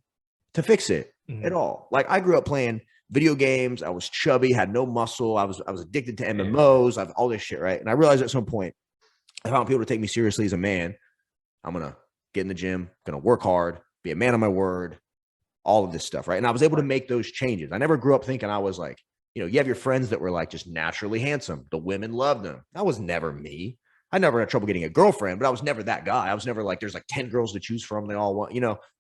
to fix it at all. Like, I grew up playing video games. I was chubby, had no muscle. I was addicted to MMOs. I've all this shit, right? And I realized at some point, if I want people to take me seriously as a man, I'm gonna get in the gym, gonna work hard, be a man of my word, all of this stuff, right? And I was able to make those changes. I never grew up thinking I was like you have your friends that were like just naturally handsome. The women loved them. That was never me. I never had trouble getting a girlfriend, but I was never that guy. I was never like, there's like 10 girls to choose from. They all want,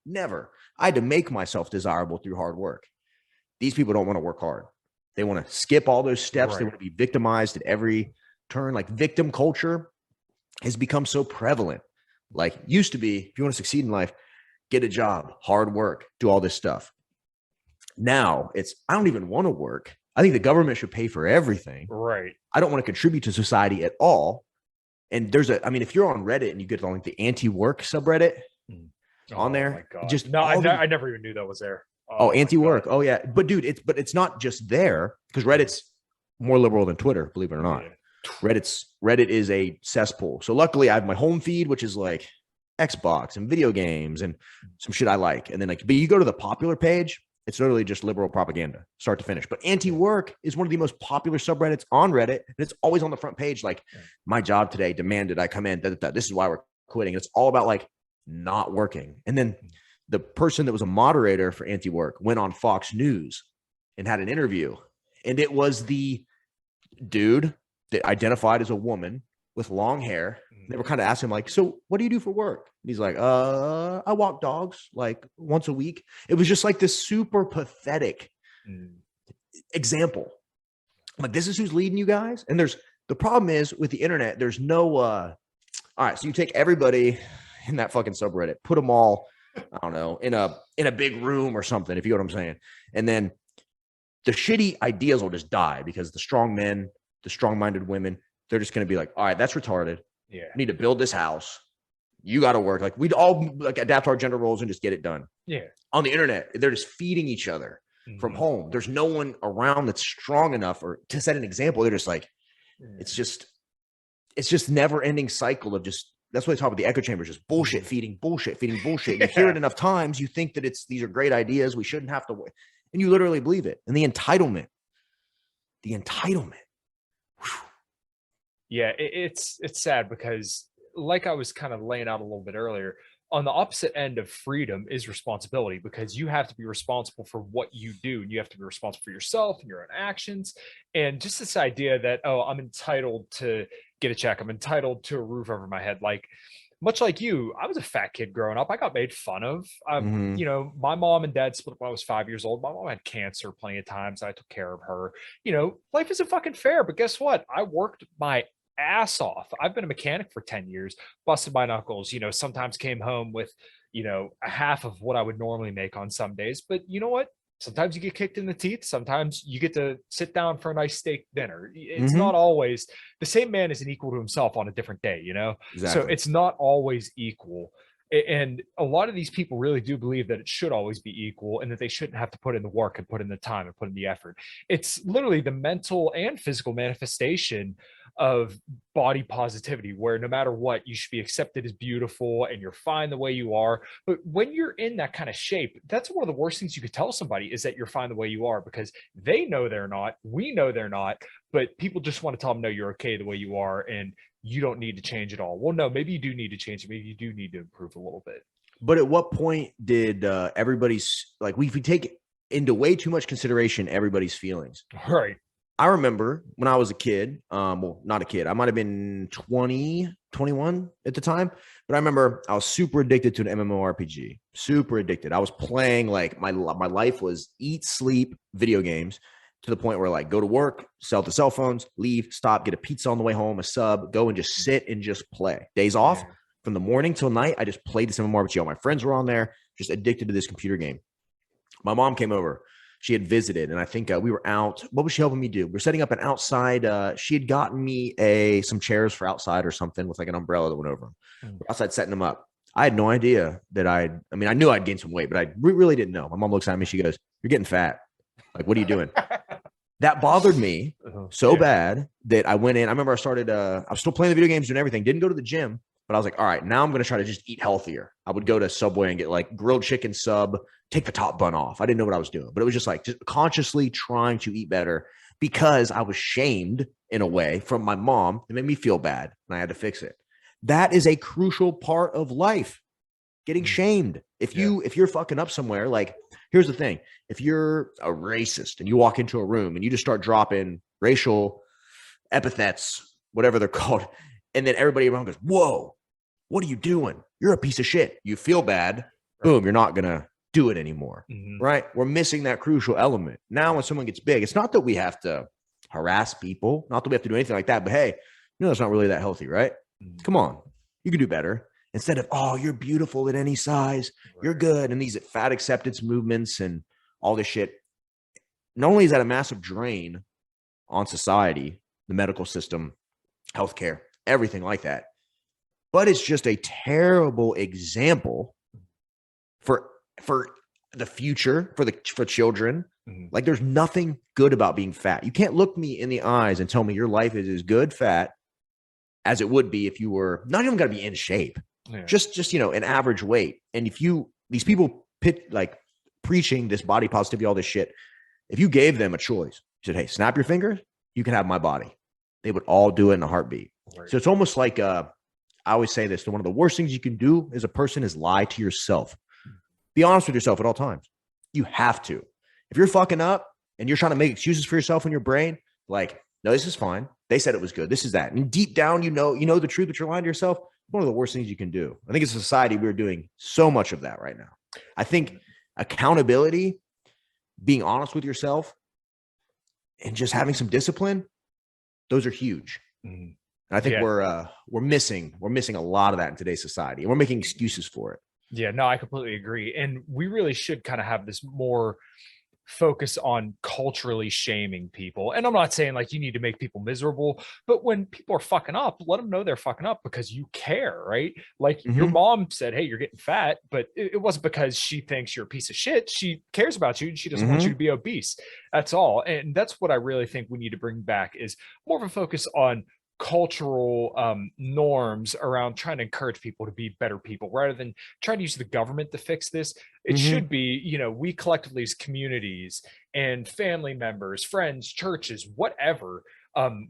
never. I had to make myself desirable through hard work. These people don't want to work hard. They want to skip all those steps. Right. They want to be victimized at every turn. Like victim culture has become so prevalent. Like used to be, if you want to succeed in life, get a job, hard work, do all this stuff. Now it's, I don't even want to work. I think the government should pay for everything. Right. I don't want to contribute to society at all. And if you're on Reddit and you get on like the anti-work subreddit on there, just I never even knew that was there. Anti-work. Oh yeah. But dude, it's not just there because Reddit's more liberal than Twitter, believe it or not. Yeah. Reddit is a cesspool. So luckily I have my home feed, which is like Xbox and video games and some shit I like. And then but you go to the popular page, it's literally just liberal propaganda, start to finish. But anti-work is one of the most popular subreddits on Reddit. And it's always on the front page. Like my job today demanded I come in. This is why we're quitting. It's all about like not working. And then the person that was a moderator for anti-work went on Fox News and had an interview. And it was the dude that identified as a woman with long hair. They were kind of asking him like, so what do you do for work? And he's like, I walk dogs like once a week. It was just like this super pathetic example. Like, this is who's leading you guys. And the problem is with the internet, there's no, all right. So you take everybody in that fucking subreddit, put them all, I don't know, in a big room or something, if you know what I'm saying. And then the shitty ideas will just die because the strong men, the strong-minded women, they're just going to be like, all right, that's retarded. Yeah. I need to build this house. You got to work. Like we'd all like adapt our gender roles and just get it done. Yeah. On the internet, they're just feeding each other from home. There's no one around that's strong enough or to set an example. They're just like, it's just never ending cycle of just, that's what they talk about the echo chamber, just bullshit, feeding bullshit, feeding bullshit. You hear it enough times, you think that these are great ideas. We shouldn't have to wait. And you literally believe it. And the entitlement. Whew. Yeah, it's sad because like I was kind of laying out a little bit earlier, on the opposite end of freedom is responsibility, because you have to be responsible for what you do and you have to be responsible for yourself and your own actions. And just this idea that, oh, I'm entitled to get a check, I'm entitled to a roof over my head. Like, much like you, I was a fat kid growing up. I got made fun of. My mom and dad split up when I was 5 years old. My mom had cancer plenty of times. I took care of her. Life isn't fucking fair, but guess what? I worked my ass off. I've been a mechanic for 10 years, busted my knuckles, sometimes came home with, a half of what I would normally make on some days. But you know what? Sometimes you get kicked in the teeth. Sometimes you get to sit down for a nice steak dinner. It's not always the same man isn't equal to himself on a different day, Exactly. So it's not always equal. And a lot of these people really do believe that it should always be equal and that they shouldn't have to put in the work and put in the time and put in the effort. It's literally the mental and physical manifestation of body positivity, where no matter what, you should be accepted as beautiful and you're fine the way you are. But when you're in that kind of shape, that's one of the worst things you could tell somebody, is that you're fine the way you are, because they know they're not, we know they're not, but people just want to tell them, no, you're okay the way you are and you don't need to change at all. Well, no, maybe you do need to change. Maybe you do need to improve a little bit. But at what point did everybody's, like, if we take into way too much consideration everybody's feelings? Right. I remember when I was a kid, well, not a kid, I might have been 20, 21 at the time, but I remember I was super addicted to an MMORPG, super addicted. I was playing, like, my life was eat, sleep, video games, to the point where, like, go to work, sell the cell phones, leave, stop, get a pizza on the way home, a sub, go and just sit and just play. Days off from the morning till night, I just played this MMORPG. All my friends were on there, just addicted to this computer game. My mom came over. She had visited, and I think we were out. What was she helping me do? We're setting up an outside. She had gotten me some chairs for outside or something with like an umbrella that went over them. We're outside setting them up. I had no idea that I knew I'd gained some weight, but I really didn't know. My mom looks at me. She goes, "You're getting fat. Like, what are you doing?" That bothered me so bad that I went in. I remember I was still playing the video games, doing everything. Didn't go to the gym, but I was like, all right, now I'm going to try to just eat healthier. I would go to Subway and get like grilled chicken sub, take the top bun off. I didn't know what I was doing, but it was just like just consciously trying to eat better because I was shamed in a way from my mom. It made me feel bad and I had to fix it. That is a crucial part of life. getting shamed. If you're fucking up somewhere, like, here's the thing. If you're a racist and you walk into a room and you just start dropping racial epithets, whatever they're called, and then everybody around goes, whoa, what are you doing? You're a piece of shit. You feel bad. Boom, you're not going to do it anymore. Right? We're missing that crucial element. Now, when someone gets big, it's not that we have to harass people, not that we have to do anything like that, but hey, it's not really that healthy, right? Come on, you can do better. Instead of, oh, you're beautiful at any size, you're good. And these fat acceptance movements and all this shit. Not only is that a massive drain on society, the medical system, healthcare, everything like that, but it's just a terrible example for the future, for children. Like, there's nothing good about being fat. You can't look me in the eyes and tell me your life is as good fat as it would be if you were not even got to be in shape. Just an average weight. And if these people preaching this body positivity, all this shit, if you gave them a choice, you said, hey, snap your fingers, you can have my body, they would all do it in a heartbeat. So it's almost like, I always say this, one of the worst things you can do as a person is lie to yourself. Be honest with yourself at all times. You have to. If you're fucking up and you're trying to make excuses for yourself in your brain, like, no, this is fine. They said it was good. This is that. And deep down, you know the truth, but you're lying to yourself. One of the worst things you can do. I think as a society, we're doing so much of that right now. I think accountability, being honest with yourself, and just having some discipline, those are huge. And I think we're missing a lot of that in today's society, and we're making excuses for it. Yeah, no, I completely agree. And we really should kind of have this more focus on culturally shaming people. And I'm not saying like you need to make people miserable, but when people are fucking up, let them know they're fucking up because you care, right? Like your mom said, hey, you're getting fat, but it wasn't because she thinks you're a piece of shit. She cares about you and she doesn't want you to be obese. That's all. And that's what I really think we need to bring back is more of a focus on cultural norms around trying to encourage people to be better people rather than trying to use the government to fix this. It should be, we collectively as communities and family members, friends, churches, whatever,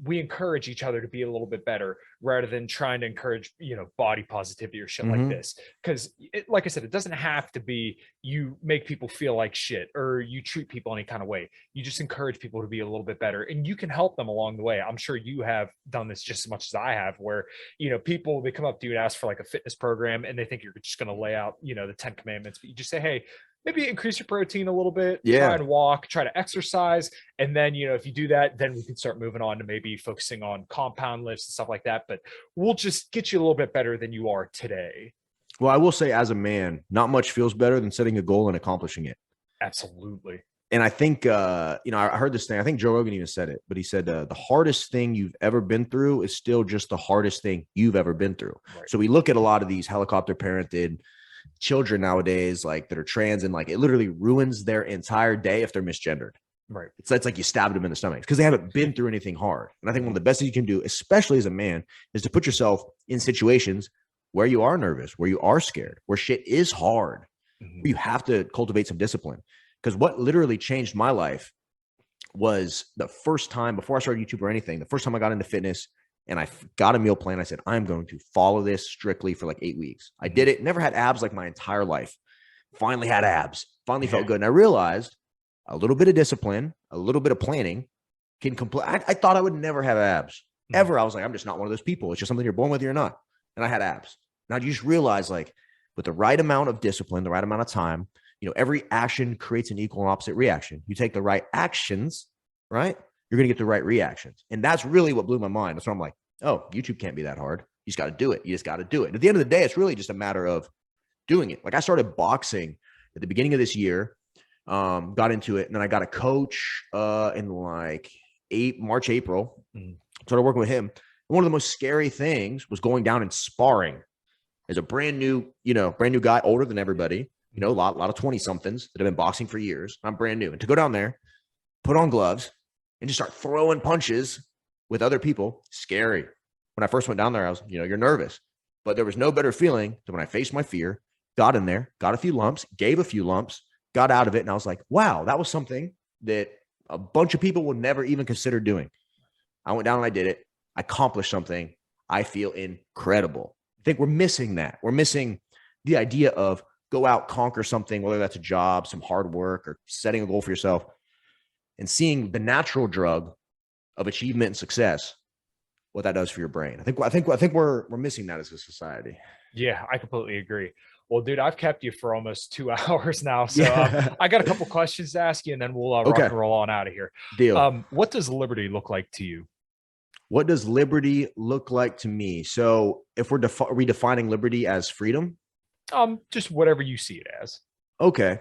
we encourage each other to be a little bit better rather than trying to encourage, body positivity or shit like this. Because like I said, it doesn't have to be you make people feel like shit or you treat people any kind of way. You just encourage people to be a little bit better and you can help them along the way. I'm sure you have done this just as much as I have where, people, they come up to you and ask for like a fitness program and they think you're just going to lay out, the 10 commandments, but you just say, hey, maybe increase your protein a little bit, try and walk, try to exercise. And then, if you do that, then we can start moving on to maybe focusing on compound lifts and stuff like that. But we'll just get you a little bit better than you are today. Well, I will say as a man, not much feels better than setting a goal and accomplishing it. Absolutely. And I think, I heard this thing. I think Joe Rogan even said it, but he said the hardest thing you've ever been through is still just the hardest thing you've ever been through. Right. So we look at a lot of these helicopter parented children nowadays, like that are trans, and like it literally ruins their entire day if they're misgendered. Right. It's like you stabbed them in the stomach because they haven't been through anything hard. And I think one of the best things you can do, especially as a man, is to put yourself in situations where you are nervous, where you are scared, where shit is hard. Where you have to cultivate some discipline. Because what literally changed my life was the first time before I started YouTube or anything, the first time I got into fitness and I got a meal plan. I said, I'm going to follow this strictly for like 8 weeks. I did it. Never had abs like my entire life. Finally had abs. Finally felt good. And I realized a little bit of discipline, a little bit of planning can complete. I thought I would never have abs ever. I was like, I'm just not one of those people. It's just something you're born with or you're not. And I had abs. Now you just realize like with the right amount of discipline, the right amount of time, every action creates an equal and opposite reaction. You take the right actions, right? You're going to get the right reactions. And that's really what blew my mind. That's why I'm like, oh, YouTube can't be that hard. You just got to do it. You just got to do it. And at the end of the day, it's really just a matter of doing it. Like I started boxing at the beginning of this year, got into it. And then I got a coach in like March, April. Started working with him. And one of the most scary things was going down and sparring as a brand new guy, older than everybody, a lot of 20 somethings that have been boxing for years. I'm brand new. And to go down there, put on gloves and just start throwing punches with other people, scary. When I first went down there, I was, you're nervous, but there was no better feeling than when I faced my fear, got in there, got a few lumps, gave a few lumps, got out of it. And I was like, wow, that was something that a bunch of people would never even consider doing. I went down and I did it. I accomplished something. I feel incredible. I think we're missing that. We're missing the idea of go out, conquer something, whether that's a job, some hard work, or setting a goal for yourself, and seeing the natural drug of achievement and success, what that does for your brain. I think we're missing that as a society. Yeah, I completely agree. Well, dude, I've kept you for almost 2 hours now. So Yeah. I got a couple questions to ask you, and then we'll rock Okay. and roll on out of here. Deal. What does liberty look like to you? What does liberty look like to me? So if we're redefining liberty as freedom, Just whatever you see it as. okay.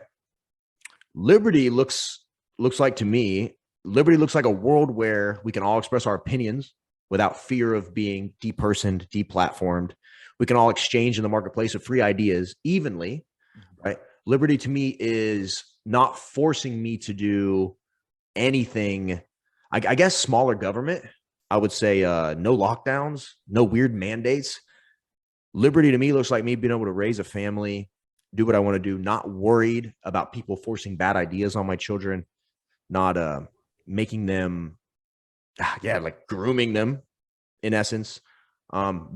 Liberty looks like to me, liberty looks like a world where we can all express our opinions without fear of being depersoned, deplatformed. We can all exchange in the marketplace of free ideas evenly, right? Liberty to me is not forcing me to do anything. I guess smaller government. I would say no lockdowns, no weird mandates. Liberty to me looks like me being able to raise a family, do what I want to do, not worried about people forcing bad ideas on my children, not making them, like grooming them in essence.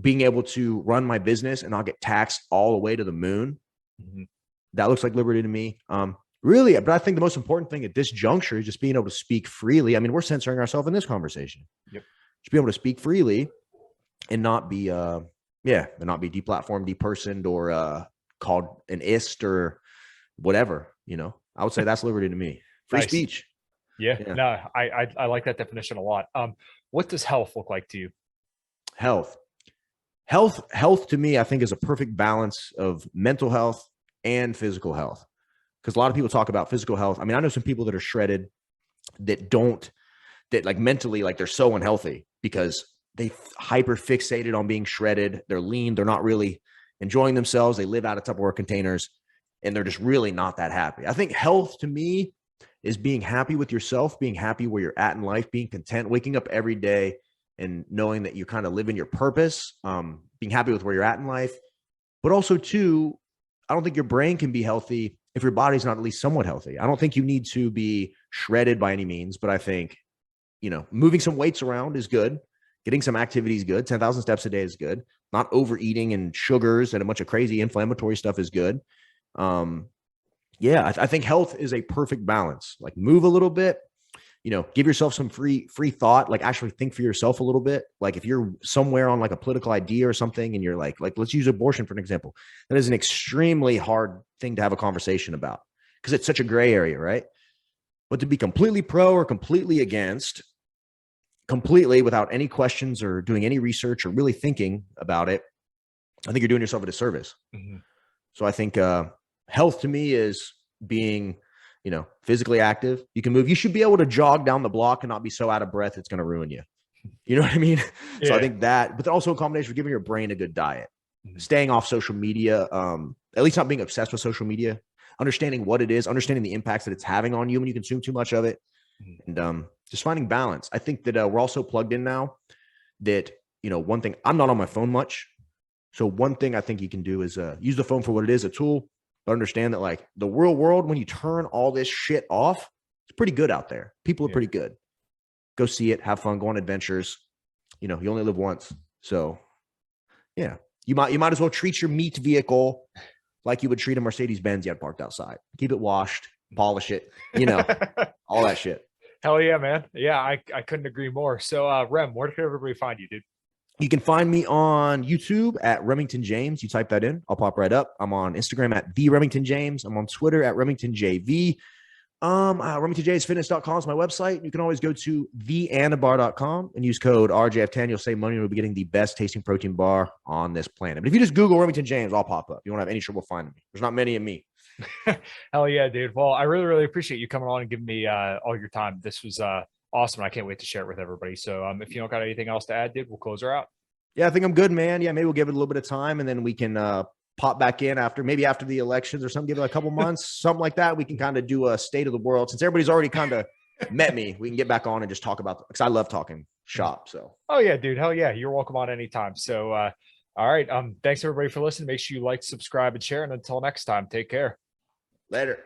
Being able to run my business and not get taxed all the way to the moon. Mm-hmm. That looks like liberty to me. Really, but I think the most important thing at this juncture is just being able to speak freely. I mean, we're censoring ourselves in this conversation. Yep. Just be able to speak freely and not be, and not be deplatformed, depersoned, or called an ist or whatever. I would say that's liberty to me. Free Nice. speech. Yeah. Yeah. No, I like that definition a lot. What does health look like to you? Health to me, I think, is a perfect balance of mental health and physical health. Because a lot of people talk about physical health. I mean, I know some people that are shredded that like mentally, like they're so unhealthy because they hyper fixated on being shredded. They're lean. They're not really enjoying themselves. They live out of Tupperware containers and they're just really not that happy. I think health to me is being happy with yourself, being happy where you're at in life, being content, waking up every day and knowing that you're kind of living your purpose, being happy with where you're at in life. But also, too, I don't think your brain can be healthy if your body's not at least somewhat healthy. I don't think you need to be shredded by any means, but I think, moving some weights around is good. Getting some activity is good. 10,000 steps a day is good. Not overeating and sugars and a bunch of crazy inflammatory stuff is good. I think health is a perfect balance. Like move a little bit, give yourself some free thought, like actually think for yourself a little bit. Like if you're somewhere on like a political idea or something and you're like let's use abortion for an example. That is an extremely hard thing to have a conversation about because it's such a gray area, right? But to be completely pro or completely against, completely without any questions or doing any research or really thinking about it, I think you're doing yourself a disservice. Mm-hmm. So I think health to me is being physically active. You can move. You should be able to jog down the block and not be so out of breath it's going to ruin you. You know what I mean? Yeah. So I think that, but then also a combination of giving your brain a good diet, staying off social media, at least not being obsessed with social media, understanding what it is, understanding the impacts that it's having on you when you consume too much of it, and just finding balance. I think that we're also plugged in now that, one thing, I'm not on my phone much. So one thing I think you can do is use the phone for what it is, a tool. But understand that like the real world, when you turn all this shit off, it's pretty good out there. People are pretty good. Go see it, have fun, go on adventures. You only live once. So yeah, you might as well treat your meat vehicle like you would treat a Mercedes-Benz you had parked outside. Keep it washed, polish it, all that shit. Hell yeah, man. Yeah, I couldn't agree more. So Rem, where can everybody find you, dude? You can find me on YouTube at Remington James. You type that in, I'll pop right up. I'm on Instagram at the Remington James. I'm on Twitter at Remington JV. RemingtonJamesFitness.com is my website. You can always go to theanabar.com and use code RJF10. You'll save money. You'll be getting the best tasting protein bar on this planet. But if you just Google Remington James, I'll pop up. You won't have any trouble finding me. There's not many of me. Hell yeah, dude. Well, I really, really appreciate you coming on and giving me all your time. This was awesome. I can't wait to share it with everybody. So if you don't got anything else to add, dude, we'll close her out. Yeah, I think I'm good, man. Yeah, maybe we'll give it a little bit of time and then we can pop back in after the elections or something, give it a couple months, something like that. We can kind of do a state of the world. Since everybody's already kind of met me, we can get back on and just talk about, because I love talking shop. So. Oh yeah, dude. Hell yeah. You're welcome on anytime. So, all right. Thanks everybody for listening. Make sure you like, subscribe, and share. And until next time, take care. Later.